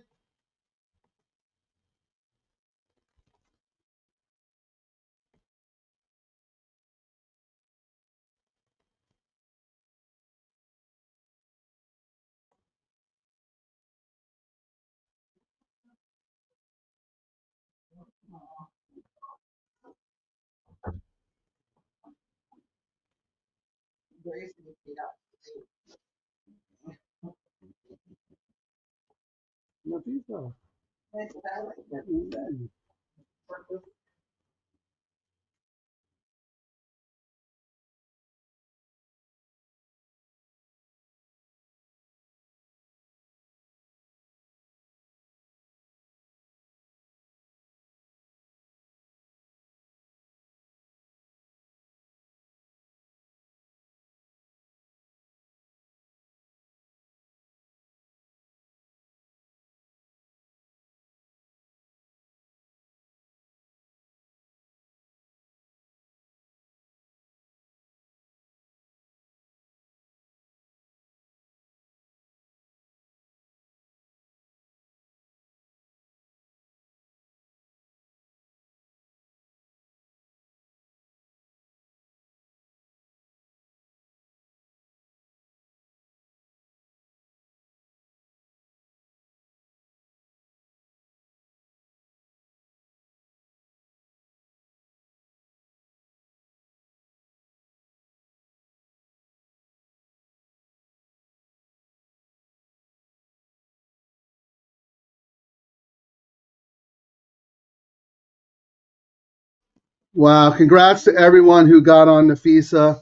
Wow. Congrats to everyone who got on Nafisa.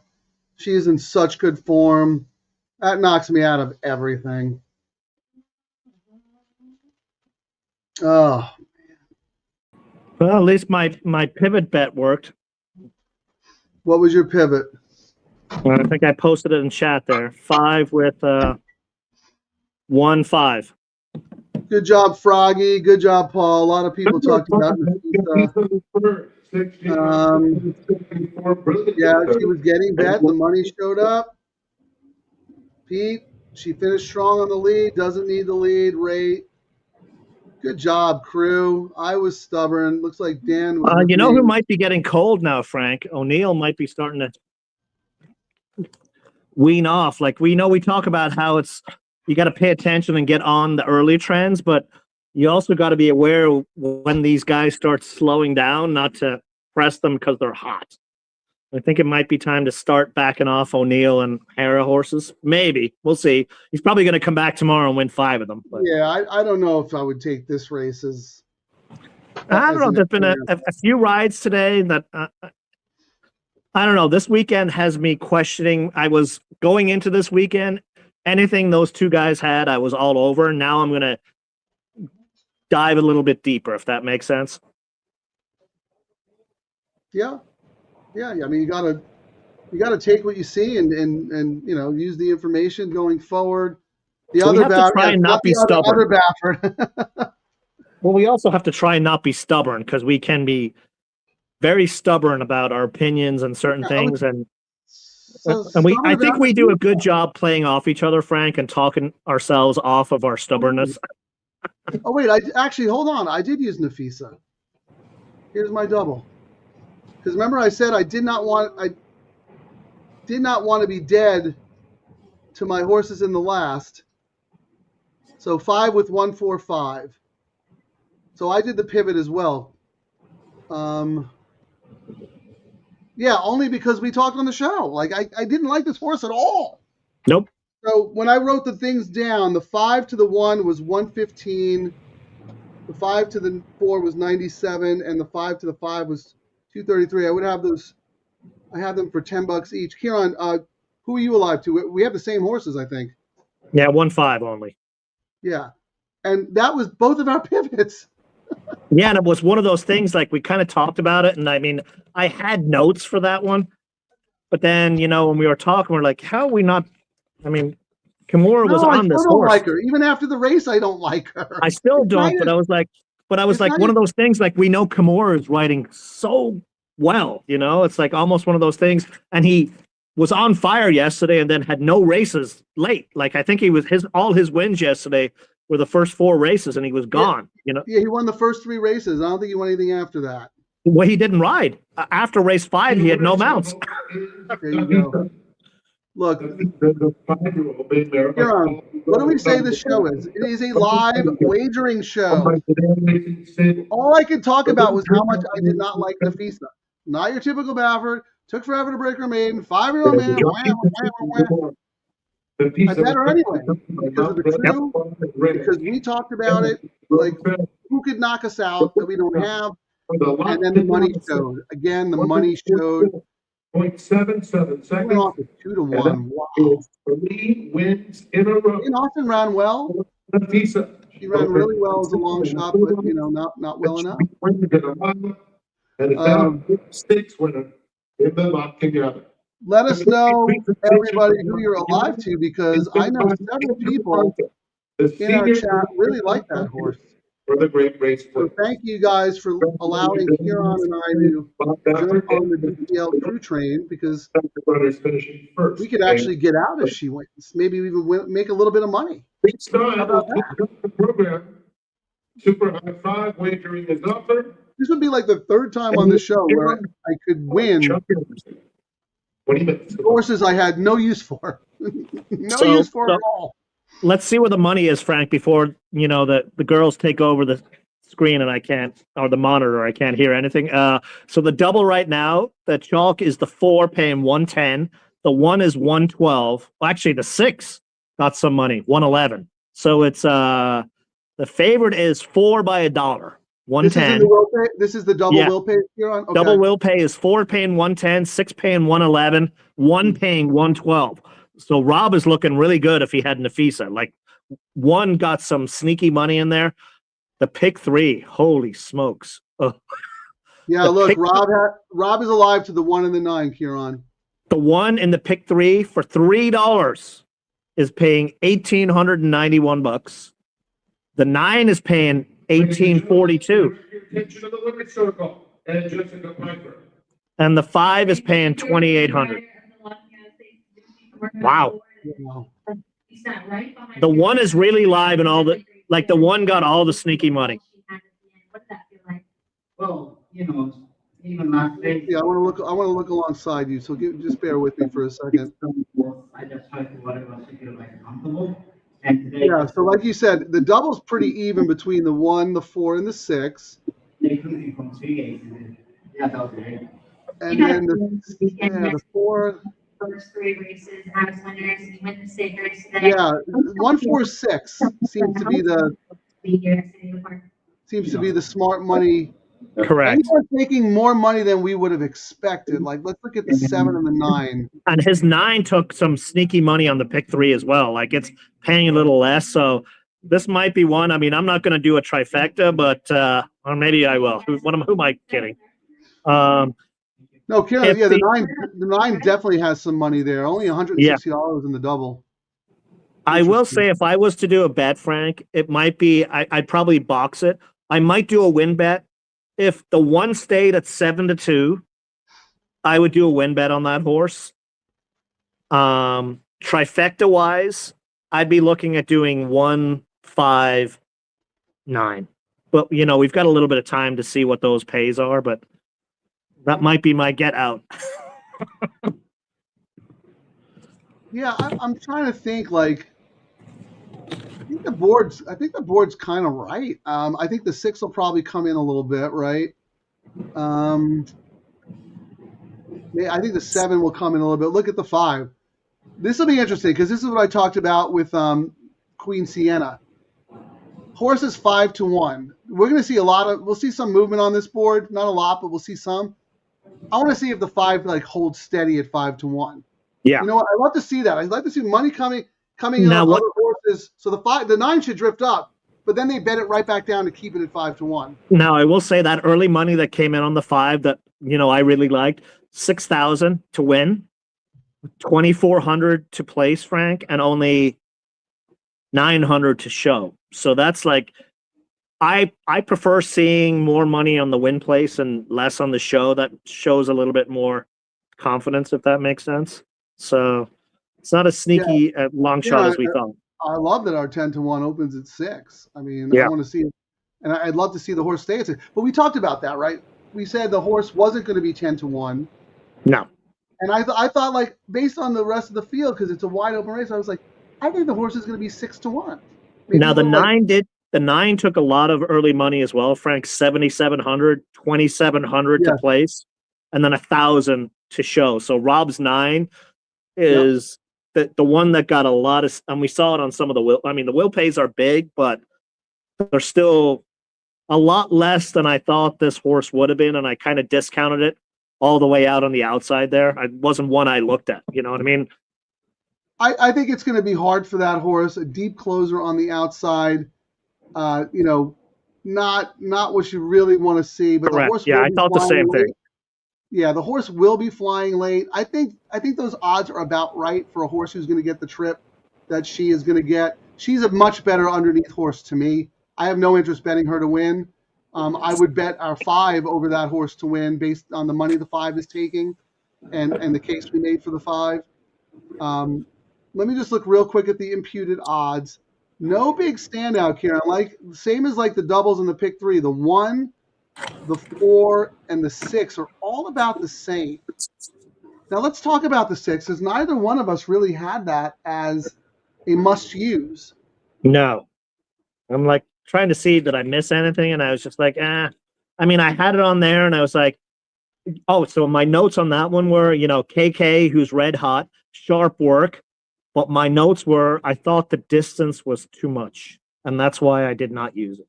She's in such good form. That knocks me out of everything. Oh, Well, at least my pivot bet worked. what was your pivot? I think I posted it in chat there. 5 with 1-5. Good job, Froggy. Good job, Paul. A lot of people talked about Nafisa. Yeah, she was getting bet. The money showed up. Pete, she finished strong on the lead. Doesn't need the lead. Rate. Good job, crew. I was stubborn. Looks like Dan was. You know who might be getting cold now, Frank? O'Neill might be starting to wean off. Like we talk about how it's you got to pay attention and get on the early trends, but you also got to be aware when these guys start slowing down, not to press them because they're hot. I think it might be time to start backing off O'Neill and Hara horses. Maybe. We'll see. He's probably going to come back tomorrow and win 5 of them. But. Yeah, I don't know if I would take this race as I don't know. There's been a few rides today that I don't know. This weekend has me questioning. I was going into this weekend, anything those two guys had, I was all over. Now I'm going to dive a little bit deeper, if that makes sense. Yeah. I mean, you gotta take what you see and use the information going forward. The other Baffert, try and not be stubborn. Other Baffert. Well, we also have to try and not be stubborn because we can be very stubborn about our opinions and certain things, and I think we do a good job playing off each other, Frank, and talking ourselves off of our stubbornness. Oh wait, hold on. I did use Nafisa. Here's my double. Because remember, I said I did not want to be dead to my horses in the last. So 5 with 145. So I did the pivot as well. Yeah, only because we talked on the show. Like I didn't like this horse at all. Nope. So when I wrote the things down, the 5 to the 1 was 115. The 5 to the 4 was 97, and the 5 to the 5 was 233. I would have those. I have them for $10 each. Ciaran, who are you alive to? We have the same horses, I think. Yeah, 1-5 only. Yeah, and that was both of our pivots. Yeah, and it was one of those things like we kind of talked about it, and I mean, I had notes for that one, but then when we were talking, we're like, how are we not? I mean, Kimura was on this I still don't horse. like her. Even after the race, I don't like her. I still don't, but I was like, one of those things like we know Kimura is riding so well, it's like almost one of those things, and he was on fire yesterday and then had no races late. Like I think all his wins yesterday were the first 4 races, and he was gone. Yeah, he won the first 3 races. I don't think he won anything after that. Well, he didn't ride. After race 5, he had no mounts. There you go. Look, Ciaran, what do we say this show is? It is a live wagering show. All I could talk about was how much I did not like Nafisa. Not your typical Baffert. Took forever to break her maiden. 5-year-old man. I bet her anyway because of the crew, because we talked about it. Like, who could knock us out that we don't have? And then the money showed. Again, the money showed. 0.77 seconds. Went off at 2 to 1. Wow. 3 wins in a row. And Austin ran well. She ran really well as a long shot, but not well enough. And it's stakes winner in the lock together. Let us know, everybody, who you're alive to, because I know several people in our chat really like that horse. For the great race. So thank you guys for allowing Ciaran and I to jump on the DTL Crew train, because we could actually get out if she wins. Maybe even make a little bit of money. How about that? The program, Super High 5 wagering is offered. This would be like the 3rd time on the show where I could win horses I had no use for. Use for at all. Let's see where the money is, Frank, before the girls take over the screen and I can't, or the monitor, I can't hear anything. So the double right now, the chalk is the 4 paying 110. The 1 is 112. Well, actually, the 6 got some money, 111. So it's the favorite is 4 by $1. 110. This is the double will pay here on. Okay. Double will pay is 4 paying 110, 6 paying 111, 1 paying 112. So Rob is looking really good if he had Nafisa. Like 1 got some sneaky money in there. The pick 3, holy smokes! Oh. Yeah, look, Rob is alive to the 1 and the 9, Ciaran. The 1 in the pick 3 for $3 is paying $1,891. The 9 is paying $1,842. And the 5 is paying $2,800. Wow. The 1 is really live and all the the 1 got all the sneaky money. Well, even last day. Yeah, I want to look alongside you, so just bear with me for a second. I just tried to whatever I feel like comfortable. And today, yeah, so like you said, the double's pretty even between the 1, the 4, and the 6. They couldn't from 3 8. Yeah, that was great. And then the 4. First 3 races as winners. You went to state race today. Yeah, 1, 4, 6 seems to be the smart money. Correct. Anyone's making more money than we would have expected. Like, let's look at the 7 and the 9. And his 9 took some sneaky money on the pick 3 as well. Like, it's paying a little less. So this might be one. I mean, I'm not going to do a trifecta, but or maybe I will. Who am I kidding? No, Ciaran, yeah, the 9 definitely has some money there. Only $160 in the double. I will say, if I was to do a bet, Frank, it might be I'd probably box it. I might do a win bet. If the 1 stayed at 7 to 2, I would do a win bet on that horse. Trifecta wise, I'd be looking at doing 1, 5, 9. But we've got a little bit of time to see what those pays are, but that might be my get out. Yeah, I'm trying to think. Like, I think the board's kind of right. I think the 6 will probably come in a little bit, right? Yeah, I think the 7 will come in a little bit. Look at the 5. This will be interesting because this is what I talked about with Queen Sienna. Horse is 5-1. We're going to see we'll see some movement on this board. Not a lot, but we'll see some. I want to see if the 5 like holds steady at 5-1. Yeah. You know what? I love to see that. I'd like to see money coming Now on what- other horses. So the 9 should drift up, but then they bet it right back down to keep it at 5-1. Now I will say that early money that came in on the 5 that I really liked, 6,000 to win, 2,400 to place, Frank, and only 900 to show. So that's like, I prefer seeing more money on the win place and less on the show. That shows a little bit more confidence, if that makes sense. So it's not as sneaky long shot as we thought. I love that our 10-1 opens at 6. I mean, Yeah. I want to see it, and I'd love to see the horse stay at 6. But we talked about that, right? We said the horse wasn't going to be 10-1. No. And I thought, like, based on the rest of the field, because it's a wide open race, I was like, I think the horse is going to be 6-1. Now the 9 took a lot of early money as well, Frank. 7,700, 2,700 to place, and then 1,000 to show. So Rob's 9 is the one that got a lot of, and we saw it on some of the will. I mean, the will pays are big, but they're still a lot less than I thought this horse would have been, and I kind of discounted it all the way out on the outside there. It wasn't one I looked at. You know what I mean? I think it's going to be hard for that horse. A deep closer on the outside, not what you really want to see. But Correct. the horse, I thought the same thing. Yeah, the horse will be flying late. I think those odds are about right for a horse who's going to get the trip that she is going to get. She's a much better underneath horse to me. I have no interest betting her to win. I would bet our 5 over that horse to win based on the money the 5 is taking, and the case we made for the 5. Let me just look real quick at the imputed odds. No big standout, Ciaran. Like same as like the doubles and the pick 3. The 1, the 4, and the 6 are all about the same. Now let's talk about the 6, because neither one of us really had that as a must-use. No. I'm like trying to see, did I miss anything? And I was just like, I mean, I had it on there, and I was like, oh, so my notes on that one were, KK, who's red hot, sharp work. But my notes were, I thought the distance was too much, and that's why I did not use it.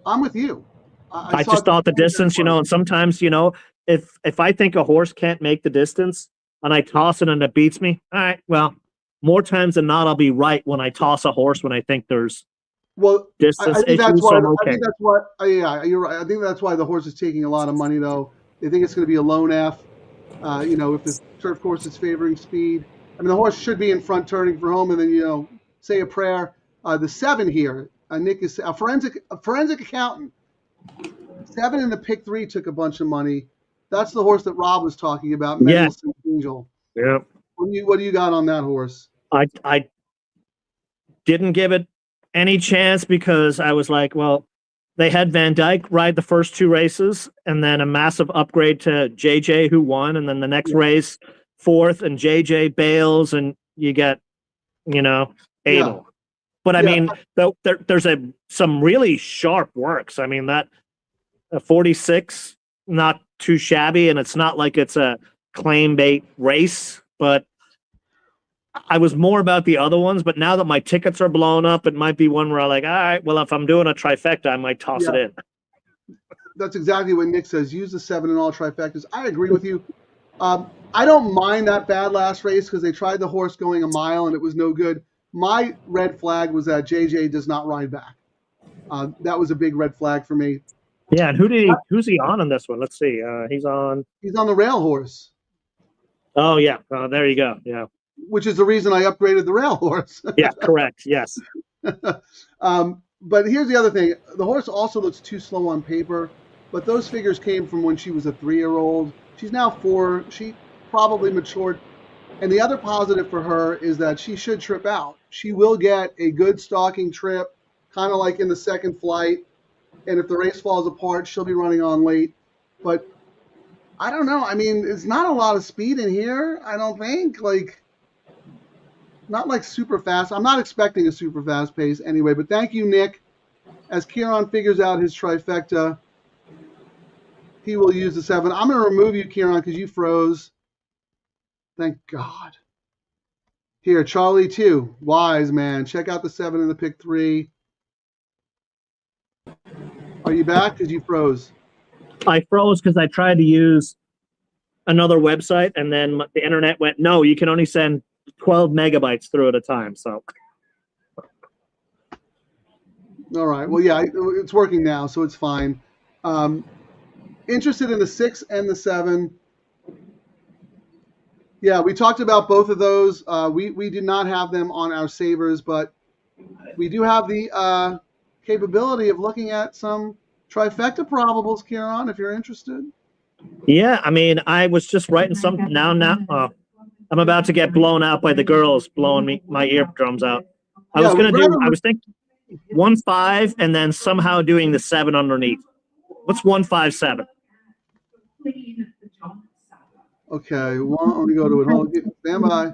I'm with you. I just thought the distance, and sometimes, if I think a horse can't make the distance and I toss it and it beats me, all right, well, more times than not, I'll be right when I toss a horse when I think there's distance issues. That's why, so I'm okay. I think that's why, you're right. I think that's why the horse is taking a lot of money, though. They think it's going to be a lone F. If the turf course is favoring speed. I mean, the horse should be in front turning for home, and then, say a prayer. The 7 here, Nick is a forensic accountant. 7 in the pick 3 took a bunch of money. That's the horse that Rob was talking about, Mendelson Angel. Yeah. What do you got on that horse? I didn't give it any chance because I was like, well, they had Van Dyke ride the first 2 races and then a massive upgrade to JJ who won. And then the next race, 4th, and JJ bails and you get, Abel. Yeah. But I mean, there's some really sharp works. I mean, that 46, not too shabby. And it's not like it's a claim bait race, but I was more about the other ones, but now that my tickets are blown up, it might be one where I'm like, all right, well, if I'm doing a trifecta, I might toss it in. That's exactly what Nick says. Use the 7 in all trifectas. I agree with you. I don't mind that bad last race because they tried the horse going a mile and it was no good. My red flag was that JJ does not ride back. That was a big red flag for me. Yeah, and who's he on this one? Let's see. He's on the rail horse. Oh, yeah. There you go. Yeah. Which is the reason I upgraded the rail horse. Yeah, correct. Yes. But here's the other thing. The horse also looks too slow on paper, but those figures came from when she was a 3-year-old. She's now 4. She probably matured. And the other positive for her is that she should trip out. She will get a good stalking trip, kind of like in the second flight. And if the race falls apart, she'll be running on late. But I don't know. I mean, it's not a lot of speed in here. I don't think not like super fast. I'm not expecting a super fast pace anyway. But thank you, Nick. As Ciaran figures out his trifecta, he will use the 7. I'm going to remove you, Ciaran, because you froze. Thank God. Here, Charlie 2. Wise, man. Check out the 7 and the pick 3. Are you back? Because you froze. I froze because I tried to use another website, and then the internet went, no, you can only send 12 megabytes through at a time. So. All right. Well, yeah, it's working now, so it's fine. Interested in the 6 and the 7. Yeah, we talked about both of those. We did not have them on our savers, but we do have the capability of looking at some trifecta probables, Ciaran, if you're interested. Yeah, I mean, I was just writing something now. I'm about to get blown out by the girls blowing my eardrums out. I was thinking 1-5 and then somehow doing the 7 underneath. What's 1-5-7? Okay, let me go to it. Hold on, stand by.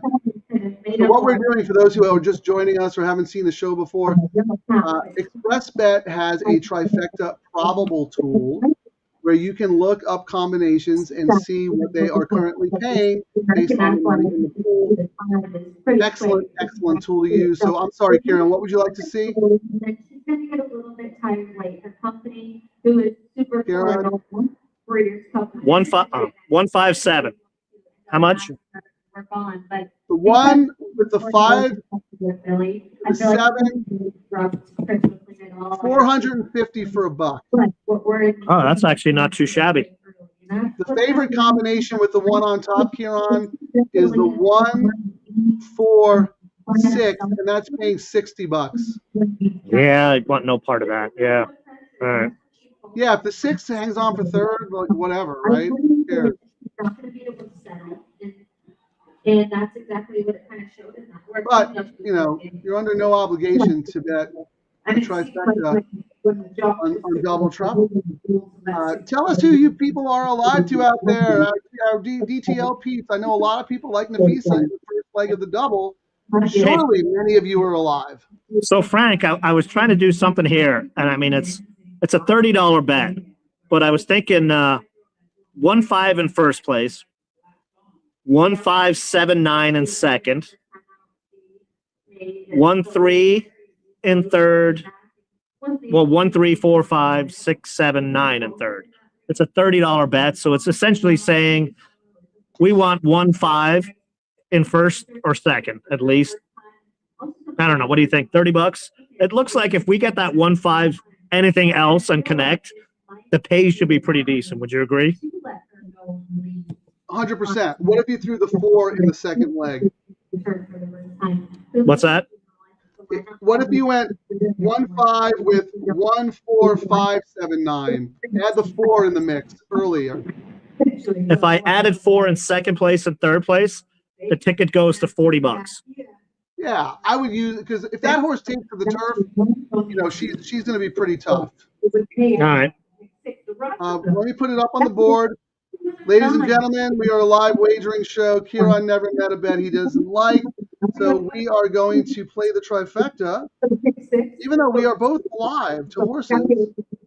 So what we're doing, for those who are just joining us or haven't seen the show before, ExpressBet has a trifecta probable tool where you can look up combinations and see what they are currently paying based on the money in the pool. Excellent tool to use. So I'm sorry, Ciaran, what would you like to see? She's going to get a little bit tired late. Her company, who is super Ciaran? 1-5-7. How much? We're gone, but The one with the 5, the 7, 450 for $1. Oh, that's actually not too shabby. The favorite combination with the one on top, Ciaran, is the 1, 4, 6, and that's paying $60. Yeah, I want no part of that. Yeah. All right. Yeah, if the 6 hangs on for third, like whatever, right? Who cares? Not going to be able to settle, and that's exactly what it kind of showed in that. But, you're under no obligation to bet a trifecta on double trouble. Tell us who you people are alive to out there. Our DTL peeps. I know a lot of people like Nafisa in the first leg of the double. Surely many of you are alive. So, Frank, I was trying to do something here, and I mean, it's a $30 bet, but I was thinking 1-5 in first place, 1-5-7-9 in second, 1-3 in third. Well, 1-3-4-5-6-7-9 in third. It's a $30 bet, so it's essentially saying we want 1-5 in first or second, at least. I don't know. What do you think? $30? It looks like if we get that 1-5, anything else and connect, the pay should be pretty decent. Would you agree? 100%. What if you threw the 4 in the second leg? What's that? What if you went 1-5 with 1-4-5-7-9? Add the 4 in the mix earlier. If I added 4 in second place and third place, the ticket goes to $40. Yeah, I would use it because if that horse takes to the turf, she's going to be pretty tough. All right. Let me put it up on the board. Ladies and gentlemen, we are a live wagering show. Ciaran never met a bet he doesn't like. So we are going to play the trifecta, even though we are both alive to horses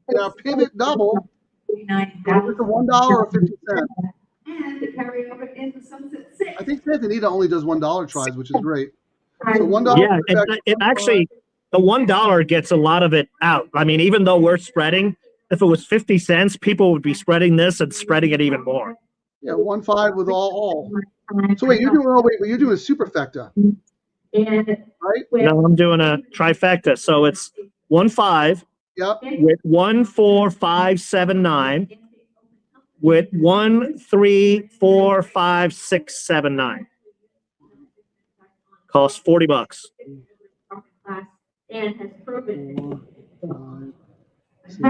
in our pivot double. It's a $1 or 50 cents. I think Santa Anita only does $1 tries, which is great. So $1. Yeah, it actually, the $1 gets a lot of it out. I mean, even though we're spreading, if it was 50 cents, people would be spreading this and spreading it even more. Yeah, 1-5 with all. So wait, you're doing a superfecta, right? No, I'm doing a trifecta. So it's 1-5 Yep. with 1-4-5-7-9 with 1-3-4-5-6-7-9. Costs $40. And has proven. I see.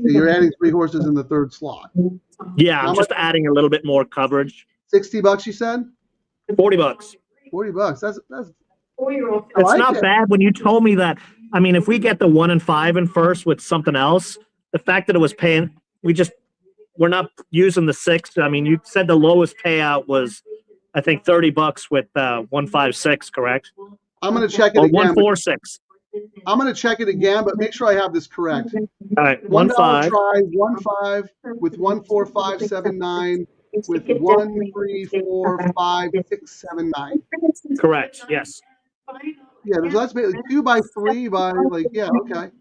You're adding 3 horses in the third slot. Yeah, I'm just adding a little bit more coverage. $60, you said? $40. $40. That's 4-year-old. It's not bad when you told me that. I mean, if we get the 1-5 in first with something else, the fact that it was paying, using the 6. I mean, you said the lowest payout was, I think, $30 with 156, correct? I'm going to check it Or again. 146. I'm going to check it again, but make sure I have this correct. All right, $1 15. try, 1.5 with 14579 with 1, 3, 4, 5, 6, 7, 9. Correct. Yes. Yeah, that's basically 2 by 3 by yeah, okay.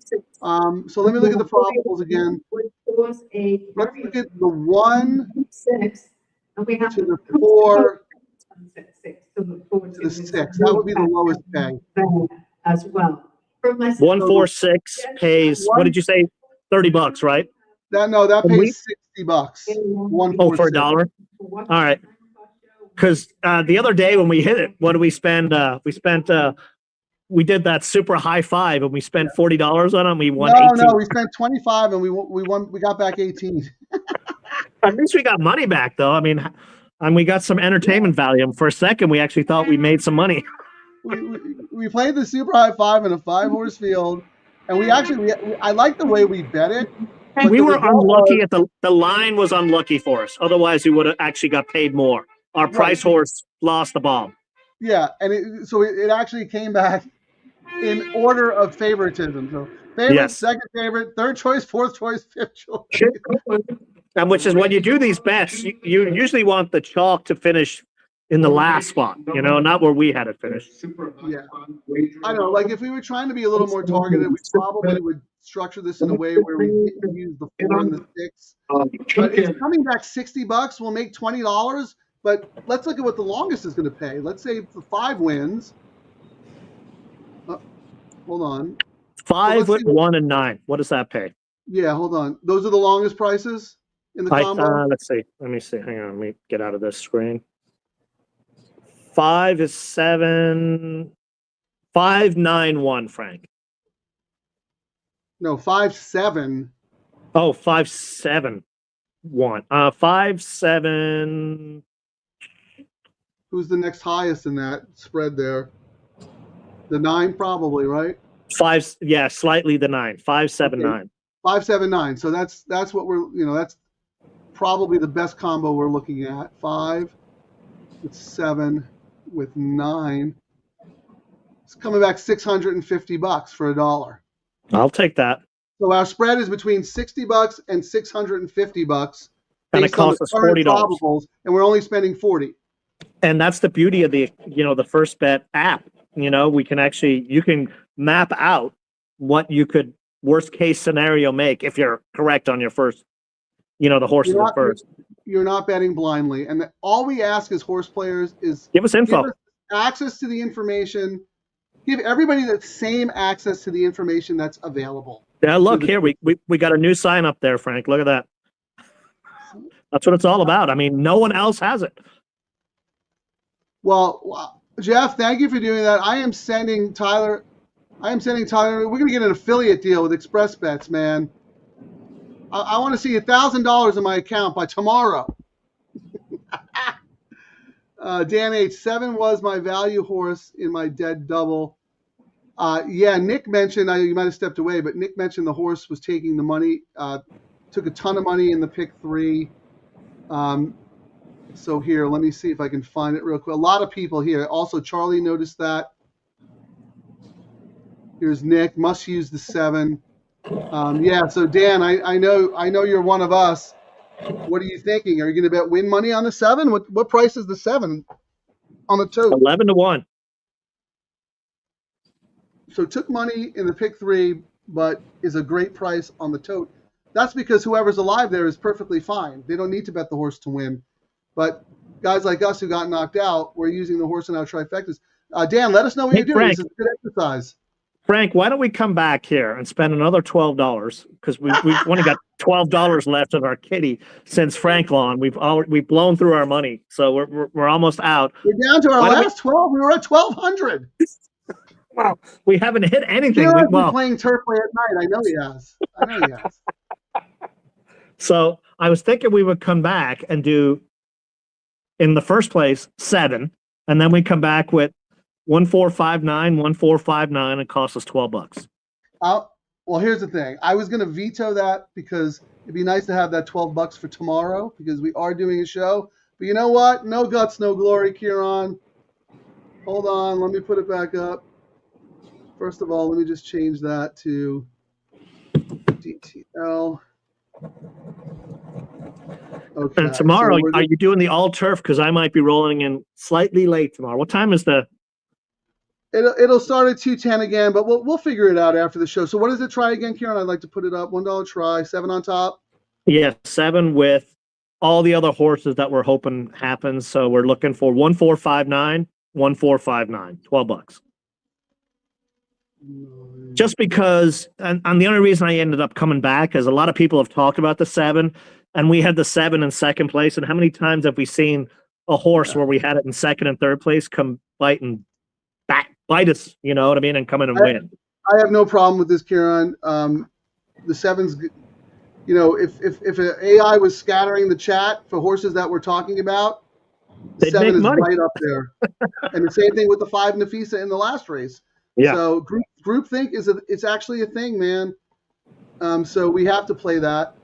So let me look at the probables again. Let's look at the 1 to the 4 to the 6. That would be the lowest pay. As well. 146 pays. What did you say? $30, right? That And pays $60. Oh, for $1. All right. Because the other day when we hit it, what did we spend? We did that super high 5 and we spent $40 on it. And we won 18. No, we spent 25 and we got back 18. At least we got money back, though. I mean, and we got some entertainment value. And for a second, we actually thought we made some money. We played the super high 5 in a 5-horse field, and I like the way we bet it. We were unlucky at the line was unlucky for us. Otherwise, we would have actually got paid more. Our price horse lost the ball. Yeah, and so it actually came back in order of favoritism. So favorite, Yes. second favorite, third choice, fourth choice, fifth choice. And which is when you do these bets, you usually want the chalk to finish in the last spot, not where we had it finished. Yeah, I know. Like if we were trying to be a little more targeted, we probably would structure this in a way where we use the 4 and the 6. But it's coming back $60. We'll make $20. But let's look at what the longest is going to pay. Let's say the 5 wins. Hold on. 5 with 1 and 9. What does that pay? Yeah, hold on. Those are the longest prices in the combo. Let's see. Let me see. Hang on. Let me get out of this screen. 5 is 7. 591, Frank. No, 5-7. Oh, 571. 5-7. Who's the next highest in that spread there? The 9, probably, right? 5. Yeah, slightly the 9. 579. Okay. 579. So that's what we're that's probably the best combo we're looking at. 5 with 7 with 9. It's coming back $650 for $1. I'll take that. So our spread is between $60 and $650. And it costs us $40. Probables, and we're only spending $40. And that's the beauty of the the First Bet app. We can you can map out what you could worst case scenario make if you're correct on your first, the horses at first. You're not betting blindly, and all we ask as horse players is give us info, give us access to the information. Give everybody the same access to the information that's available. Yeah, look here, we got a new sign up there, Frank. Look at that. That's what it's all about. I mean, no one else has it. Well, Jeff, thank you for doing that. I am sending Tyler. We're going to get an affiliate deal with Express Bets, man. I want to see $1,000 in my account by tomorrow. Dan H. 7 was my value horse in my dead double. Yeah, Nick mentioned, you might have stepped away, but Nick mentioned the horse was taking the money, took a ton of money in the pick 3. So here, let me see if I can find it real quick. A lot of people here. Also, Charlie noticed that. Here's Nick. Must use the 7. Yeah. So Dan, I know you're one of us. What are you thinking? Are you going to bet win money on the 7? What price is the 7 on the tote? 11 to 1. So took money in the pick 3, but is a great price on the tote. That's because whoever's alive there is perfectly fine. They don't need to bet the horse to win. But guys like us who got knocked out, we're using the horse in our trifectas. Dan, let us know what you're doing. Frank, this is a good exercise. Frank, why don't we come back here and spend another $12 because we've only got $12 left in our kitty since Frank Lawn. We've blown through our money, so we're almost out. We're down to our last 12. We were at 1,200. Wow, we haven't hit anything. Ciaran's been playing turf play at night. I know he has. So I was thinking we would come back and do, in the first place, 7, and then we come back with 1459, 1459, and it costs us $12. Well, Well, here's the thing. I was going to veto that because it'd be nice to have that $12 for tomorrow because we are doing a show. But you know what? No guts, no glory, Ciaran. Hold on. Let me put it back up. First of all, let me just change that to DTL. Okay. And tomorrow, so are you doing the all turf? Because I might be rolling in slightly late tomorrow. What time is the? It'll start at 2:10 again, but we'll figure it out after the show. So what does it try again, Ciaran? I'd like to put it up. $1 try, 7 on top. Yeah, 7 with all the other horses that we're hoping happens. So we're looking for 1459, 1459, $12. Just because, and the only reason I ended up coming back is a lot of people have talked about the 7, and we had the 7 in second place. And how many times have we seen a horse where we had it in second and third place come bite us, you know what I mean, and come in and win? I have no problem with this, Ciaran. The 7's, you know, if an AI was scattering the chat for horses that we're talking about, They'd 7 make is money. right up there. And the same thing with the 5 Nafisa in the last race. Yeah. So groupthink it's actually a thing, man. So we have to play that.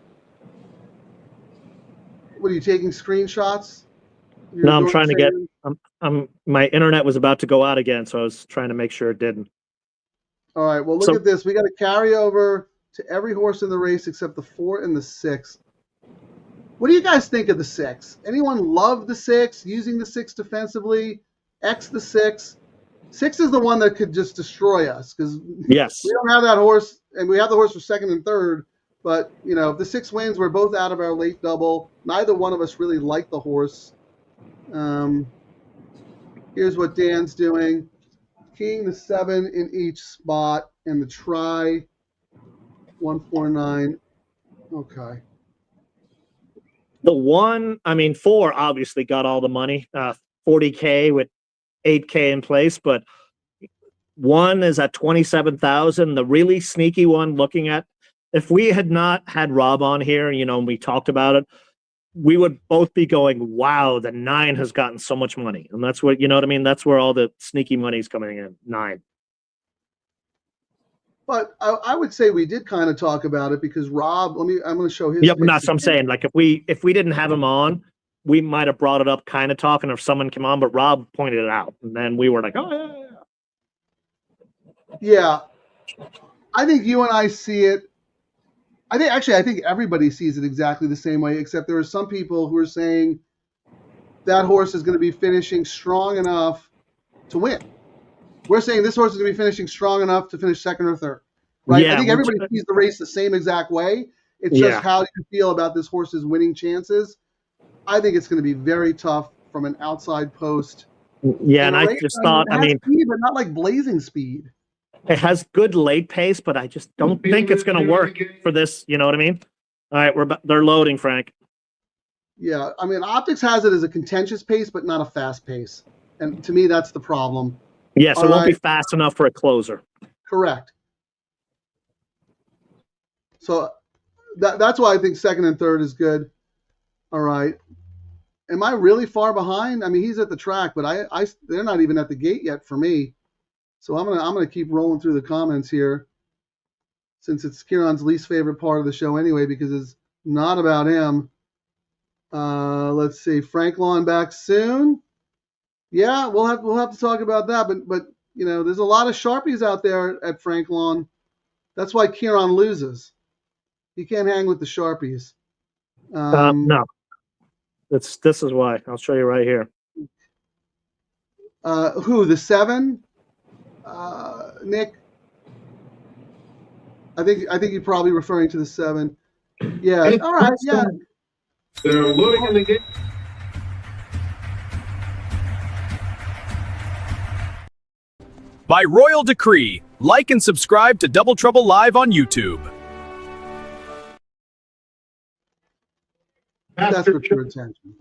What are you taking screenshots? No, I'm trying to get. My internet was about to go out again, so I was trying to make sure it didn't. All right. Well, look at this. We got to carry over to every horse in the race except the 4 and the 6. What do you guys think of the 6? Anyone love the 6? Using the 6 defensively? X the 6? 6 is the one that could just destroy us because yes, we don't have that horse, and we have the horse for second and third. But you know, if the 6 wins, we're both out of our late double. Neither one of us really like the horse. Here's what Dan's doing. Keying the 7 in each spot and the try 149. Okay. The 1, I mean, 4 obviously got all the money, 40K with 8K in place, but 1 is at 27,000. The really sneaky one, looking at, if we had not had Rob on here, you know, and we talked about it, we would both be going, wow, the 9 has gotten so much money. And that's what, you know what I mean? That's where all the sneaky money is coming in, 9. But I would say we did kind of talk about it because Rob, I'm going to show his. Yep, that's what I'm saying. Like if we didn't have him on, we might have brought it up kind of talking if someone came on, but Rob pointed it out. And then we were like, oh, yeah. Yeah. I think you and I see it. I think everybody sees it exactly the same way, except there are some people who are saying that horse is going to be finishing strong enough to win. We're saying this horse is going to be finishing strong enough to finish second or third, right? Yeah, I think everybody sees the race the same exact way. It's just how you feel about this horse's winning chances. I think it's going to be very tough from an outside post. Yeah, and I just thought, I mean, speed, but not like blazing speed. It has good late pace, but I just don't think it's going to work for this. You know what I mean? All right, they're loading, Frank. Yeah, I mean, Optics has it as a contentious pace, but not a fast pace. And to me, that's the problem. Yes, it won't be fast enough for a closer. Correct. So that's why I think second and third is good. All right. Am I really far behind? I mean, he's at the track, but they're not even at the gate yet for me. So I'm gonna keep rolling through the comments here, since it's Ciaran's least favorite part of the show anyway, because it's not about him. Let's see, Frank Lawn back soon. Yeah, we'll have to talk about that. But you know, there's a lot of Sharpies out there at Frank Lawn. That's why Ciaran loses. He can't hang with the Sharpies. No, this is why. I'll show you right here. Who, the 7? Nick? I think you're probably referring to the 7. Yeah. All right. Yeah. They're loading in the game. By royal decree, like and subscribe to Double Trouble Live on YouTube. That's for pure attention.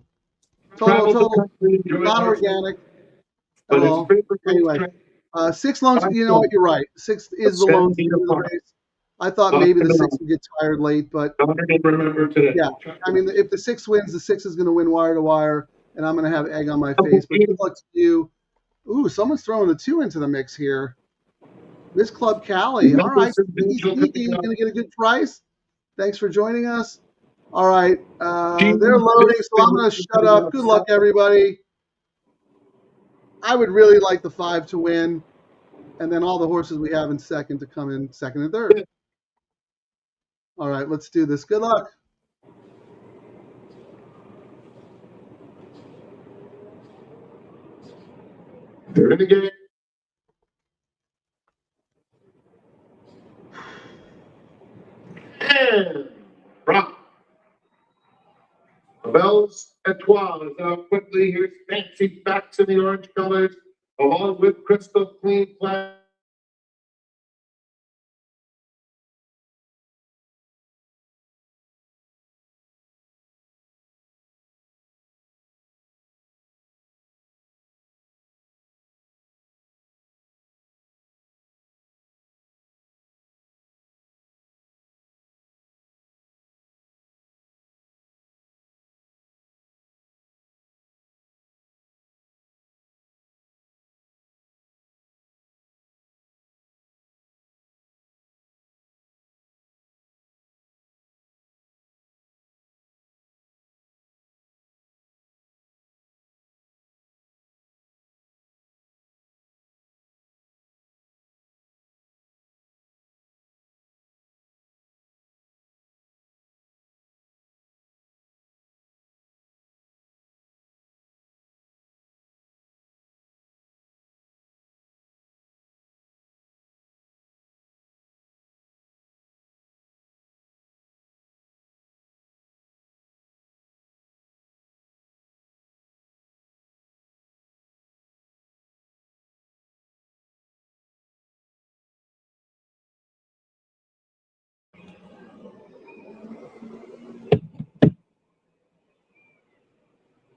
Total, not organic at all. Anyway, 6 loans. You know what? You're right. 6 is the lone speed of the race. I thought maybe the 6 would get tired late, but yeah. I mean, if the 6 wins, the 6 is going to win wire to wire, and I'm going to have egg on my face. But good luck to you. Ooh, someone's throwing the 2 into the mix here. Miss Club Cali. All right. Sneaky, going to get a good price. Thanks for joining us. All right. They're loading, so I'm going to shut up. Good luck, everybody. I would really like the 5 to win, and then all the horses we have in second to come in second and third. All right, let's do this. Good luck. They're in the game. And rock. The Bells Etoile is out quickly. Here's fancy backs in the orange colors, along with crystal clean flag.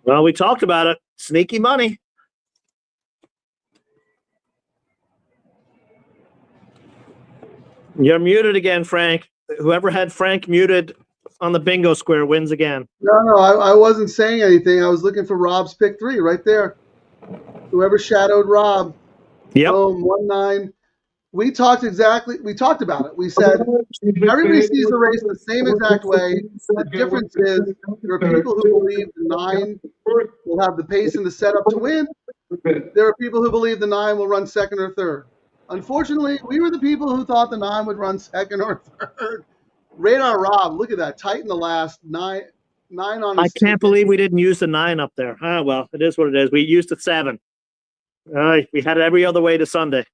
Well, we talked about it. Sneaky money. You're muted again, Frank. Whoever had Frank muted on the bingo square wins again. No, I wasn't saying anything. I was looking for Rob's pick 3 right there. Whoever shadowed Rob. Yep. Boom, 1-9. We talked about it. We said everybody sees the race the same exact way. The difference is there are people who believe the 9 will have the pace and the setup to win. There are people who believe the 9 will run second or third. Unfortunately, we were the people who thought the 9 would run second or third. Radar Rob, look at that. Tight in the last 9 on his I can't believe we didn't use the 9 up there. Ah, well, it is what it is. We used the 7. We had it every other way to Sunday.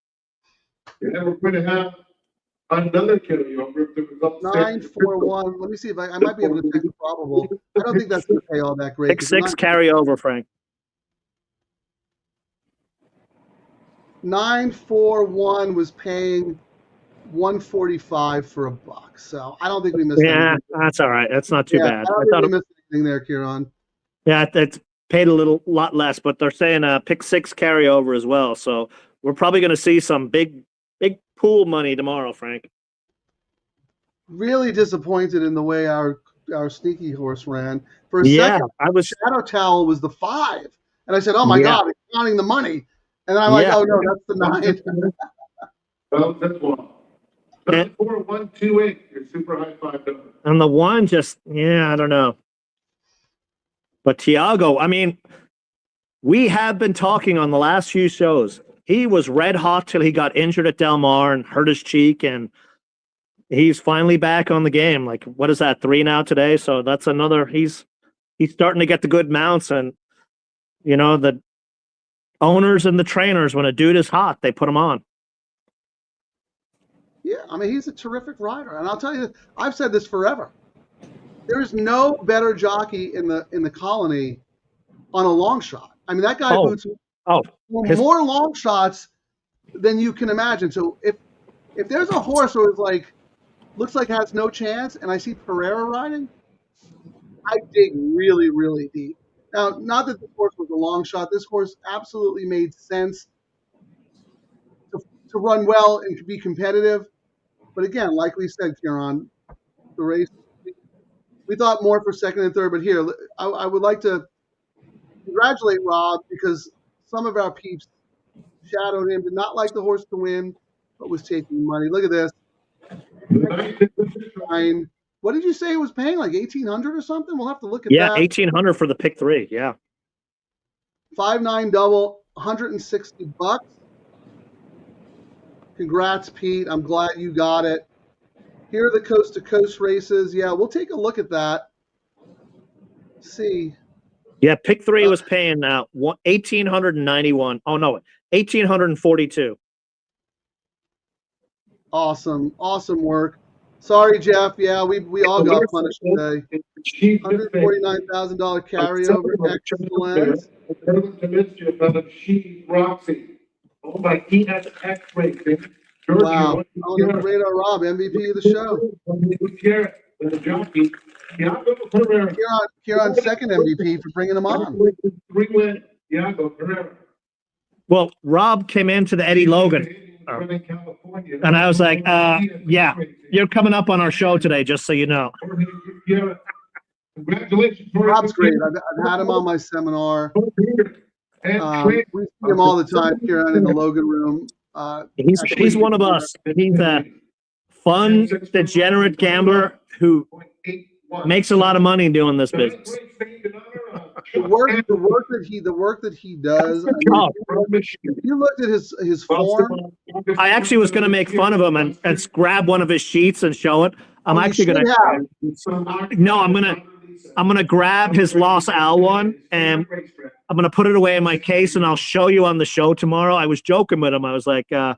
Yeah, we're going to have another carryover if the results 9-4-1. Let me see if I might be able to check the probable. I don't think that's going to pay all that great. Pick 6 carryover, Frank. 9-4-1 was paying $145 for a buck. So I don't think we missed anything. That's all right. That's not too bad. I don't think we missed anything there, Ciaran. Yeah, it's paid a lot less, but they're saying pick 6 carryover as well. So we're probably going to see some big pool money tomorrow, Frank. Really disappointed in the way our sneaky horse ran. For a second, Shadow Towel was the 5. And I said, oh my God, it's counting the money. And then I'm like, oh no, that's the 9. Well, that's one. 4-1-2-8, your super high $5. And the 1 just, I don't know. But Tiago, I mean, we have been talking on the last few shows. He was red hot till he got injured at Del Mar and hurt his cheek, and he's finally back on the game. Like, what is that, 3 now today? So that's another. He's starting to get the good mounts, and the owners and the trainers, when a dude is hot, they put him on. Yeah, I mean, he's a terrific rider, and I'll tell you, I've said this forever. There is no better jockey in the colony on a long shot. I mean, that guy boots more long shots than you can imagine. So if there's a horse who is looks like has no chance, and I see Pereira riding, I dig really, really deep. Now, not that this horse was a long shot. This horse absolutely made sense to run well and to be competitive. But again, like we said, Ciaran, the race, we thought more for second and third. But here, I would like to congratulate Rob, because some of our peeps shadowed him, did not like the horse to win. What was taking money? Look at this. Fine. What did you say it was paying? Like 1,800 or something? We'll have to look at Yeah, that. 1,800 for the pick 3. Yeah. 5-9 double, $160. Congrats, Pete. I'm glad you got it. Here are the coast to coast races. Yeah, we'll take a look at that. See. Yeah, pick 3 was paying 1,891. Oh no, 1,842. Awesome work. Sorry, Jeff. Yeah, we all got punished today. $149,000 carryover. Excellent. Oh my, he has X-Racing. Wow. Oh, the Radar Rob, MVP of the show. Ciaran, second MVP for bringing him on. Well, Rob came into the Eddie Logan. And I was like, yeah, you're coming up on our show today, just so you know. Congratulations. Rob's great. I've had him on my seminar. We see him all the time, Ciaran, in the Logan room. He's one of us. He's a fun, degenerate gambler who makes a lot of money doing this business. The work that he does. I mean, you looked at his form. I actually was going to make fun of him and grab one of his sheets and show it. I'm actually going to. No, I'm going to grab his Los Al one and I'm going to put it away in my case and I'll show you on the show tomorrow. I was joking with him. I was like, Ice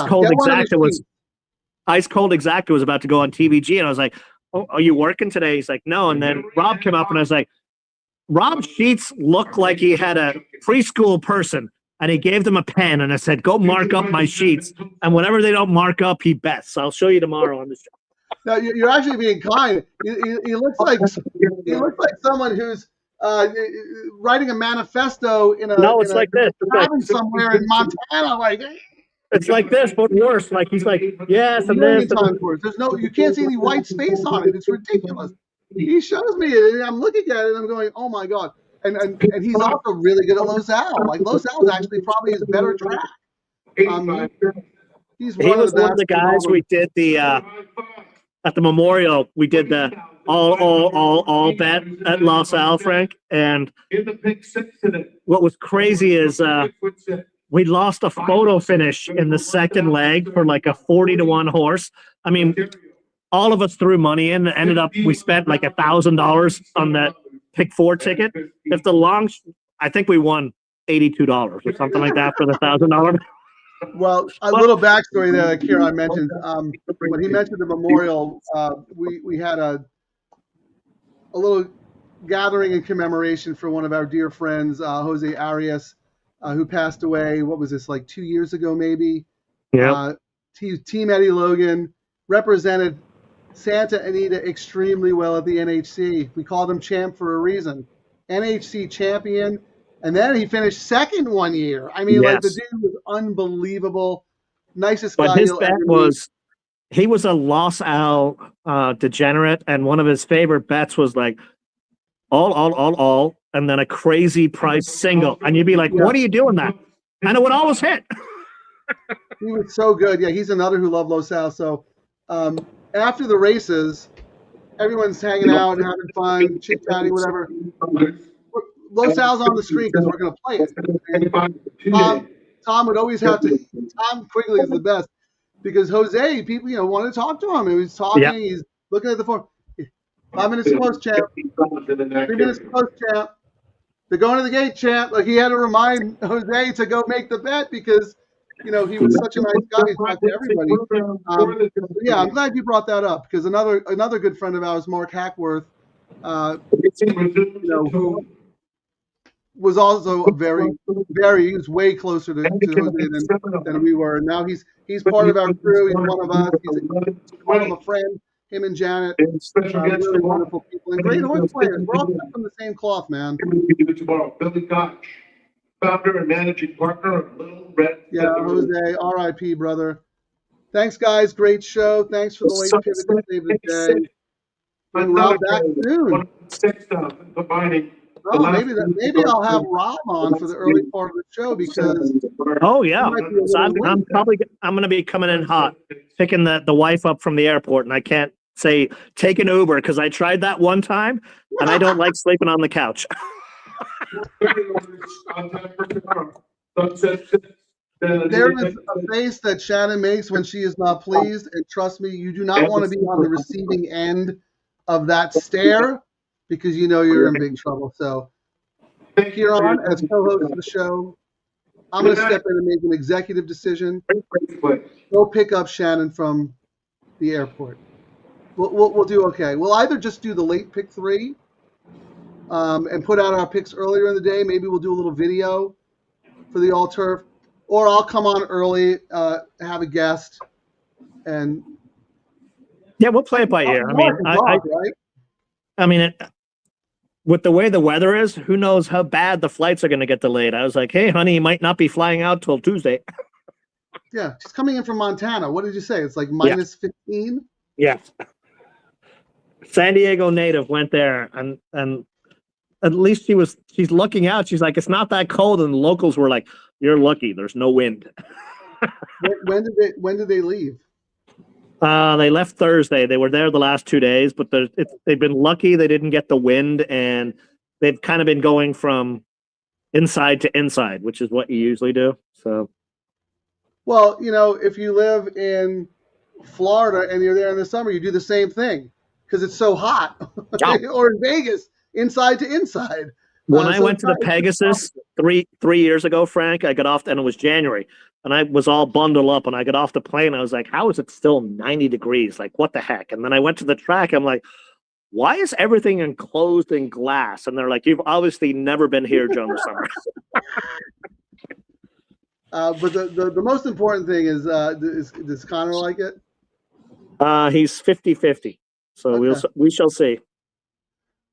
Cold Exacta was about to go on TVG and I was like, oh, are you working today? He's like, no. And then Rob came up and I was like, Rob's sheets look like he had a preschool person and he gave them a pen and I said, go mark up my sheets. And whenever they don't mark up, he bets. So I'll show you tomorrow on the show. No, you're actually being kind. He looks like someone who's writing a manifesto in a like this. cabin somewhere in Montana. Like it's like this, but worse. Like he's like, yes, and this. There's no, you can't see any white space on it. It's ridiculous. He shows me it, and I'm looking at it, and I'm going, oh my god. And he's also really good at Los-Al. Like Los-Al is actually probably his better track. He was one of the guys we did the at the Memorial. We did the all bet at Los-Al, Frank. And what was crazy is we lost a photo finish in the second leg for like a 40-1 horse. I mean, all of us threw money in. Ended up, we spent like $1,000 on that pick 4 ticket. If the I think we won $82 or something like that for the $1,000. Well, a little backstory there that Ciaran mentioned. When he mentioned the Memorial, we had a little gathering in commemoration for one of our dear friends, Jose Arias, who passed away. What was this, like 2 years ago, maybe? Yeah. Team Eddie Logan represented Santa Anita extremely well at the NHC. We called him champ for a reason. NHC champion. And then he finished second 1 year. I mean, like the dude was unbelievable. Nicest guy. But his bet was, he was a Los-Al degenerate, and one of his favorite bets was like all, and then a crazy price single. And you'd be like, what are you doing that? And it would always hit. He was so good. Yeah, he's another who loved Los-Al. So after the races, everyone's hanging out and having fun, chit-chatting, whatever. Los-Al's on the screen because we're going to play it. And Tom would always have to. Tom Quigley is the best because Jose, people, want to talk to him. He was talking. Yep. He's looking at the phone. 5 minutes close, champ. 3 minutes close, champ. They're going to the gate, champ. Like he had to remind Jose to go make the bet because he was such a nice guy. He talked to everybody. Yeah, I'm glad you brought that up because another good friend of ours, Mark Hackworth, who was also he was way closer to Jose than we were. And now he's part of our crew. He's one of us. He's one of a friend. Him and Janet, really wonderful people and great horse players. We're all cut from the same cloth, man. Billy Koch, founder and managing partner of Little Red. Yeah, Jose, R.I.P. brother. Thanks, guys. Great show. Thanks for the late pivot to save the day. And Rob back soon. Combining Oh, maybe I'll have Rob on for the early part of the show because. Oh yeah, so I'm going to be coming in hot, picking the wife up from the airport, and I can't say take an Uber because I tried that one time, and I don't like sleeping on the couch. There is a face that Shannon makes when she is not pleased, and trust me, you do not want to be on the receiving end of that stare because you know you're in big trouble. So, Ciaran, as co-host of the show, I'm going to step in and make an executive decision. Go pick up Shannon from the airport. We'll do okay. We'll either just do the late pick 3 and put out our picks earlier in the day. Maybe we'll do a little video for the all-turf. Or I'll come on early, have a guest, and we'll play it by ear. I mean, with the way the weather is, who knows how bad the flights are going to get delayed. I was like, hey, honey, you might not be flying out till Tuesday. Yeah, she's coming in from Montana. What did you say? It's like minus 15? Yeah. San Diego native went there, and at least she's looking out. She's like, it's not that cold, and the locals were like, you're lucky. There's no wind. When did they leave? They left Thursday. They were there the last 2 days, but they've been lucky they didn't get the wind, and they've kind of been going from inside to inside, which is what you usually do. So, well, if you live in Florida and you're there in the summer, you do the same thing because it's so hot. Or in Vegas, inside to inside. When I went to the Pegasus three years ago, Frank, I got off, and it was January, and I was all bundled up, and I got off the plane. I was like, how is it still 90 degrees? Like, what the heck? And then I went to the track. I'm like, why is everything enclosed in glass? And they're like, you've obviously never been here during the summer. But the most important thing is does Connor like it? He's 50-50. So Okay. we shall see.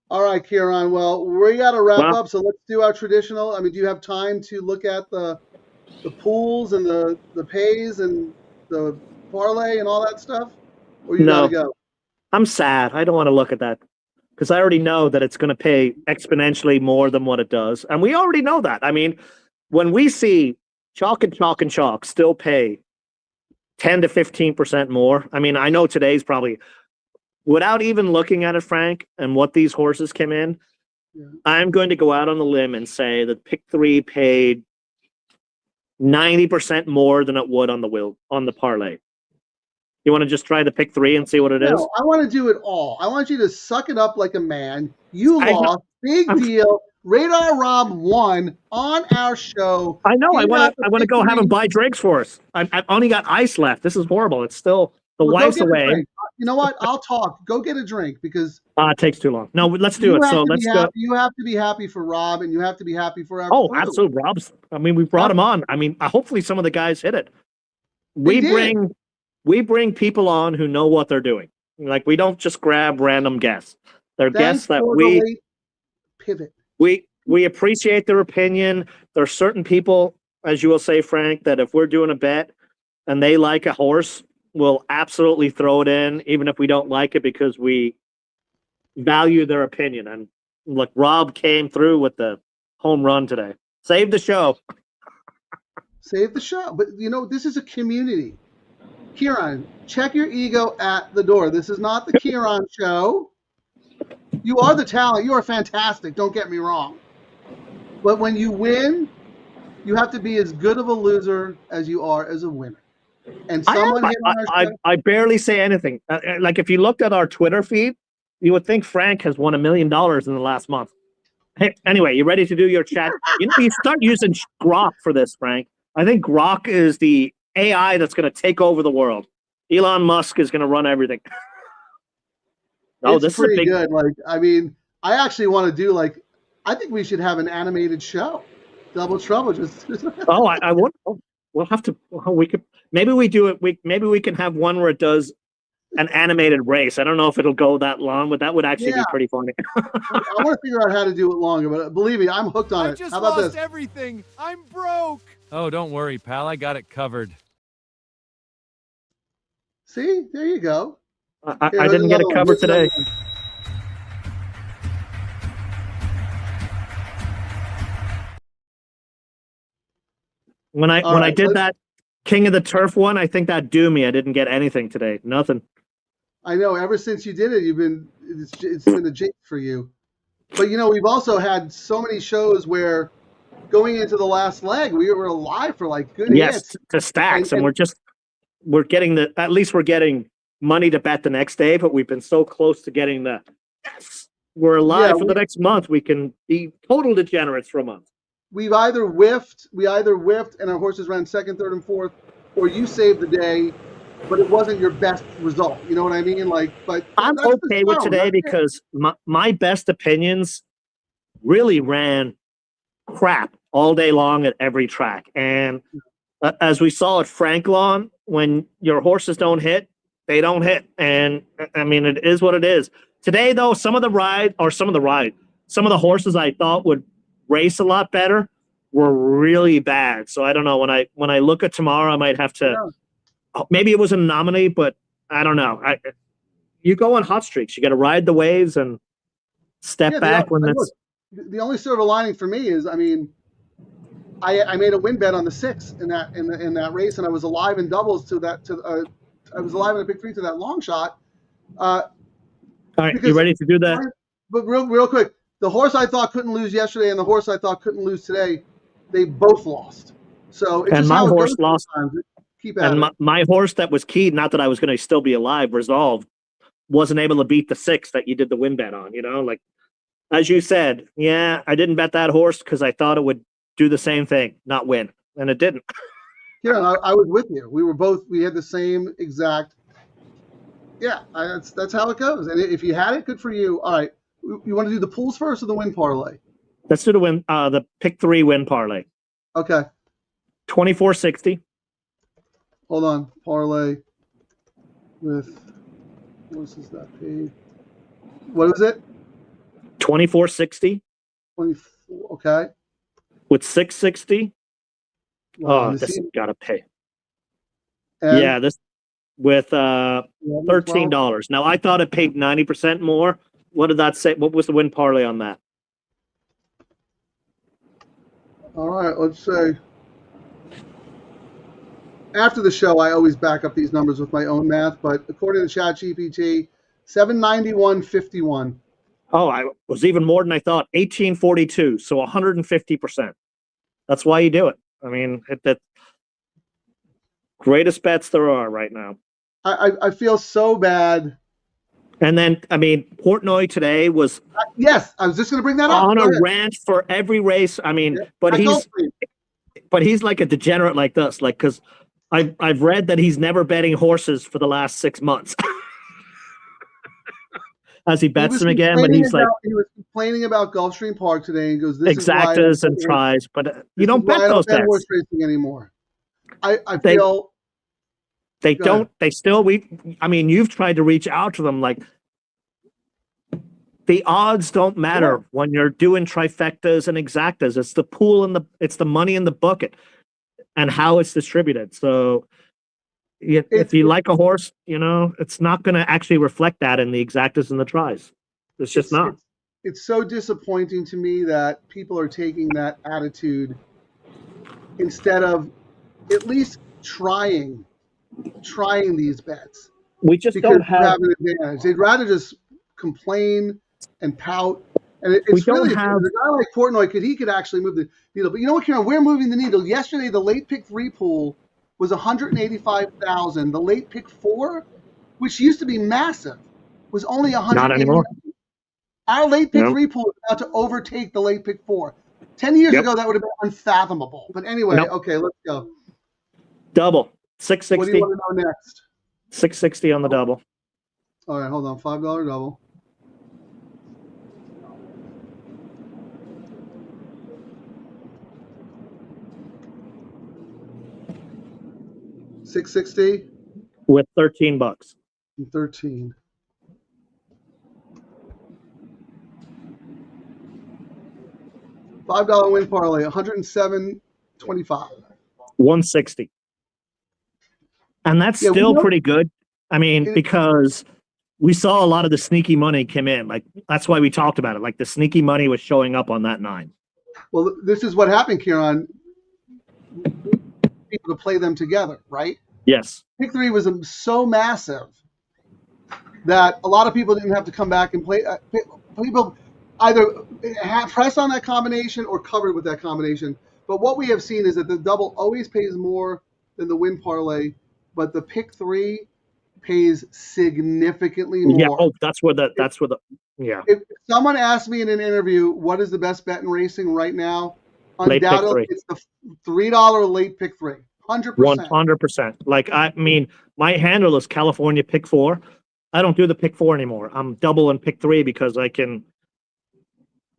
All right, Ciaran. Well, we got to wrap up, so let's do our traditional. I mean, do you have time to look at the pools and the pays and the parlay and all that stuff? Or you got to go? I'm sad. I don't want to look at that because I already know that it's going to pay exponentially more than what it does. And we already know that. I mean, when we see chalk and chalk and chalk still pay 10 to 15% more, I mean, I know today's probably... Without even looking at it, Frank, and what these horses came in, I'm going to go out on the limb and say that pick 3 paid 90% more than it would on the parlay. You want to just try the pick 3 and see what it is? No, I want to do it all. I want you to suck it up like a man. You lost. Big deal. Radar Rob won on our show. I know. I want to go have him buy drinks for us. I've only got ice left. This is horrible. It's still... The wife's away. You know what? I'll talk. Go get a drink because it takes too long. No, let's do it. So let's go. You have to be happy for Rob, and you have to be happy for our crew. Absolutely. We brought him on. I mean, hopefully some of the guys hit it. We bring people on who know what they're doing. Like, we don't just grab random guests. They're guests that we pivot. We appreciate their opinion. There are certain people, as you will say, Frank, that if we're doing a bet and they like a horse, we'll absolutely throw it in, even if we don't like it, because we value their opinion. And look, Rob came through with the home run today. Save the show. Save the show. But, this is a community. Ciaran, check your ego at the door. This is not the Ciaran show. You are the talent. You are fantastic. Don't get me wrong. But when you win, you have to be as good of a loser as you are as a winner. And someone I barely say anything. Like, if you looked at our Twitter feed, you would think Frank has won $1 million in the last month. Hey, anyway, you ready to do your chat? You start using Grok for this, Frank. I think Grok is the AI that's going to take over the world. Elon Musk is going to run everything. This is pretty good. Like, I mean, I actually want to do I think we should have an animated show. Double Trouble. I would. We'll have to. We could. Maybe we do it. Maybe we can have one where it does an animated race. I don't know if it'll go that long, but that would actually be pretty funny. I want to figure out how to do it longer, but believe me, I'm hooked on it. Just how about lost this? Everything. I'm broke. Oh, don't worry, pal. I got it covered. See, there you go. I didn't get it covered today. When I All right, did that King of the Turf one, I think that doomed me. I didn't get anything today. Nothing. I know. Ever since you did it, it's been a jinx for you. But we've also had so many shows where going into the last leg, we were alive for like good hits. To stacks, and we're getting at least we're getting money to bet the next day. But we've been so close to getting we're alive for the next month. We can be total degenerates for a month. We either whiffed, and our horses ran second, third, and fourth, or you saved the day, but it wasn't your best result. You know what I mean? But I'm okay with today because my best opinions really ran crap all day long at every track. And as we saw at Franklin, when your horses don't hit, they don't hit. And I mean, it is what it is. Today, though, some of the horses I thought would race a lot better were really bad. So I don't know. When I look at tomorrow, I might have to. Maybe it was a nominee, but I don't know. You go on hot streaks. You got to ride the waves and step back when that's. The only silver lining for me is, I mean, I made a win bet on the 6 in that race, and I was alive in doubles to that. I was alive in a pick 3 to that long shot. All right, you ready to do that? But real quick, the horse I thought couldn't lose yesterday and the horse I thought couldn't lose today, they both lost. So it's and my horse lost. Keep at it. My horse that was keyed, not that I was going to still be alive, Resolved, wasn't able to beat the 6 that you did the win bet on. Like as you said, yeah, I didn't bet that horse because I thought it would do the same thing, not win, and it didn't. Yeah, I was with you. We had the same exact. Yeah, that's how it goes. And if you had it, good for you. All right, you want to do the pools first or the win parlay? Let's do the pick 3 win parlay. Okay. 2460. Hold on, parlay with horses that paid. What is it? 2460. 24. Okay. With 660. This has got to pay. And yeah, this with $13. Now I thought it paid 90% more. What did that say? What was the win parlay on that? All right, let's say. After the show, I always back up these numbers with my own math, but according to ChatGPT, 791.51. Oh, I was even more than I thought. 1842, so 150%. That's why you do it. I mean, that greatest bets there are right now. I feel so bad. And then, I mean, Portnoy today was. Yes, I was just going to bring that up. On a rant for every race. I mean, but he's like a degenerate like this, because I've read that he's never betting horses for the last 6 months. As he bets them again, but he was complaining about Gulfstream Park today and goes, this exactas and tries, but you don't bet those bets. Horse racing anymore. I feel they don't. They still. I mean, you've tried to reach out to them. Like the odds don't matter when you're doing trifectas and exactas. It's the pool and it's the money in the bucket and how it's distributed. So. If you like a horse, it's not going to actually reflect that in the exactas and the tries. It's just not. It's so disappointing to me that people are taking that attitude instead of at least trying these bets. We just don't have an advantage. They'd rather just complain and pout. And it's really a guy like Portnoy could actually move the needle. But you know what, Ciaran? We're moving the needle. Yesterday, the late pick 3 pool was 185,000. The late pick 4, which used to be massive, was only 100. Not anymore. Our late pick 3 pool is about to overtake the late pick 4. 10 years ago, that would have been unfathomable. But anyway, okay, let's go. Double 660. What do you want to know next? 660 on the double. All right, hold on. $5 double. $660 with $13. 13. $5 win parlay, 107.25. 160. And that's still pretty good. I mean, because we saw a lot of the sneaky money come in. Like that's why we talked about it. Like the sneaky money was showing up on that 9. Well, this is what happened, Ciaran. people to play them together, right? Yes. Pick 3 was so massive that a lot of people didn't have to come back and play. People either pressed on that combination or covered with that combination. But what we have seen is that the double always pays more than the win parlay, but the pick 3 pays significantly more. Yeah. Oh, that's where the yeah. If someone asked me in an interview, what is the best bet in racing right now? Undoubtedly, it's the $3 late pick 3. 100%. 100%. Like, I mean, my handle is California pick 4. I don't do the pick 4 anymore. I'm double and pick 3 because I can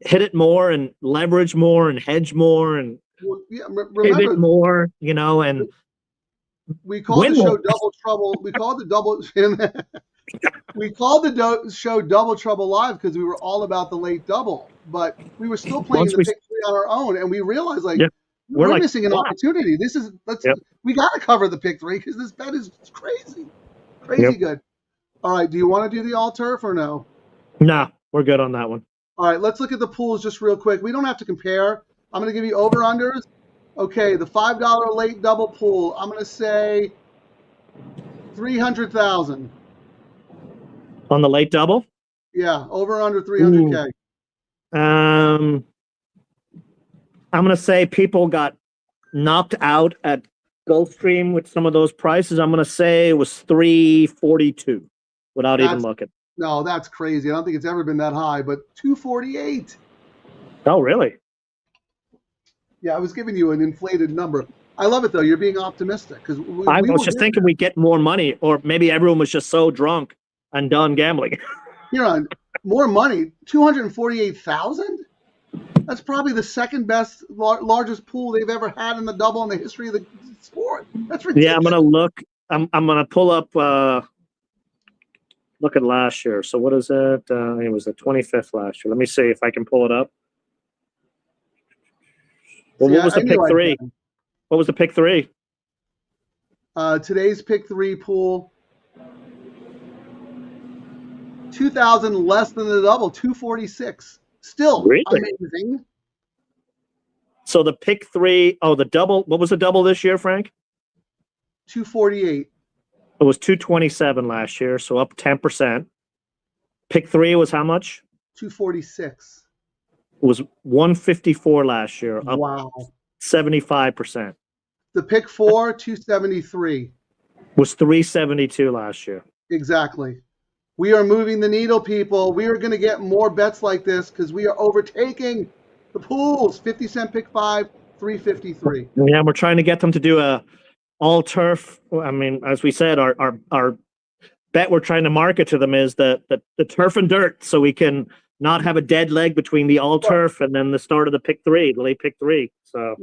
hit it more and leverage more and hedge more and pivot more, you know, and we call the show Double Trouble. We called the double. We called the show Double Trouble Live because we were all about the late double, but we were still playing the pick 3 on our own, and we realized we're missing an opportunity. This is we got to cover the pick 3 because this bet is crazy good. All right, do you want to do the all turf or no? Nah, we're good on that one. All right, let's look at the pools just real quick. We don't have to compare. I'm going to give you over unders. Okay, the $5 late double pool. I'm going to say 300,000 on the late double. Yeah, over under 300K. I'm going to say people got knocked out at Gulfstream with some of those prices. I'm going to say it was 342 without even looking. No, that's crazy. I don't think it's ever been that high, but 248. Oh, really? Yeah, I was giving you an inflated number. I love it, though. You're being optimistic. Because I was just thinking we'd get more money, or maybe everyone was just so drunk and done gambling. Ciaran, more money, 248,000? That's probably the second best, largest pool they've ever had in the double in the history of the sport. That's ridiculous. Yeah, I'm going to look. I'm going to pull up, look at last year. So what is it? It was the 25th last year. Let me see if I can pull it up. Well, what was the pick 3? What was the pick 3? Today's pick 3 pool, 2,000 less than the double, 246. Still really amazing. So the pick 3, the double. What was the double this year, Frank? 248. It was 227 last year, so up 10%. Pick 3 was how much? 246. It was 154 last year, up 75%. The pick 4, 273. Was 372 last year. Exactly. We are moving the needle, people. We are going to get more bets like this because we are overtaking the pools. 50-cent pick 5, 353. Yeah, we're trying to get them to do a all turf. I mean, as we said, our bet we're trying to market to them is the turf and dirt, so we can not have a dead leg between the all turf and then the start of the pick 3, the late pick 3. So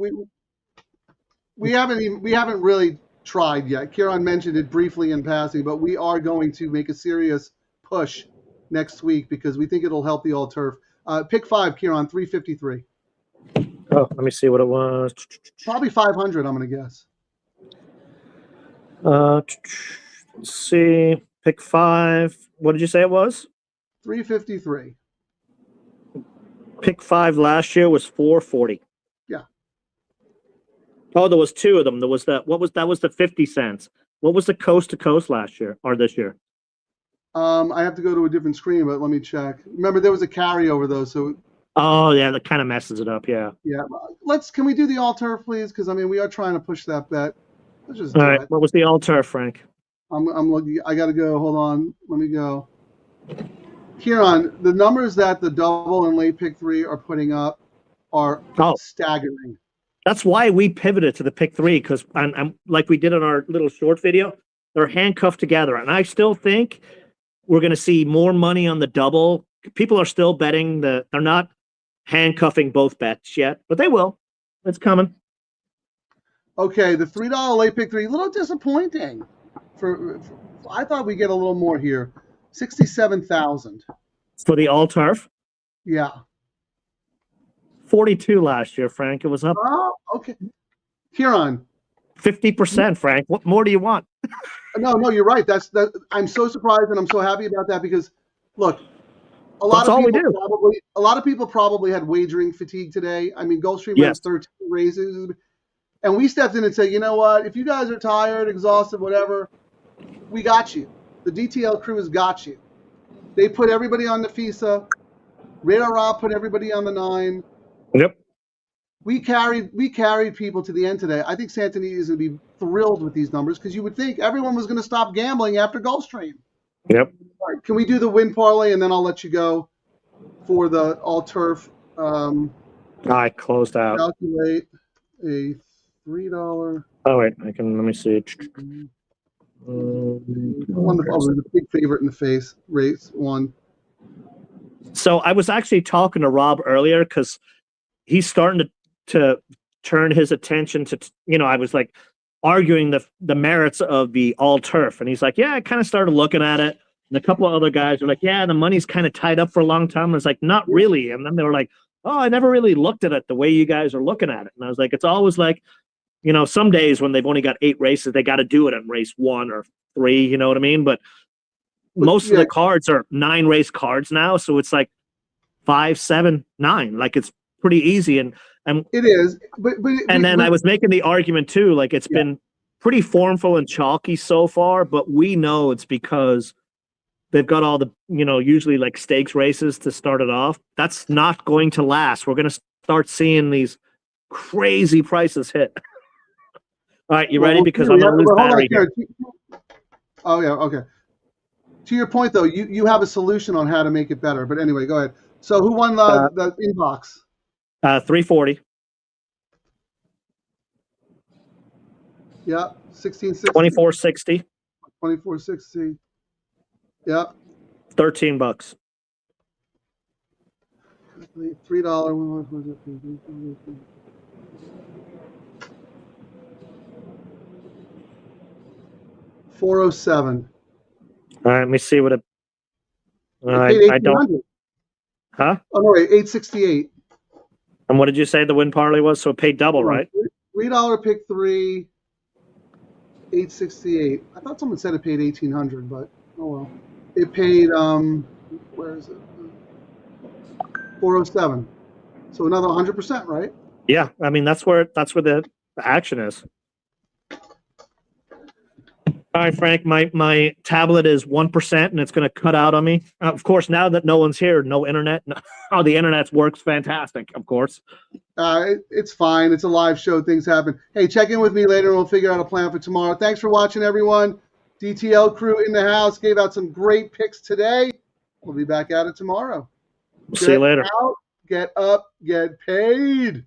we haven't really tried yet. Ciaran mentioned it briefly in passing, but we are going to make a serious push next week because we think it'll help the all turf. Pick 5, Ciaran, 353. Oh, let me see what it was. Probably 500, I'm going to guess. Let's see. Pick 5. What did you say it was? 353. Pick 5 last year was 440. Yeah. Oh, there was 2 of them. There was that was the 50 cents. What was the coast to coast last year or this year? I have to go to a different screen, but let me check. Remember, there was a carryover though, so. Oh yeah, that kind of messes it up. Yeah. Yeah. Can we do the all turf, please? Because I mean, we are trying to push that bet. Let's just. All right. What was the all turf, Frank? I'm looking. I got to go. Hold on. Let me go. Ciaran, the numbers that the double and late pick 3 are putting up are staggering. That's why we pivoted to the pick 3 because, and like we did in our little short video, they're handcuffed together, and I still think we're going to see more money on the double. People are still betting they're not handcuffing both bets yet, but they will. It's coming. Okay, the $3 late pick 3, a little disappointing. I thought we'd get a little more here. 67,000 for the all turf. Yeah. 42 last year, Frank. It was up. Oh, okay. Ciaran. 50%, Frank. What more do you want? No, you're right. That. I'm so surprised and I'm so happy about that because, look, a lot of people probably had wagering fatigue today. I mean, Gulfstream has 13 raises, And we stepped in and said, you know what? If you guys are tired, exhausted, whatever, we got you. The DTL crew has got you. They put everybody on the FISA. Radar Rob put everybody on the 9. Yep. We carried people to the end today. I think Santa Anita is going to be thrilled with these numbers because you would think everyone was going to stop gambling after Gulfstream. Yep. All right, can we do the win parlay and then I'll let you go for the all turf? I closed out. Calculate a $3. Oh wait, let me see. The big favorite in the face. Race 1. So I was actually talking to Rob earlier because he's starting to turn his attention to, I was like arguing the merits of the all turf. And he's like, yeah, I kind of started looking at it. And a couple of other guys were like, yeah, the money's kind of tied up for a long time. And I was like, not really. And then they were like, oh, I never really looked at it the way you guys are looking at it. And I was like, it's always like, some days when they've only got 8 races, they got to do it in race 1 or 3, you know what I mean? But most of the cards are 9 race cards now. So it's like 5, 7, 9. Like it's pretty easy. And it is. I was making the argument too, like it's been pretty formful and chalky so far, but we know it's because they've got all the, usually like stakes races to start it off. That's not going to last. We're going to start seeing these crazy prices hit. All right, you ready? Because I'm going to lose battery here. Oh, yeah, okay. To your point, though, you have a solution on how to make it better. But anyway, go ahead. So who won the inbox? 340. Yeah, 1660. 2460. 2460. Yeah. $13. $3. $407. All right, let me see what it. I don't. Huh? Oh no, wait, $868. And what did you say the win parlay was? So it paid double, right? $3 pick 3, $868. I thought someone said it paid $1,800, but oh well. It paid where is it? $407. So another 100%, right? Yeah, I mean that's where the action is. All right, Frank, my tablet is 1% and it's going to cut out on me. Of course, now that no one's here, no internet. The internet works fantastic, of course. It's fine. It's a live show. Things happen. Hey, check in with me later and we'll figure out a plan for tomorrow. Thanks for watching, everyone. DTL crew in the house gave out some great picks today. We'll be back at it tomorrow. See you later. Out, get up, get paid.